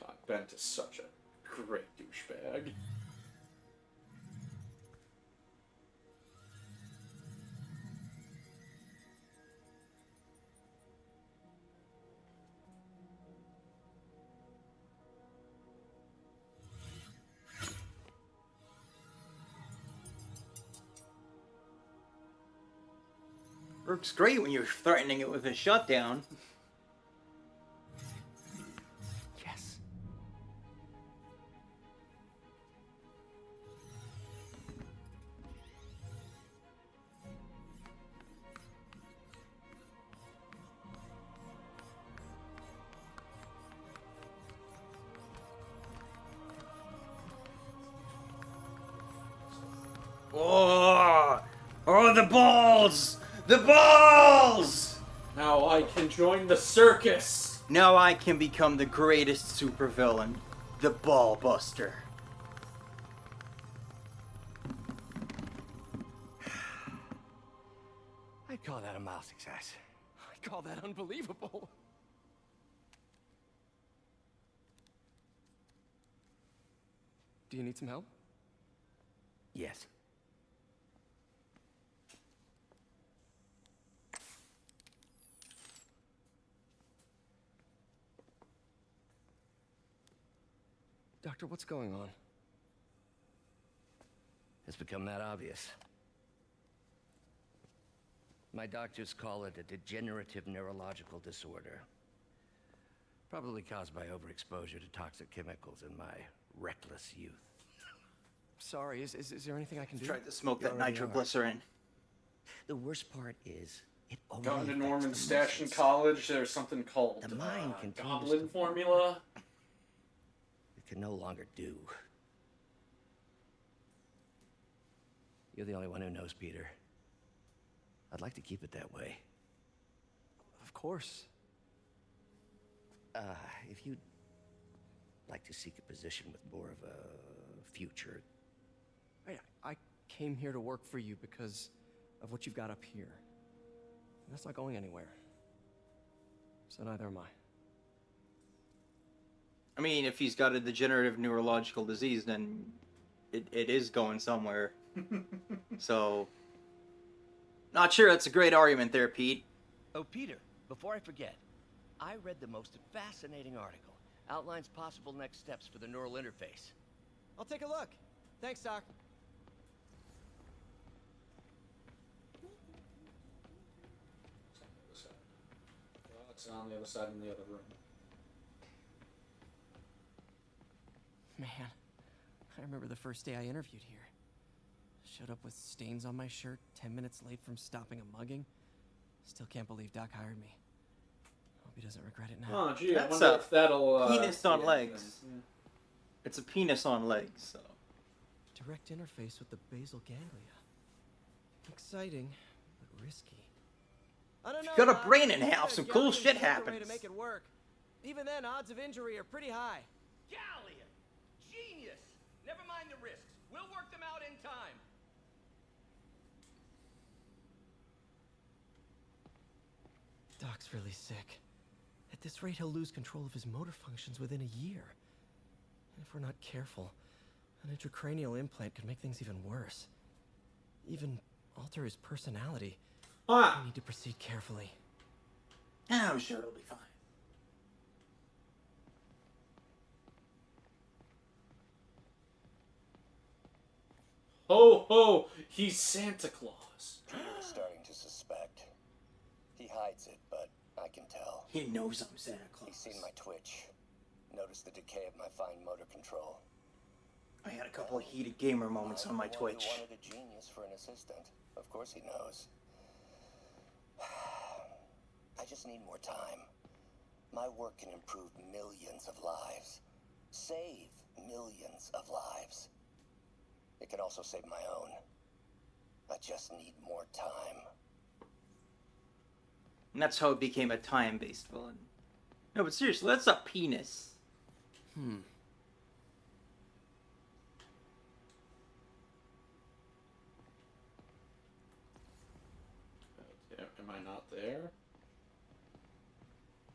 God, Bent is such a great douchebag. Works great when you're threatening it with a shutdown. Yes. Oh! Oh, the balls! The balls! Now I can join the circus! Now I can become the greatest supervillain, the Ball Buster. I'd call that a mild success. I'd call that unbelievable. Do you need some help? Yes. Doctor, what's going on? It's become that obvious. My doctors call it a degenerative neurological disorder. Probably caused by overexposure to toxic chemicals in my reckless youth. Sorry, is there anything I can do? Tried to smoke You that already are. nitroglycerin. The worst part is, it only Got into affects Norman's the stash in muscles. college. There's something called The mind continues Goblin to- formula. It can no longer do. You're the only one who knows, Peter. I'd like to keep it that way. Of course. If you'd like to seek a position with more of a future. I came here to work for you because of what you've got up here. And that's not going anywhere. So neither am I. I mean, if he's got a degenerative neurological disease, then it is going somewhere. So, not sure that's a great argument there, Pete. Oh, Peter, before I forget, I read the most fascinating article. Outlines possible next steps for the neural interface. I'll take a look. Thanks, Doc. Well, it's on the other side in the other room. Man, I remember the first day I interviewed here. Showed up with stains on my shirt, 10 minutes late from stopping a mugging. Still can't believe Doc hired me. Hope he doesn't regret it now. Oh, gee, I That's wonder a if that'll... penis on yeah, legs. then, It's a penis on legs, so. Direct interface with the basal ganglia. Exciting, but risky. I don't know. You got a Doc. brain in Maybe half, a some cool gallium shit sensor ray happens. to make it work. Even then, odds of injury are pretty high. Galleon! Genius! Never mind the risks. We'll work them out in time. Doc's really sick. At this rate, he'll lose control of his motor functions within a year. And if we're not careful, an intracranial implant could make things even worse. Even alter his personality. We need to proceed carefully. I'm sure it'll be fine. Ho ho! He's Santa Claus. Peter is starting to suspect. He hides it, but I can tell. He knows I'm Santa Claus. He's seen my twitch. Noticed the decay of my fine motor control. I had a couple of heated gamer moments on my Twitch. I wanted a genius for an assistant. Of course he knows. I just need more time. My work can improve millions of lives. Save millions of lives. It can also save my own. I just need more time. And that's how it became a time-based villain. No, but seriously, that's a penis. Am I not there?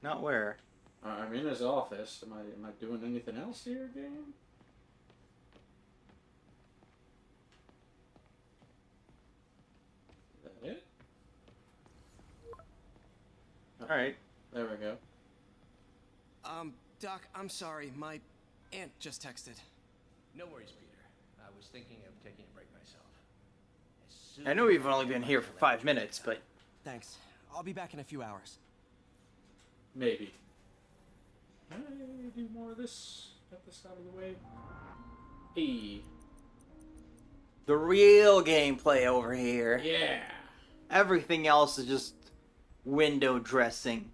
Not where? I'm in his office. Am I doing anything else here, game? Is that it? Alright. There we go. Doc, I'm sorry. My aunt just texted. No worries, Peter. I was thinking of taking a break myself. As soon I know as we've I only get been my here for 5 minutes, but... Thanks. I'll be back in a few hours. Maybe. Can I do more of this? Get this out of the way. Hey. The real gameplay over here. Yeah. Everything else is just window dressing.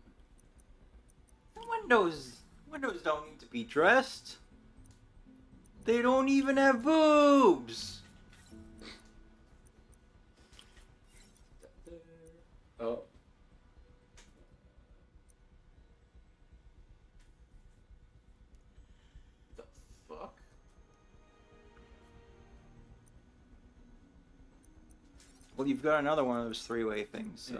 Windows don't need to be dressed. They don't even have boobs. Oh. The fuck? Well, you've got another one of those three-way things, so... Yeah.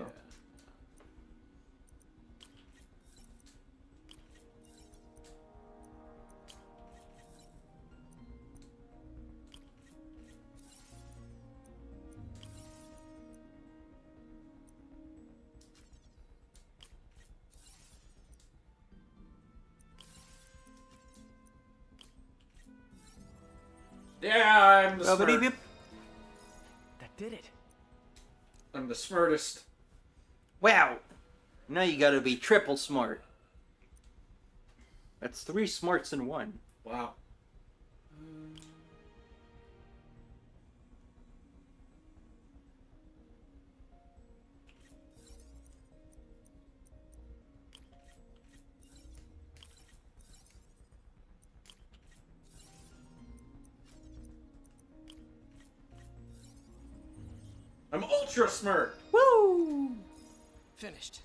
Yeah, I'm the Rubbity smart. beep. That did it. I'm the smartest. Wow. Now you gotta be triple smart. That's 3 smarts in 1. Wow. I'm ultra smart. Woo! Finished.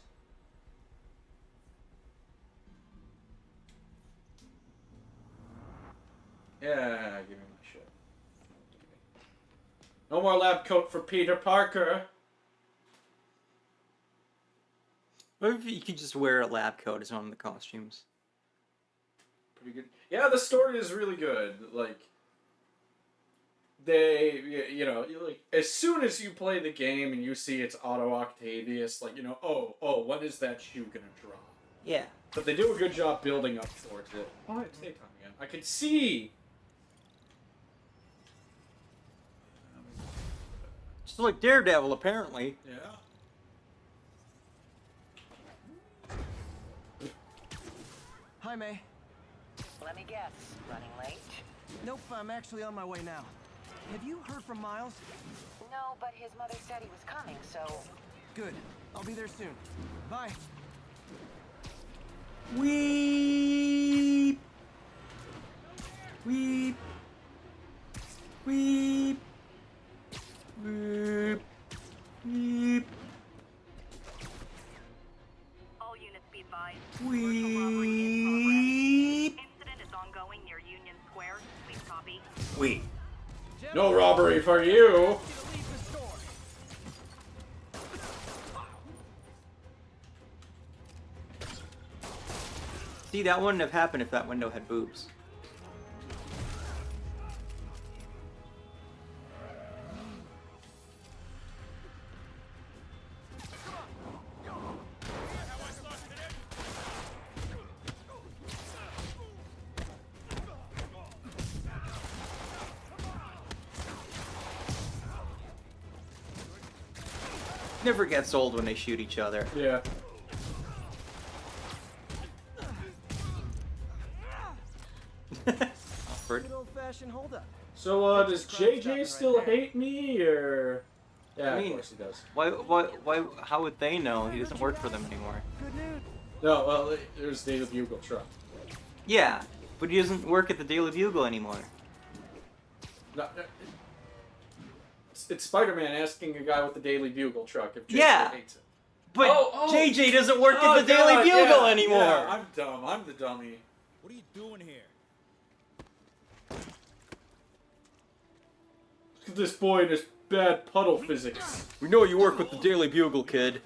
Yeah, give me my shit. No more lab coat for Peter Parker. What if you could just wear a lab coat as one of the costumes? Pretty good. Yeah, the story is really good. Like, they, you know, like as soon as you play the game and you see it's Otto Octavius, like, you know, oh, when is that shoe gonna drop? Yeah. But they do a good job building up towards it. Oh, it's daytime again. I can see. Just like Daredevil, apparently. Yeah. Hi, May. Let me guess. Running late? Nope, I'm actually on my way now. Have you heard from Miles? No, but his mother said he was coming, so... Good. I'll be there soon. Bye. Weep. Weep. Weep. Weep. Weep. All units be advised. Weep. Incident is ongoing near Union Square. Please copy. Weep. No robbery for you. See, that wouldn't have happened if that window had boobs. Never gets old when they shoot each other. Yeah. Awkward. Good old-fashioned holdup. So, does JJ still hate me, or... Yeah, I mean, of course he does. Why, how would they know? He doesn't work for them anymore. Good news. No, well, there's Daily Bugle truck. Yeah, but he doesn't work at the Daily Bugle anymore. No, it's Spider-Man asking a guy with the Daily Bugle truck if JJ Yeah. hates it. But JJ doesn't work at the Daily God, Bugle yeah, anymore. Yeah, I'm dumb. I'm the dummy. What are you doing here? Look at this boy and his bad puddle physics. We know you work with the Daily Bugle, kid.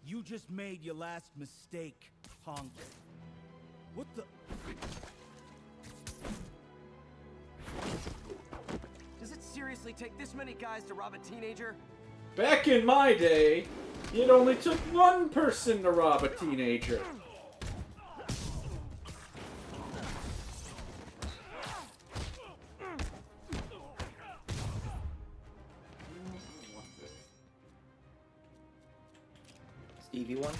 You just made your last mistake, punk. What the? Does it seriously take this many guys to rob a teenager? Back in my day, it only took one person to rob a teenager. Stevie Wonder?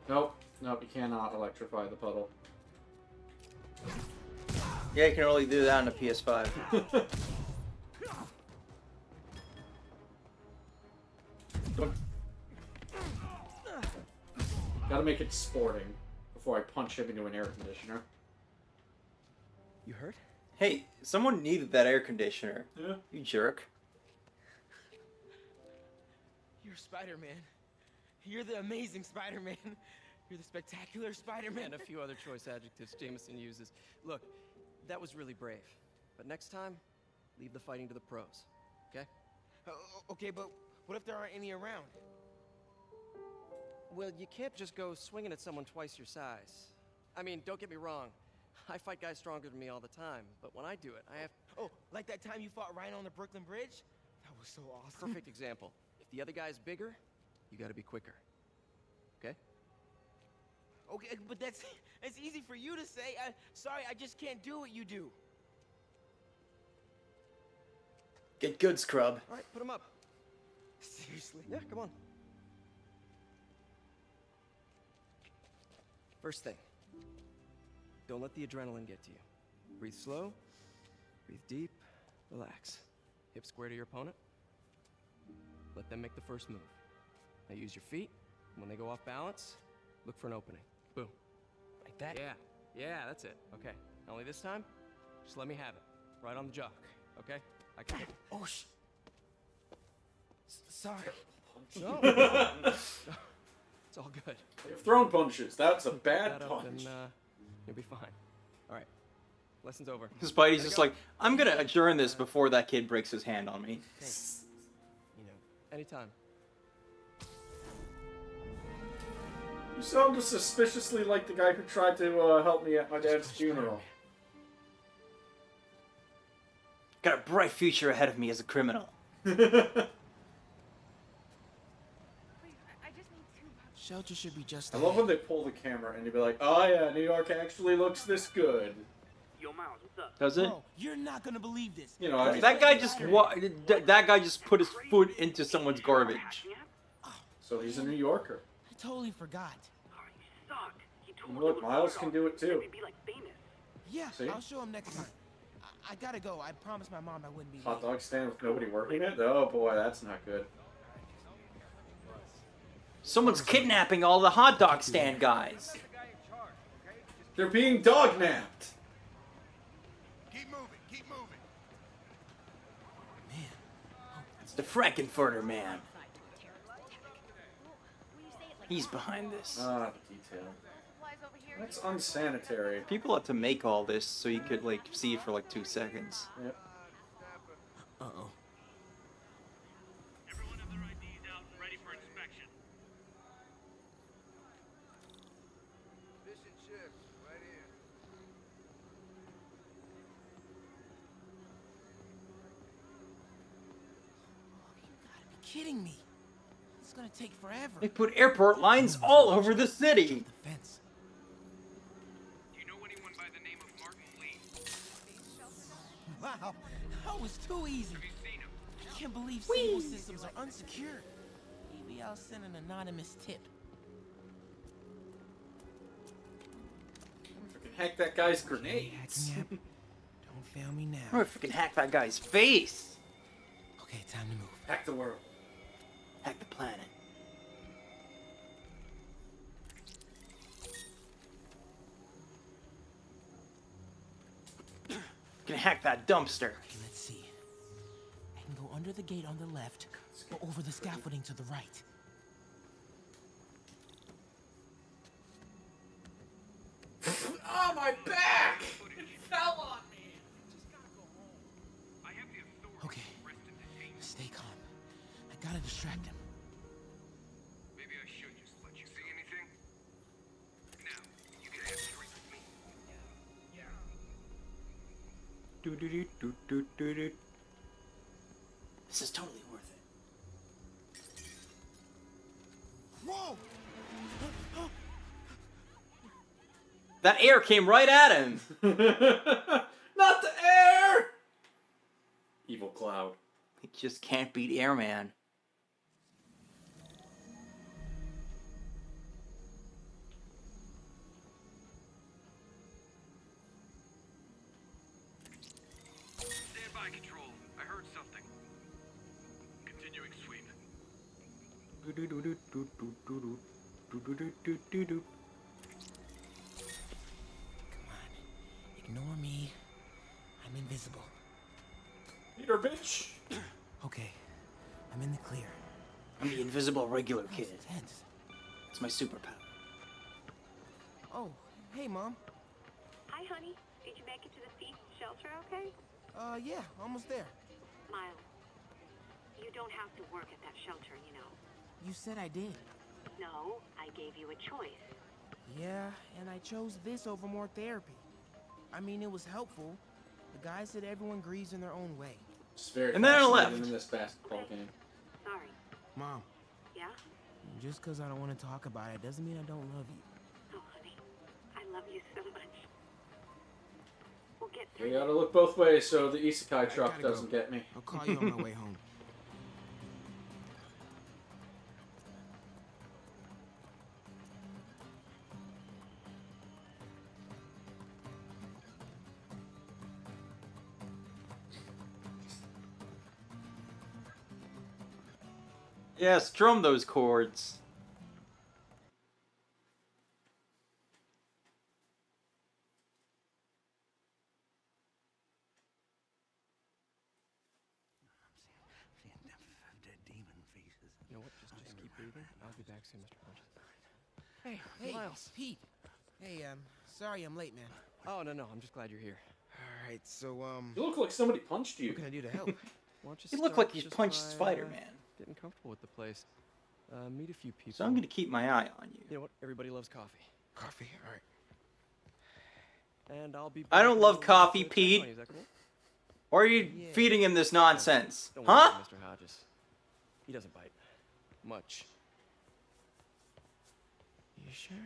Nope, you cannot electrify the puddle. Yeah, you can only do that on the PS5. Gotta make it sporting before I punch him into an air conditioner. You hurt? Hey, someone needed that air conditioner. Yeah. You jerk. You're Spider-Man. You're the amazing Spider-Man. You're the spectacular Spider-Man. And a few other choice adjectives Jameson uses. Look, that was really brave. But next time, leave the fighting to the pros. Okay? Okay, but what if there aren't any around? Well, you can't just go swinging at someone twice your size. I mean, don't get me wrong. I fight guys stronger than me all the time, but when I do it, I have... Oh, like that time you fought Rhino on the Brooklyn Bridge? That was so awesome. Perfect example. If If the other guy's bigger, you gotta be quicker. Okay? Okay, but that's easy for you to say. Sorry, I just can't do what you do. Get good, scrub. All right, put him up. Seriously? Yeah, come on. First thing, don't let the adrenaline get to you. Breathe slow, breathe deep, relax. Hip square to your opponent. Let them make the first move. Now use your feet. When they go off balance, look for an opening. Boom. Like that? Yeah, that's it. Okay. Only this time, just let me have it. Right on the jock, okay? I can. Oh, sorry. No. It's all good. They've thrown punches. That's a bad That up punch. and, you'll be fine. All right. Lesson's over. Spidey's just like, I'm gonna adjourn this before that kid breaks his hand on me. Thanks. You know, anytime. You sound suspiciously like the guy who tried to help me at my dad's funeral. Got a bright future ahead of me as a criminal. Shelter should be just. I love when they pull the camera and you'd be like, oh yeah, New York actually looks this good. Yo, Miles, what's up? Does it? Bro, you're not gonna believe this. You know, I mean, That guy just that guy just put his foot into someone's garbage. so he's a New Yorker. I totally forgot. And look, Miles can do it too. Yeah, See? I'll show him next time. I gotta go. I promised my mom I wouldn't be late. Hot dog stand with nobody working it? Oh boy, that's not good. Someone's kidnapping all the hot dog stand guys. They're being dog napped. Keep moving, keep moving. It's the Frankenfurter man. He's behind this. Ah, the detail. That's unsanitary. People had to make all this so you could like see it for like 2 seconds. Yep. Uh-oh. Everyone have their IDs out and ready for inspection. Fish and chips, right here. Kidding me? It's gonna take forever. They put airport lines all over the city. Fence. Wow, that was too easy. I can't believe Sable systems are unsecured. Maybe I'll send an anonymous tip. Hack that guy's grenades. Don't fail me now. I'm gonna freaking hack that guy's face. Okay, time to move. Hack the world. Hack the planet. Gonna hack that dumpster. Okay, let's see. I can go under the gate on the left, or over the scaffolding to the right. Oh, my back! It fell on me! Okay, stay calm. I gotta distract him. Maybe I should just let you see anything. Now, you can head straight with me. Do. This is totally worth it. Whoa! That air came right at him. Not the air! Evil Cloud. He just can't beat Airman. Stand by, Control. I heard something. Continuing sweep. Ignore me. I'm invisible. Peter, bitch! Okay, I'm in the clear. I'm the invisible regular kid. Tense. It's my superpower. Oh, hey, Mom. Hi, honey. Did you make it to the feast shelter okay? Yeah, almost there. Miles, you don't have to work at that shelter, you know. You said I did. No, I gave you a choice. Yeah, and I chose this over more therapy. I mean, it was helpful. The guy said everyone grieves in their own way. It's very And then I fascinating left. in this basketball game. Sorry. Mom, Yeah? just because I don't want to talk about it doesn't mean I don't love you. Oh, honey. I love you so much. We'll get through We gotta look both ways so the isekai truck gotta go. doesn't get me. I'll call you on my way home. Yeah, strum those chords. You know what? Just keep breathing. I'll be back soon, Mr. Hodges. Hey, Miles. Pete. Hey, sorry I'm late, man. Oh, no. I'm just glad you're here. All right, so, You look like somebody punched you. what can I do to help? Why don't You you look start like you just punched by, Spider-Man. Getting comfortable with the place. Meet a few people. So I'm gonna keep my eye on you. You know what? Everybody loves coffee. Coffee, all right. And I'll be. I don't back love in a coffee, minute to check Pete. on you. Is that cool? Or are you feeding him this nonsense? Don't worry Huh? about Mr. Hodges. He doesn't bite. Much. You sure?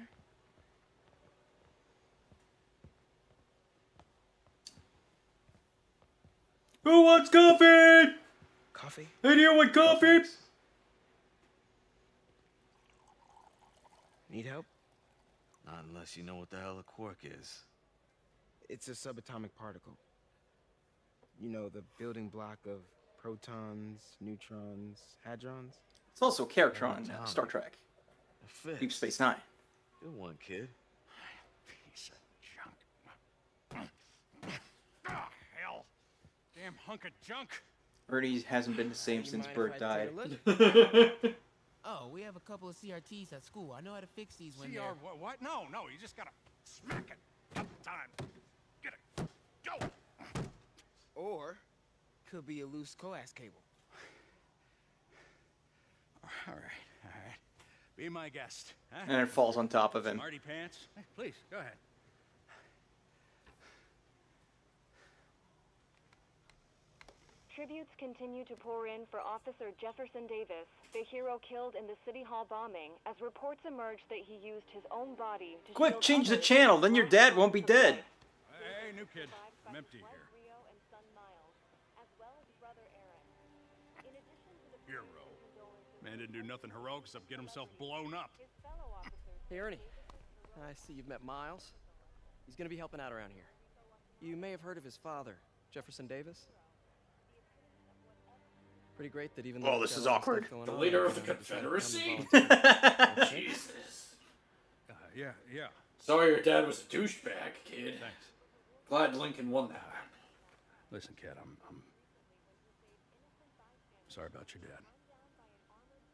Who wants coffee? Coffee? Anyone want coffee? Need help? Not unless you know what the hell a quark is. It's a subatomic particle. You know, the building block of protons, neutrons, hadrons. It's also Caratron, Star Trek. Deep Space Nine. Good one, kid. Piece of junk. Ah, hell. Damn hunk of junk. Ernie hasn't been the same since mind Bert if I died. take a Oh, we have a couple of CRTs at school. I know how to fix these when CR, they're... what? No, you just gotta smack it. Up time. Get it. Go! Or, could be a loose coax cable. All right. Be my guest. Huh? And it falls on top of him. Smarty pants. Please, go ahead. Tributes continue to pour in for Officer Jefferson Davis, the hero killed in the City Hall bombing, as reports emerge that he used his own body to Quick, shield change the others channel, from then your harmful dad won't be use of dead. life. Hey, new kid. I'm empty here. Rio and son Miles, as well as brother Aaron. In addition to the Hero. Man didn't do nothing heroic except get himself blown up. his fellow officers, Hey, Ernie. I see you've met Miles. He's gonna be helping out around here. You may have heard of his father, Jefferson Davis. Pretty great that even though Oh, he's this got is all awkward. stuff going The on, leader of the he's gonna come to Confederacy? volunteer. Jesus. Yeah. Sorry your dad was a douchebag, kid. Thanks. Glad Lincoln won that. Listen, kid, I'm sorry about your dad.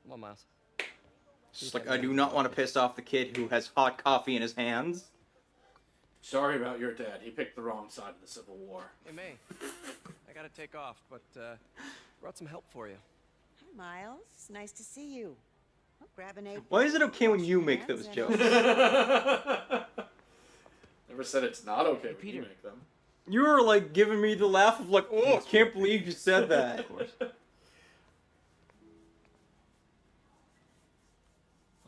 Come on, Miles. It's like, I do not want to piss off the kid who has hot coffee in his hands. Sorry about your dad. He picked the wrong side of the Civil War. Hey, May. I gotta take off, but brought some help for you. Hi, Miles. Nice to see you. I'll grab an apron. Why is it okay when you make those jokes? Never said it's not okay when you make them. You were like giving me the laugh of like, oh, I can't believe you said that.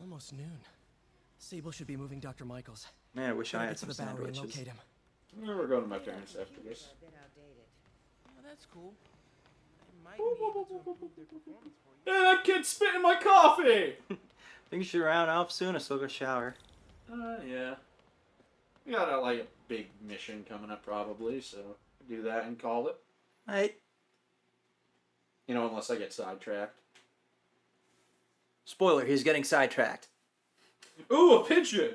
Almost noon. Sable should be moving Dr. Michaels. Man, I wish I Gotta had get to some the Bowery and sandwiches. locate him. We're going to my parents after this. Oh, that's cool. I might be able to improve their performance for you. Hey, that kid's spitting my coffee! Think you should round off soon. I still got a shower. Yeah. We got like a big mission coming up probably, so do that and call it. Hey. You know, unless I get sidetracked. Spoiler, he's getting sidetracked. Ooh, a pigeon!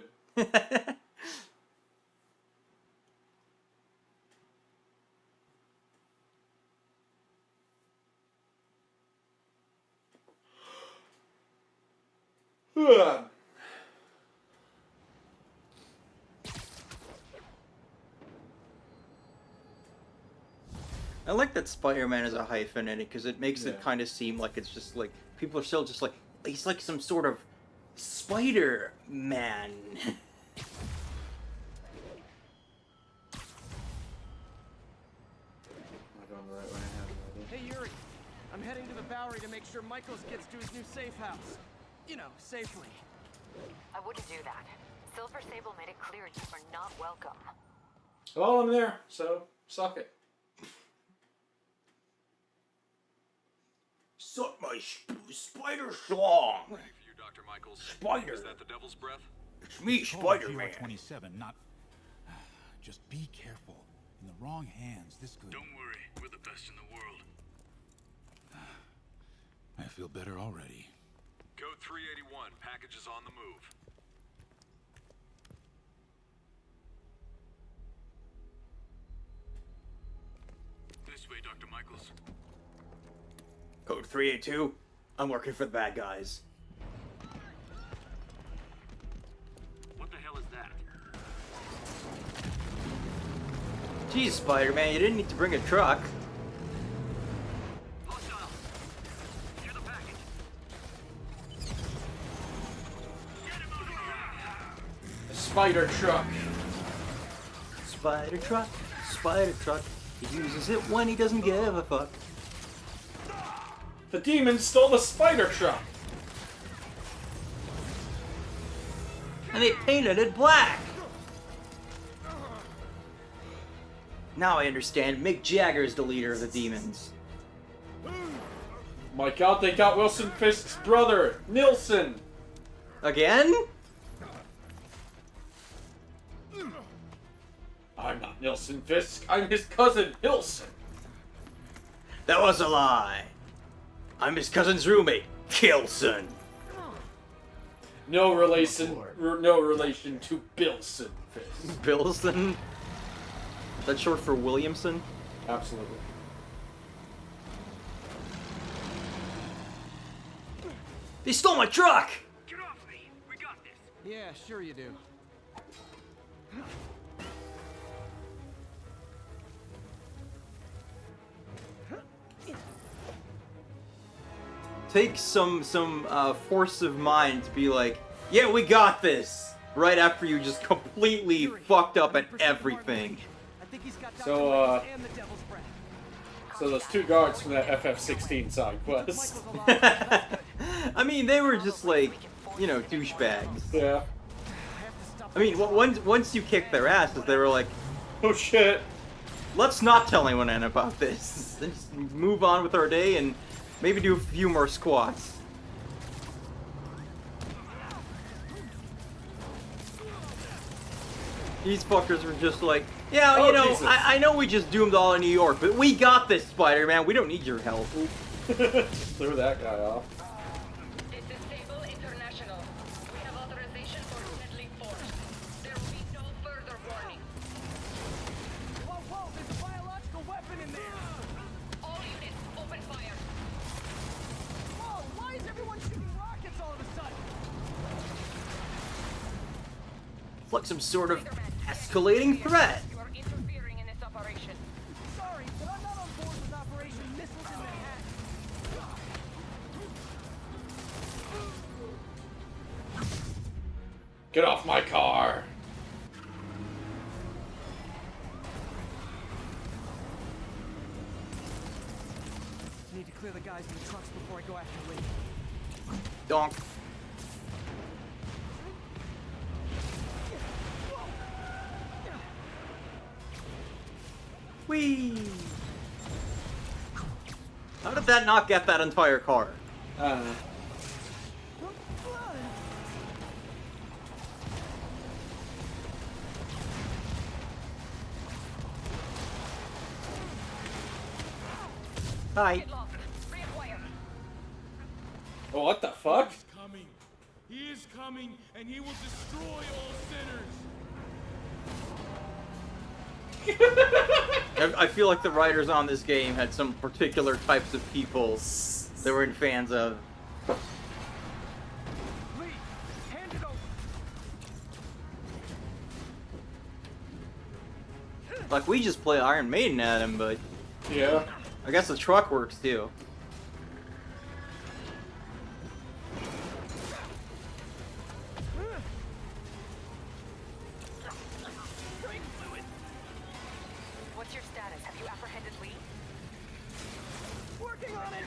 I like that Spider-Man is a hyphen in it because it makes it Yeah. kind of seem like it's just like people are still just like he's like some sort of Spider-Man. Am I going the right way? I have no idea. Hey, Yuri. I'm heading to the Bowery to make sure Michaels gets to his new safe house. You know, safely. I wouldn't do that. Silver Sable made it clear you are not welcome. Well, I'm there, so suck it. Suck my spider schlong. For you, Dr. Michaels. Spider. Is that the Devil's Breath? It's me, Spider-Man. 27, not... Just be careful. In the wrong hands, this could... Don't worry, we're the best in the world. I feel better already. Code 381, package is on the move. This way, Dr. Michaels. Code 382. I'm working for the bad guys. What the hell is that? Jeez, Spider-Man, you didn't need to bring a truck. Hostile. Here's the package. Spider truck. Spider truck, spider truck. He uses it when he doesn't give a fuck. The demon stole the spider truck. And they painted it black. Now I understand. Mick Jagger is the leader of the demons. My god, they got Wilson Fisk's brother, Nilsson. Again? I'm not Nilsson Fisk. I'm his cousin, Nilsson. That was a lie. I'm his cousin's roommate, Kilson. No relation to Bilson Fisk. Bilson? That's short for Williamson? Absolutely. They stole my truck! Get off me! We got this! Yeah, sure you do. Take some force of mind to be like, yeah, we got this! Right after you just completely fucked up at everything. So, so those two guards from that FF-16 side quest. I mean, they were just like, you know, douchebags. Yeah. I mean, once you kicked their asses, they were like, oh shit. Let's not tell anyone about this. Let's just move on with our day and maybe do a few more squats. These fuckers were just like, yeah, oh, you know, Jesus. I know we just doomed all of New York, but we got this, Spider-Man. We don't need your help. Threw that guy off. This is Sable International. We have authorization for deadly force. There will be no further warning. Whoa, there's a biological weapon in there! All units, open fire. Whoa, why is everyone shooting rockets all of a sudden? It's like some sort of escalating threat. You are interfering in this operation. Sorry, but I'm not on board with Operation Missiles in Manhattan. Get off my car. Need to clear the guys in the trucks before I go after Lee. Donk. Whee! How did that not get that entire car? Hi. Oh, what the fuck? He's coming. He is coming, and he will destroy all sinners. I feel like the writers on this game had some particular types of people they were fans of. Lee, hand it over. Like, we just play Iron Maiden at him, but yeah, I guess the truck works too. What's your status? Have you apprehended Lee? We're working on it!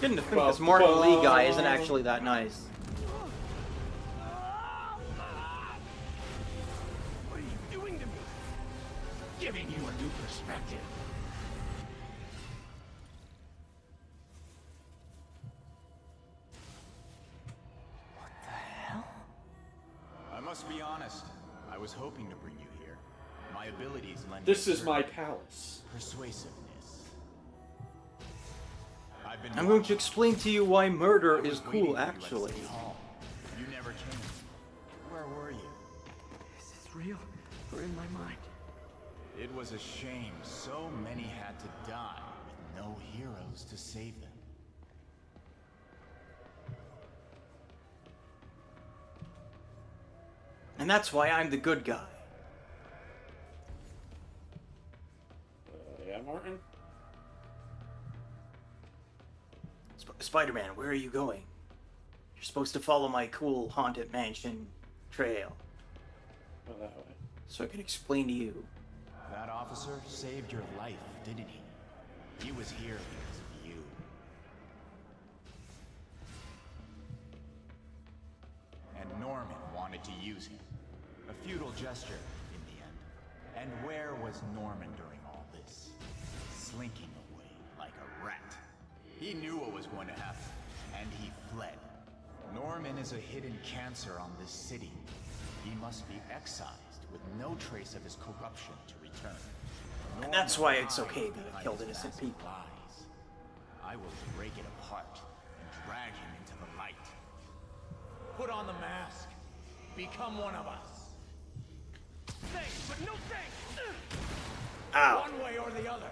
Getting to think this Martin Lee guy isn't actually that nice. What are you doing to me? Giving you a new perspective. I must be honest. I was hoping to bring you here. My abilities lend. This is my palace. Persuasiveness. I'm going to explain to you why murder is cool, actually. You never came. Where were you? Is this real or in my mind? It was a shame so many had to die with no heroes to save them. And that's why I'm the good guy. Yeah, Martin? Spider-Man, where are you going? You're supposed to follow my cool haunted mansion trail. Oh, that way. So I can explain to you. That officer saved your life, didn't he? He was here because of you. And Norman wanted to use him. A futile gesture in the end. And where was Norman during all this? Slinking away like a rat. He knew what was going to happen, and he fled. Norman is a hidden cancer on this city. He must be excised with no trace of his corruption to return. And that's why it's okay that I killed innocent people. Lies. I will break it apart and drag him into the light. Put on the mask. Become one of us. Thanks, but no thanks. Ow. One way or the other,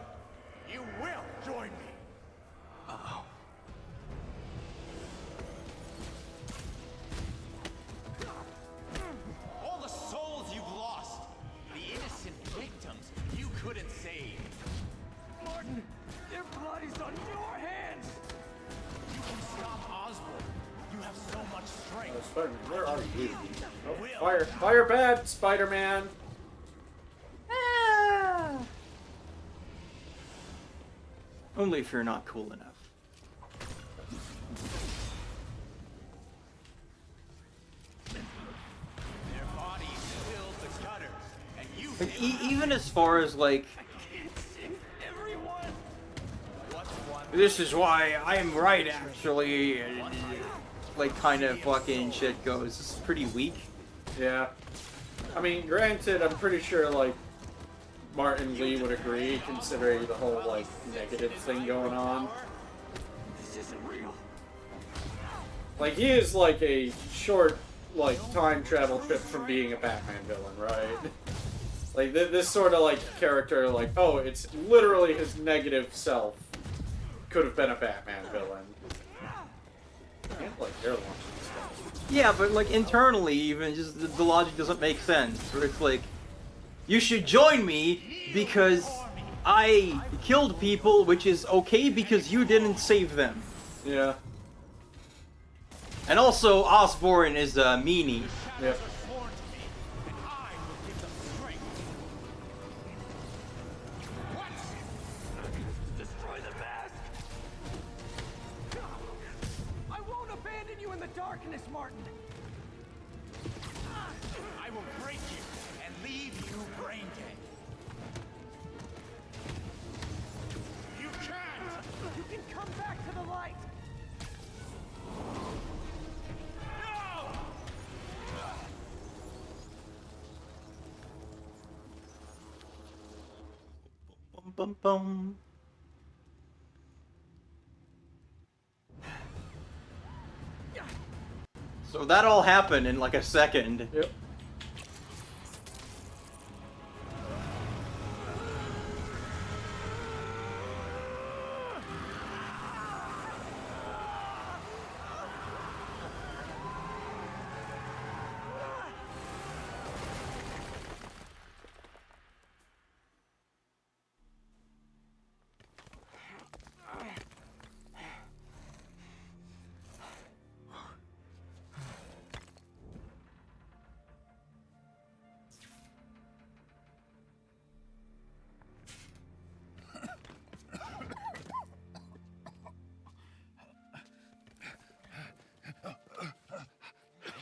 you will join me. Uh-oh. All the souls you've lost, the innocent victims you couldn't save. Martin, their blood is on your hands! You can stop Osborn. You have so much strength. Spider-Man, where are you? Oh, fire! Fire bad, Spider-Man! Only if you're not cool enough. Their bodies filled the gutters, and you Like, even as far as like, this is why I'm right actually, like kind of fucking shit goes. This is pretty weak. Yeah. I mean, granted, I'm pretty sure, like, Martin Lee would agree, considering the whole, like, negative thing going on. This isn't real. Like, he is, like, a short, like, time travel trip from being a Batman villain, right? Like, this sort of, like, character, like, oh, it's literally his negative self could have been a Batman villain. Can't, like, air launch this stuff. Yeah, but like internally, even just the logic doesn't make sense. Where it's like, you should join me because I killed people, which is okay because you didn't save them. Yeah. And also, Osborn is a meanie. Yep. Destroy the mask! I won't abandon you in the darkness, Martin! I will break you and leave you brain dead. You can't! You can come back to the light! No! Bum bum bum. So that all happened in like a second. Yep.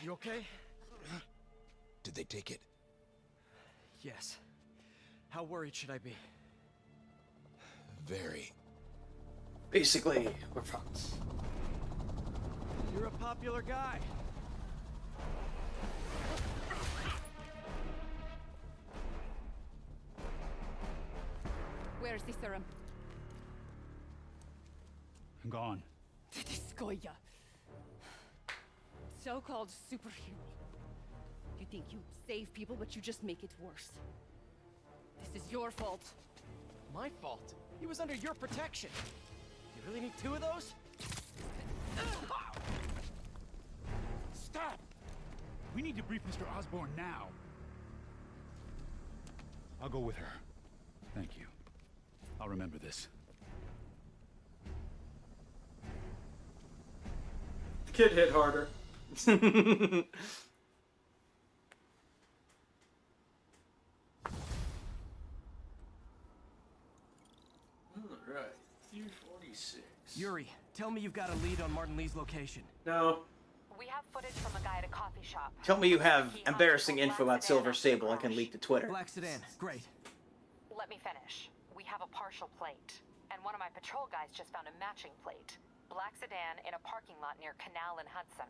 You okay? Did they take it? Yes. How worried should I be? Very. Basically, we're fucked. You're a popular guy. Where's the serum? I'm gone. Tedescoia. So-called superhero. You think you save people, but you just make it worse. This is your fault. My fault? He was under your protection. You really need 2 of those? Stop! We need to brief Mr. Osborn now. I'll go with her. Thank you. I'll remember this. The kid hit harder. Alright, 346. Yuri, tell me you've got a lead on Martin Lee's location. No. We have footage from a guy at a coffee shop. Tell me you have embarrassing info about Silver Sable I can leak to Twitter. Black sedan, great. Let me finish. We have a partial plate, and one of my patrol guys just found a matching plate. Black sedan in a parking lot near Canal and Hudson.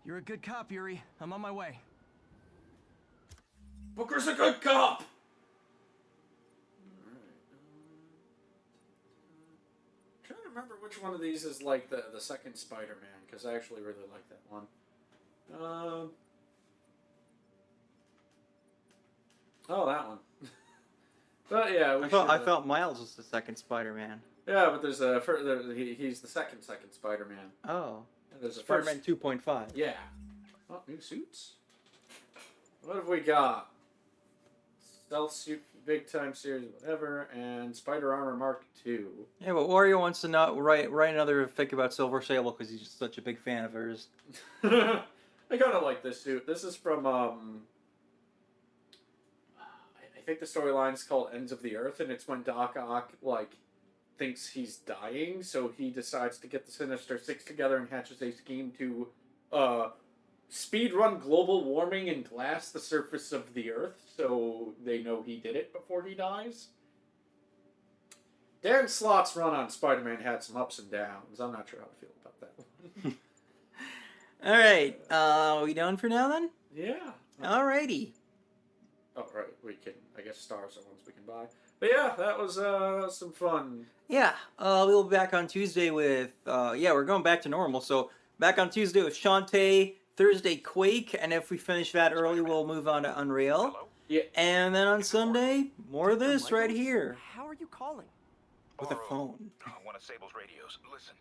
You're a good cop, Yuri. I'm on my way. Booker's a good cop! Trying to remember which one of these is like the second Spider-Man, because I actually really like that one. Oh, that one. But yeah, I thought Miles was the second Spider-Man. Yeah, but there's he's the second Spider-Man. Oh. And there's a Spider-Man 2.5. Yeah. Oh, new suits? What have we got? Stealth suit, big time series, whatever, and Spider Armor Mark II. Yeah, but Wario wants to not write another fic about Silver Sable because he's just such a big fan of hers. I kind of like this suit. This is from I think the storyline is called Ends of the Earth, and it's when Doc Ock thinks he's dying, so he decides to get the Sinister Six together and hatches a scheme to speedrun global warming and glass the surface of the Earth, so they know he did it before he dies. Dan Slott's run on Spider-Man had some ups and downs. I'm not sure how I feel about that one. Alright, we done for now then? Yeah. Alrighty. Oh, right, we can, I guess stars are ones we can buy. But yeah, that was some fun. Yeah, we'll be back on Tuesday with, we're going back to normal, so back on Tuesday with Shantae, Thursday Quake, and if we finish that early, we'll move on to Unreal. Yeah. And then on Sunday, more of this right here. How are you calling? With a phone. One of Sable's radios. Listen,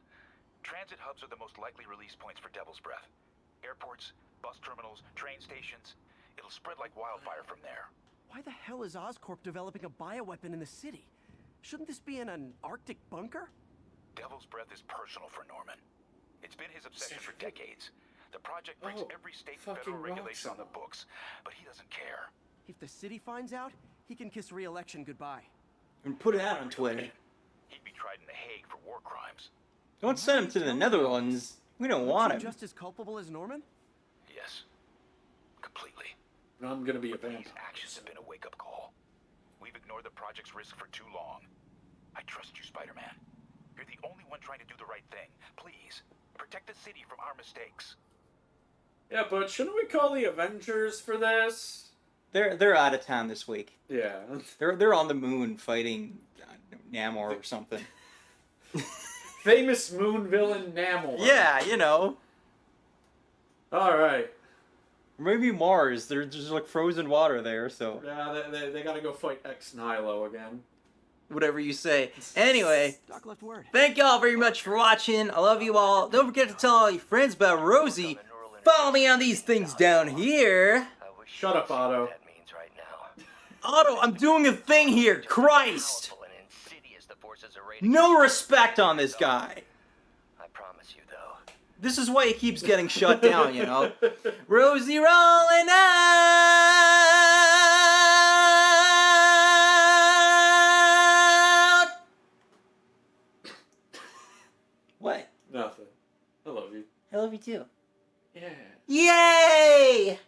transit hubs are the most likely release points for Devil's Breath. Airports, bus terminals, train stations. It'll spread like wildfire from there. Why the hell is Oscorp developing a bioweapon in the city? Shouldn't this be in an Arctic bunker? Devil's Breath is personal for Norman. It's been his obsession for decades. The project breaks every state and federal regulation on the books, but he doesn't care. If the city finds out, he can kiss re-election goodbye. And put it out on Twitter. He'd be tried in The Hague for war crimes. Don't send him to the Netherlands. We don't want him. Just as culpable as Norman? Yes. Completely. I'm gonna be a vampire. These actions have been a wake-up call. We've ignored the project's risk for too long. I trust you, Spider-Man. You're the only one trying to do the right thing. Please, protect the city from our mistakes. Yeah, but shouldn't we call the Avengers for this? They're out of town this week. Yeah. They're on the moon fighting Namor or something. Famous moon villain Namor. Yeah, you know. Alright. Maybe Mars. There's just like frozen water there, so. Yeah, they gotta go fight Ex-Nihilo again. Whatever you say. Anyway, Doc left word. thank y'all very much for watching. I love you all. Don't forget to tell all your friends about Rosie. Follow me on these things down here. Shut up, Otto. Otto, I'm doing a thing here. Christ. No respect on this guy. I promise you, though. This is why he keeps getting shut down, you know. Rosie rolling out. What? Nothing. I love you. I love you too. Yeah. Yay!